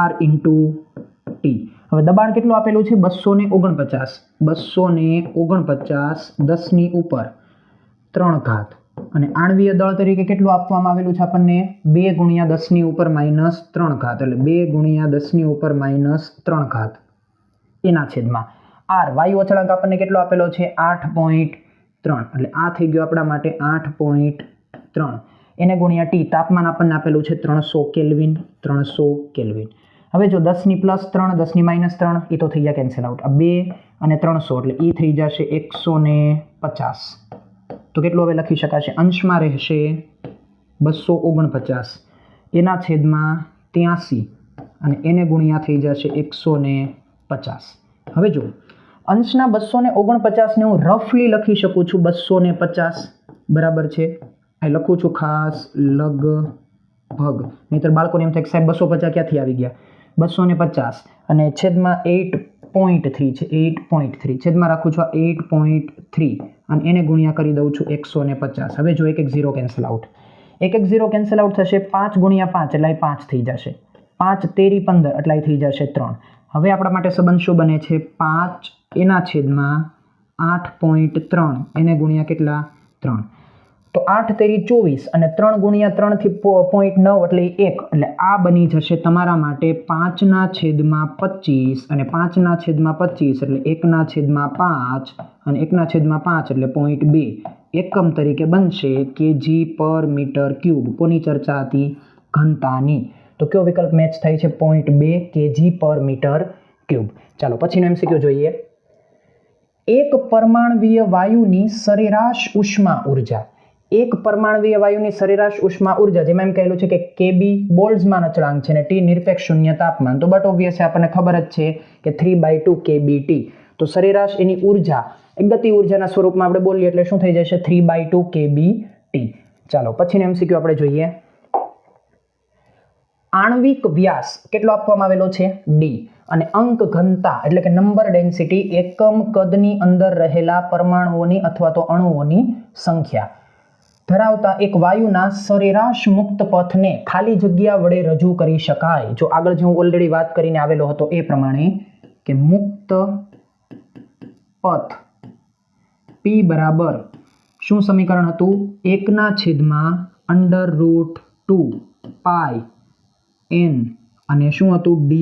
R × T. હવે દબાણ કેટલું આપેલું છે 249 10⁻³ અને આણ્વીય દળ તરીકે કેટલું આપવામાં આવેલું છે આપણને 2 × 10⁻³ એટલે 2 × 10⁻³ એના છેદમાં R વાયુ અચળાંક આપણને કેટલો આપેલો છે 8.3 એટલે આ થઈ ગયો આપણા માટે 8.3 એને ગુણ્યા T તાપમાન આપણને આપેલું છે 300 કેલ્વિન. હવે જો 10⁻+3 10⁻³ એ તો થઈ ગયા કેન્સલ આઉટ. આ 2 અને 300 એટલે એ થઈ જશે 150. તો કેટલું હવે લખી શકાશે? અંશમાં રહેશે 249 એના છેદમાં 83 અને એને ગુણ્યા થઈ જશે 150. હવે જો અંશના 249 ને હું રફલી લખી શકું છું 250 બરાબર છે. અહીં લખું છું ખાસ લગભગ, નહીંતર બાળકોને એમ થાય કે સાહેબ 250 ક્યાંથી આવી ગયા? 250 અને છેદમાં 8.3 છે 8.3 છેદમાં રાખું છું 8.3 અને એને ગુણ્યા કરી દઉં છું 150. હવે જો 1 0 કેન્સલ આઉટ 1 કેન્સલ આઉટ થશે 5 × 5 એટલે 5 થઈ જશે 5 તેરી 15 એટલે થઈ જશે 3. હવે આપણા માટે સંબંધ શું બને છે 5 એના છેદમાં 8.3 એને ગુણ્યા કેટલા 3. તો 8 તેરી 24 અને 3 × 3 થી 0.9 એટલે 1 એટલે આ બની જશે તમારા માટે 5/25 અને 5/25 એટલે 1/5 અને 1/5 એટલે 0.2 એકમ તરીકે બનશે kg/m³. કોની ચર્ચા હતી? ઘનતાની. તો કયો વિકલ્પ મેચ થાય છે? 0.2 kg/m³. ચાલો પછીનો એમસીક્યુ જોઈએ. એક પરમાણવીય વાયુની સરેરાશ ઉષ્મા ઉર્જા. એક પરમાણવીય વાયુની સરેરાશ ઉષ્મા ઉર્જા જેમાં એમ કહેલું છે કે Kb બોલ્ટ્ઝમાન અચળાંક છે અને T નિરપેક્ષ શૂન્ય તાપમાન. તો બટ ઓબ્વિયસ આપણને ખબર જ છે કે 3/2 kBT. તો સરેરાશ એની ઉર્જા એક ગતિ ઉર્જાના સ્વરૂપમાં આપણે બોલીએ એટલે શું થઈ જશે 3/2 kBT. ચાલો પછીનો એમસીક્યુ આપણે જોઈએ. આણ્વિક વ્યાસ કેટલો આપવામાં આવેલો છે D અને અંક ઘનતા એટલે કે નંબર ડેન્સિટી એકમ કદની અંદર રહેલા પરમાણુઓની અથવા તો અણુઓની સંખ્યા ધરાવતા એક વાયુના સરેરાશ મુક્ત પથને ખાલી જગ્યા વડે રજૂ કરી શકાય. જો આગળ જે હું ઓલરેડી વાત કરીને આવેલો હતો એ પ્રમાણે કે મુક્ત પથ P બરાબર શું સમીકરણ હતું? 1/√2 પાઈ n અને શું હતું d².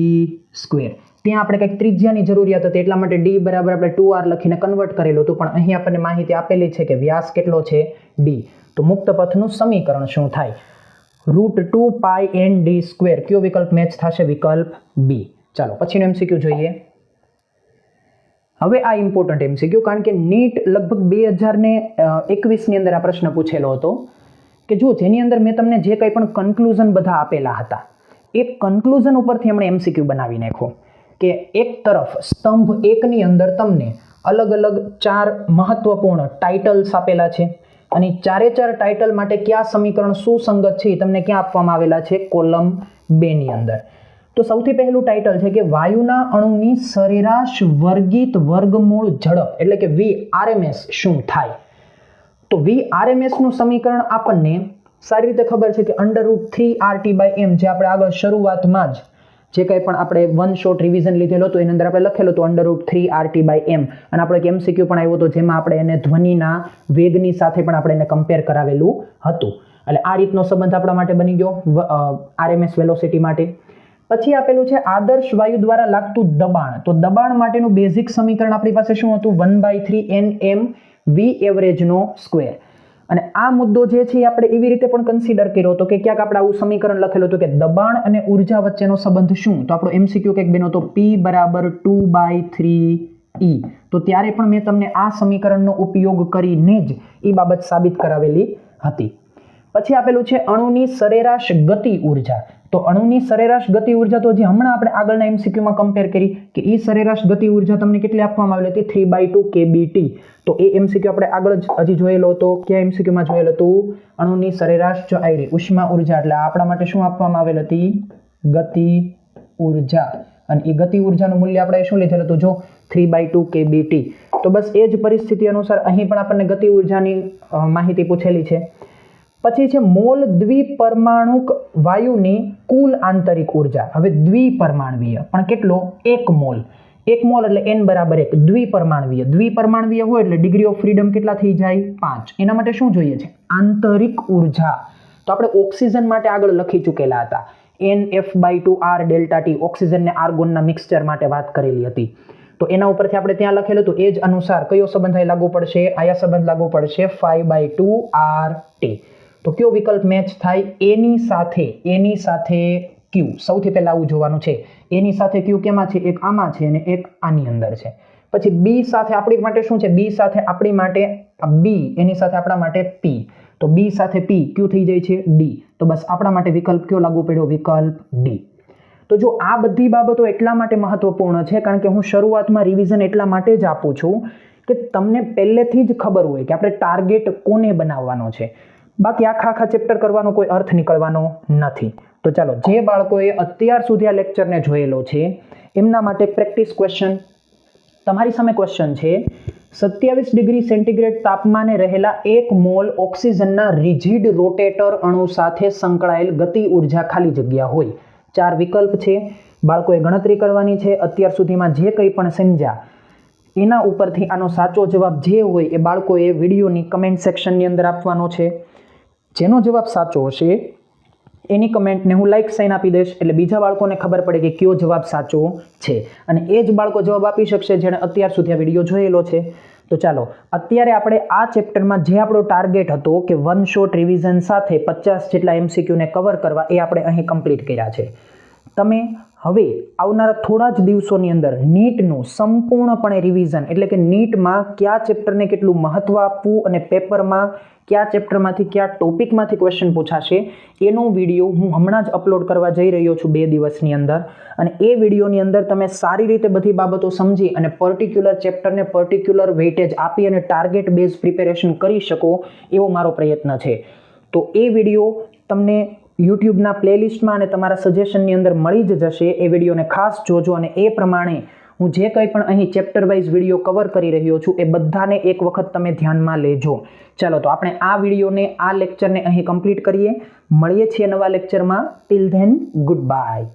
ત્યાં આપણે કંઈક ત્રિજ્યાની જરૂરિયાત હતી એટલા માટે d બરાબર આપણે 2r લખીને કન્વર્ટ કરેલું હતું, પણ અહીં આપણને માહિતી આપેલી છે કે વ્યાસ કેટલો છે d. તો મુક્ત પથનું સમીકરણ શું થાય? √2 પાઈ n d². કયો વિકલ્પ મેચ થશે? વિકલ્પ B. ચાલો પછીનો એમસીક્યુ જોઈએ. હવે આ ઇમ્પોર્ટન્ટ એમસીક્યુ કારણ કે નીટ લગભગ 2021 ની અંદર આ પ્રશ્ન પૂછેલો હતો કે જો જેની અંદર મેં તમને જે કંઈ પણ કન્ક્લુઝન બધા આપેલા હતા એ કન્ક્લુઝન ઉપરથી એમણે એમસીક્યુ બનાવી નાખ્યો કે એક તરફ સ્તંભ 1 ની અંદર તમને અલગ અલગ 4 મહત્વપૂર્ણ ટાઇટલ્સ આપેલા છે અને 4 ટાઇટલ માટે કયા સમીકરણ સુસંગત છે એ તમને ક્યાં આપવામાં આવેલા છે? કોલમ 2 ની અંદર. તો સૌથી પહેલું ટાઇટલ છે કે વાયુના અણુની સરેરાશ વર્ગિત વર્ગમૂળ ઝડપ એટલે કે VRMS શું થાય. તો VRMSનું સમીકરણ આપણને સારી રીતે ખબર છે કે √3RT/m જે આપણે આગળ શરૂઆતમાં જ જે કંઈ પણ આપણે વન શોર્ટ રિવિઝન લીધેલો હતો એની અંદર આપણે લખેલો હતો √3RT/m અને આપણે એક MCQ પણ આવ્યો હતો જેમાં આપણે એને ધ્વનિના વેગની સાથે પણ આપણે એને કમ્પેર કરાવેલું હતું. એટલે આ રીતનો સંબંધ આપણા માટે બની ગયો RMS વેલોસિટી માટે. પછી આપેલું છે આદર્શ વાયુ દ્વારા લાગતું દબાણ. તો દબાણ માટેનું બેઝિક સમીકરણ આપણી પાસે શું હતું 1/3 Nm V એવરેજનો સ્ક્વેર. અને આ મુદ્દો જે છે આપણે એવી રીતે પણ કન્સિડર કર્યો હતો કે ક્યાંક આપણે આવું સમીકરણ લખેલું હતું કે દબાણ અને ઉર્જા વચ્ચેનો સંબંધ શું, તો આપણો MCQ કંઈક બન્યો તો P = 2/3E. તો ત્યારે પણ મેં તમને આ સમીકરણનો ઉપયોગ કરીને જ એ બાબત સાબિત કરાવેલી હતી. પછી આપેલું છે અણુની સરેરાશ ગતિ ઉર્જા. તો અણુની સરેરાશ ગતિ ઉર્જા તો હજી હમણાં આપણે આગળના MCQમાં કમ્પેર કરી કે એ સરેરાશ ગતિ ઉર્જા તમને કેટલી આપવામાં આવેલી હતી 3/2 kBT. તો એ MCQ આપણે આગળ જ હજી જોયેલો હતો. કયા MCQમાં જોયેલો હતું? અણુની સરેરાશ જો આવી ઉષ્મા ઉર્જા એટલે આપણા માટે શું આપવામાં આવેલ હતી? ગતિ ઉર્જા. અને એ ગતિ ઉર્જાનું મૂલ્ય આપણે શું લીધેલું હતું? જો 3/2 kBT. તો બસ એ જ પરિસ્થિતિ અનુસાર અહીં પણ આપણને ગતિ ઉર્જાની માહિતી પૂછેલી છે. પછી છે મોલ દ્વિપરમાણુક વાયુની કુલ આંતરિક ઉર્જા. હવે દ્વિપરમાણવીય પણ કેટલો? 1 મોલ. 1 મોલ એટલે n = 1. દ્વિપરમાણવીય. દ્વિપરમાણવીય હોય એટલે ડિગ્રી ઓફ ફ્રીડમ કેટલા થઈ જાય? 5. એના માટે શું જોઈએ છે? આંતરિક ઉર્જા. તો આપણે ઓક્સિજન માટે આગળ લખી ચૂકેલા હતા NF/2R ΔT. ઓક્સિજન ને આર્ગોનના મિક્સચર માટે વાત કરેલી હતી. તો એના ઉપરથી આપણે ત્યાં લખેલું હતું એ જ અનુસાર કયો સંબંધ અહીં લાગુ પડશે? આયા સંબંધ લાગુ પડશે 5/2RT. તો કયો વિકલ્પ મેચ થાય? એની સાથે Q. સૌથી પહેલા આવું જોવાનું છે. એની સાથે Q કેમાં છે? એક આમાં છે અને એક આની અંદર છે. પછી B સાથે આપણી માટે શું છે? B સાથે આપણી માટે B, એની સાથે આપણા માટે P. તો B સાથે P, Q થઈ જાય છે D. તો બસ આપણા માટે વિકલ્પ કયો લાગુ પડ્યો? વિકલ્પ D. તો જો આ બધી બાબતો એટલા માટે મહત્વપૂર્ણ છે કારણ કે હું શરૂઆતમાં રિવિઝન એટલા માટે જ આપું છું કે તમને પહેલેથી જ ખબર હોય કે આપણે ટાર્ગેટ કોને બનાવવાનો છે. બાકી આખા ચેપ્ટર કરવાનો કોઈ અર્થ નીકળવાનો નથી. તો ચાલો, જે બાળકોએ અત્યાર સુધી આ લેક્ચરને જોયેલો છે એમના માટે પ્રેક્ટિસ ક્વેશ્ચન. તમારી સામે ક્વેશ્ચન છે 27 ડિગ્રી સેન્ટીગ્રેડ તાપમાને રહેલા 1 મોલ ઓક્સિજનના રિજિડ રોટેટર અણુ સાથે સંકળાયેલ ગતિ ઉર્જા ખાલી જગ્યા હોય. 4 વિકલ્પ છે. બાળકોએ ગણતરી કરવાની છે. અત્યાર સુધીમાં જે કંઈ પણ સમજ્યા એના ઉપરથી આનો સાચો જવાબ જે હોય એ બાળકોએ વિડીયોની કમેન્ટ સેક્શનની અંદર આપવાનો છે. જેનો જવાબ સાચો હશે એની કમેન્ટને હું લાઈક સાઇન આપી દઈશ એટલે બીજા બાળકોને ખબર પડે કે કયો જવાબ સાચો છે. અને એ જ બાળકો જવાબ આપી શકશે જેણે અત્યાર સુધી આ વિડીયો જોયેલો છે. તો ચાલો, અત્યારે આપણે આ ચેપ્ટરમાં જે આપણો ટાર્ગેટ હતો કે વન શોટ રિવિઝન સાથે 50 જેટલા MCQને કવર કરવા એ આપણે અહીં કમ્પ્લીટ કર્યા છે. તમે હવે આવનારા થોડા જ દિવસોની અંદર નીટનું સંપૂર્ણપણે રિવિઝન એટલે કે નીટમાં કયા ચેપ્ટરને કેટલું મહત્વ આપવું અને પેપરમાં કયા ચેપ્ટરમાંથી કયા ટોપિકમાંથી ક્વેશ્ચન પૂછાશે એનો વિડીયો હું હમણાં જ અપલોડ કરવા જઈ રહ્યો છું 2 દિવસની અંદર. અને એ વિડીયોની અંદર તમે સારી રીતે બધી બાબતો સમજી અને પર્ટિક્યુલર ચેપ્ટરને પર્ટિક્યુલર વેઇટેજ આપી અને ટાર્ગેટ બેઝ પ્રિપેરેશન કરી શકો એવો મારો પ્રયત્ન છે. તો એ વિડીયો તમને યુટ્યુબના પ્લેલિસ્ટમાં અને તમારા સજેશનની અંદર મળી જ જશે. એ વિડીયોને ખાસ જોજો અને એ પ્રમાણે હું જે કંઈ પણ અહીં ચેપ્ટર વાઇઝ વિડીયો કવર કરી રહ્યો છું એ બધાને એક વખત તમે ધ્યાનમાં લેજો. ચાલો, તો આપણે આ વિડીયોને આ લેક્ચરને અહીં કમ્પ્લીટ કરીએ. મળીએ છીએ નવા લેક્ચરમાં. Till then, good bye.